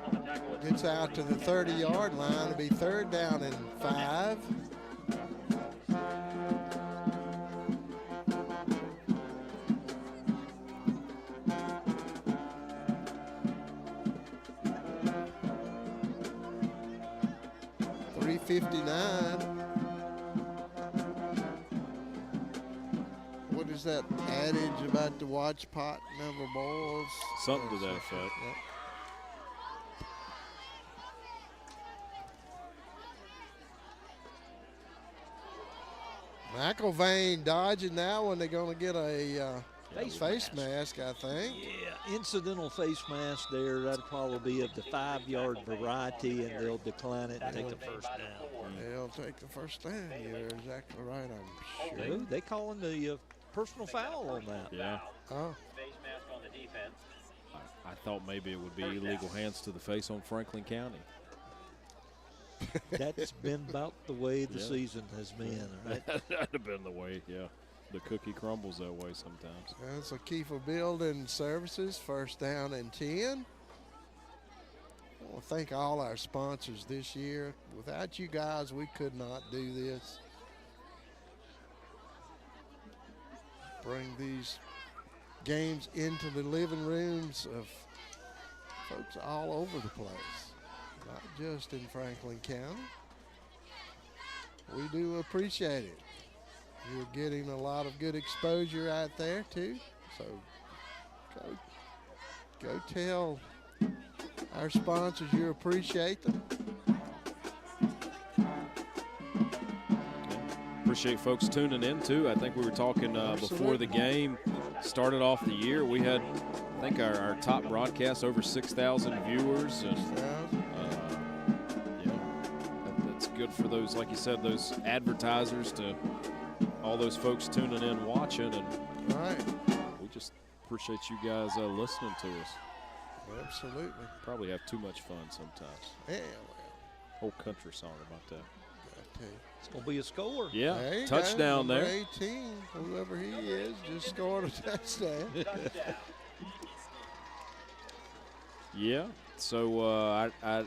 [SPEAKER 2] On the tackle
[SPEAKER 4] Gets out to the 30-yard line. It'll be 3rd down and 5. .359. What is that adage about the watch pot never boils?
[SPEAKER 3] Something to that effect.
[SPEAKER 4] Yep. McIlvain dodging that one. They're going to get a face mask, I think.
[SPEAKER 5] Yeah, incidental face mask there. That'll probably be of the 5-yard variety, and they'll decline it and take the first down.
[SPEAKER 4] They'll take the first down. You're exactly right, I'm sure.
[SPEAKER 5] No, they calling the personal foul on that.
[SPEAKER 3] Yeah.
[SPEAKER 4] Oh.
[SPEAKER 2] Face mask on the defense.
[SPEAKER 3] I thought maybe it would be illegal hands to the face on Franklin County.
[SPEAKER 5] That's been about the way the season has been, right?
[SPEAKER 3] That'd have been the way, yeah. The cookie crumbles that way sometimes.
[SPEAKER 4] That's a key for building services. 1st down and 10. I want to thank all our sponsors this year. Without you guys, we could not do this. Bring these games into the living rooms of folks all over the place, not just in Franklin County. We do appreciate it. You're getting a lot of good exposure out there too, so go tell our sponsors you appreciate them.
[SPEAKER 3] Appreciate folks tuning in too. I think we were talking before the game started off the year. We had, I think, our top broadcast over 6,000 viewers, and that's good for those, like you said, those advertisers, to all those folks tuning in, watching, and we just appreciate you guys listening to us.
[SPEAKER 4] Absolutely.
[SPEAKER 3] Probably have too much fun sometimes.
[SPEAKER 4] Yeah,
[SPEAKER 3] whole country song about that.
[SPEAKER 5] It's going to be a score.
[SPEAKER 3] Yeah,
[SPEAKER 4] there
[SPEAKER 3] touchdown
[SPEAKER 4] go,
[SPEAKER 3] there.
[SPEAKER 4] number 18, whoever he is, just scored a touchdown.
[SPEAKER 3] Yeah, so I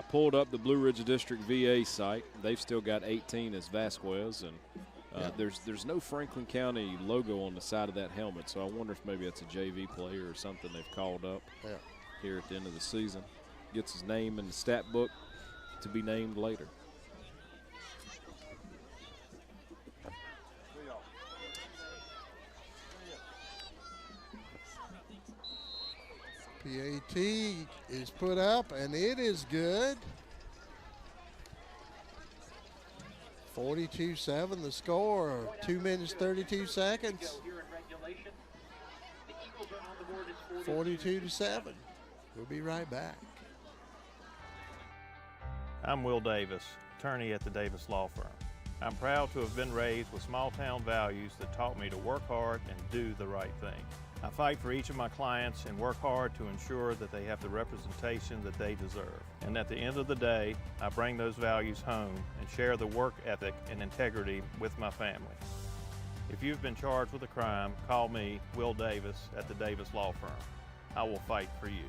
[SPEAKER 3] pulled up the Blue Ridge District VA site. They've still got 18 as Vasquez, and there's no Franklin County logo on the side of that helmet, so I wonder if maybe it's a JV player or something they've called up here at the end of the season. Gets his name in the stat book to be named later.
[SPEAKER 4] PAT is put up, and it is good. 42-7 the score, 2 minutes 32 seconds. 42-7. We'll be right back.
[SPEAKER 8] I'm Will Davis, attorney at the Davis Law Firm. I'm proud to have been raised with small town values that taught me to work hard and do the right thing. I fight for each of my clients and work hard to ensure that they have the representation that they deserve. And at the end of the day, I bring those values home and share the work ethic and integrity with my family. If you've been charged with a crime, call me, Will Davis, at the Davis Law Firm. I will fight for you.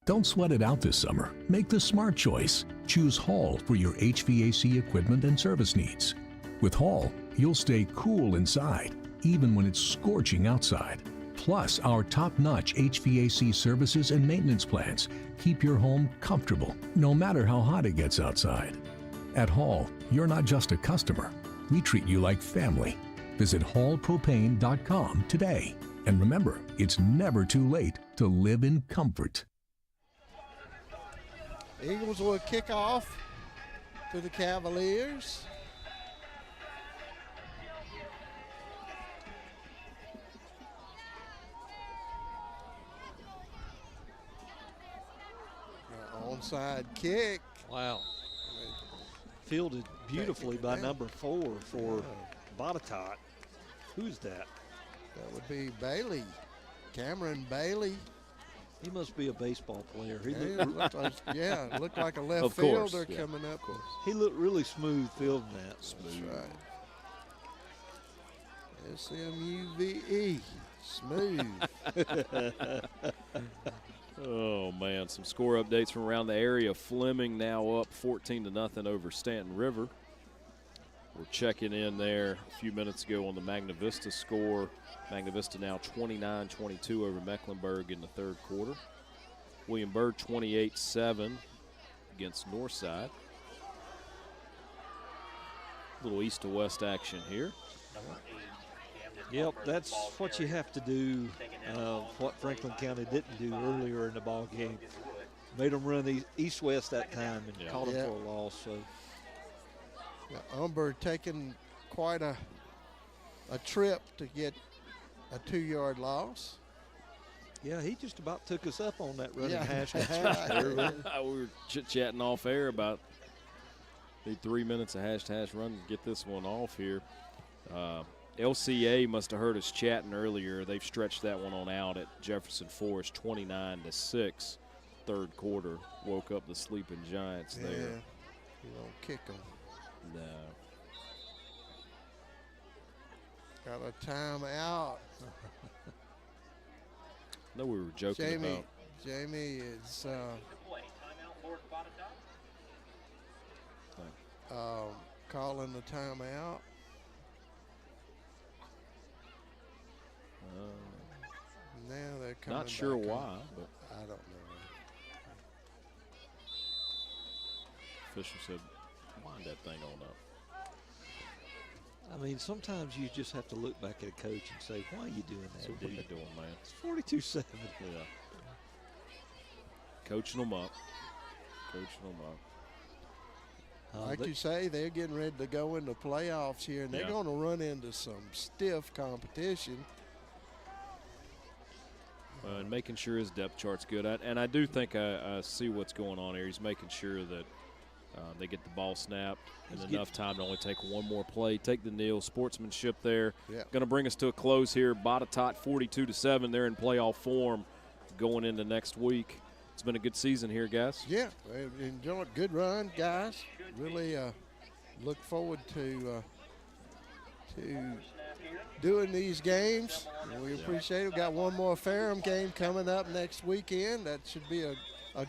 [SPEAKER 9] Don't sweat it out this summer. Make the smart choice. Choose Hall for your HVAC equipment and service needs. With Hall, you'll stay cool inside, even when it's scorching outside. Plus, our top-notch HVAC services and maintenance plans keep your home comfortable, no matter how hot it gets outside. At Hall, you're not just a customer. We treat you like family. Visit hallpropane.com today. And remember, it's never too late to live in comfort.
[SPEAKER 4] Eagles will kick off to the Cavaliers. Onside kick.
[SPEAKER 5] Wow. Fielded beautifully by number 4 for Botetourt. Who's that?
[SPEAKER 4] That would be Bailey. Cameron Bailey.
[SPEAKER 5] He must be a baseball player. He
[SPEAKER 4] looked like a left fielder coming up.
[SPEAKER 5] He looked really smooth fielding that.
[SPEAKER 4] Smooth. That's right. SMUVE. Smooth.
[SPEAKER 3] Oh, man, some score updates from around the area. Fleming now up 14-0 over Stanton River. We're checking in there a few minutes ago on the Magna Vista score. Magna Vista now 29-22 over Mecklenburg in the third quarter. William Byrd 28-7 against Northside. Little east to west action here.
[SPEAKER 5] Yep, that's what you have to do, what Franklin County didn't do earlier in the ball game. Made them run the east-west that time and caught them for a loss. So.
[SPEAKER 4] Umber taking quite a trip to get a 2-yard loss.
[SPEAKER 5] Yeah, he just about took us up on that running hash to
[SPEAKER 4] that's
[SPEAKER 5] hash.
[SPEAKER 4] right.
[SPEAKER 3] We were chit-chatting off air about the 3 minutes of hash to hash run to get this one off here. LCA must have heard us chatting earlier. They've stretched that one on out at Jefferson Forest 29-6. Third quarter. Woke up the sleeping Giants there.
[SPEAKER 4] You don't kick them.
[SPEAKER 3] No.
[SPEAKER 4] Got a timeout.
[SPEAKER 3] No, we were joking about.
[SPEAKER 4] Jamie is calling the timeout. Now they're coming.
[SPEAKER 3] Not sure
[SPEAKER 4] back
[SPEAKER 3] why,
[SPEAKER 4] on.
[SPEAKER 3] but
[SPEAKER 4] I don't know.
[SPEAKER 3] Official said, wind that thing on up.
[SPEAKER 5] I mean, sometimes you just have to look back at a coach and say, why are you doing that?
[SPEAKER 3] So what are you doing, man?
[SPEAKER 5] It's 42-7.
[SPEAKER 3] Yeah. Coaching them up. Coaching them up.
[SPEAKER 4] Like you say, they're getting ready to go into playoffs here, and they're going to run into some stiff competition.
[SPEAKER 3] And making sure his depth chart's good. And I do think I see what's going on here. He's making sure that they get the ball snapped in enough time to only take one more play. Take the kneel. Sportsmanship there.
[SPEAKER 4] Yeah.
[SPEAKER 3] Going to bring us to a close here. Botetourt 42-7. They're in playoff form going into next week. It's been a good season here, guys.
[SPEAKER 4] Yeah, enjoyed. Good run, guys. Really look forward to doing these games. We appreciate it. We've got one more Ferrum game coming up next weekend. That should be a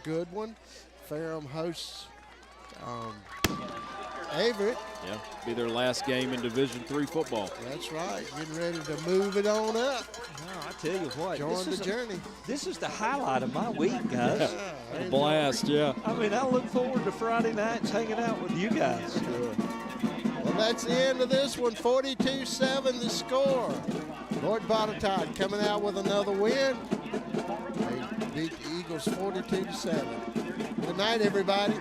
[SPEAKER 4] good one. Ferrum hosts Averett.
[SPEAKER 3] Yeah, be their last game in Division III football.
[SPEAKER 4] That's right. Getting ready to move it on up.
[SPEAKER 5] No, I tell you what.
[SPEAKER 4] Join the journey.
[SPEAKER 5] This is the highlight of my week, guys.
[SPEAKER 3] A blast, yeah.
[SPEAKER 5] I mean, I look forward to Friday nights hanging out with you guys.
[SPEAKER 4] Well, that's the end of this one. 42-7 the score. Lord Botetourt coming out with another win. They beat the Eagles 42-7. Good night, everybody.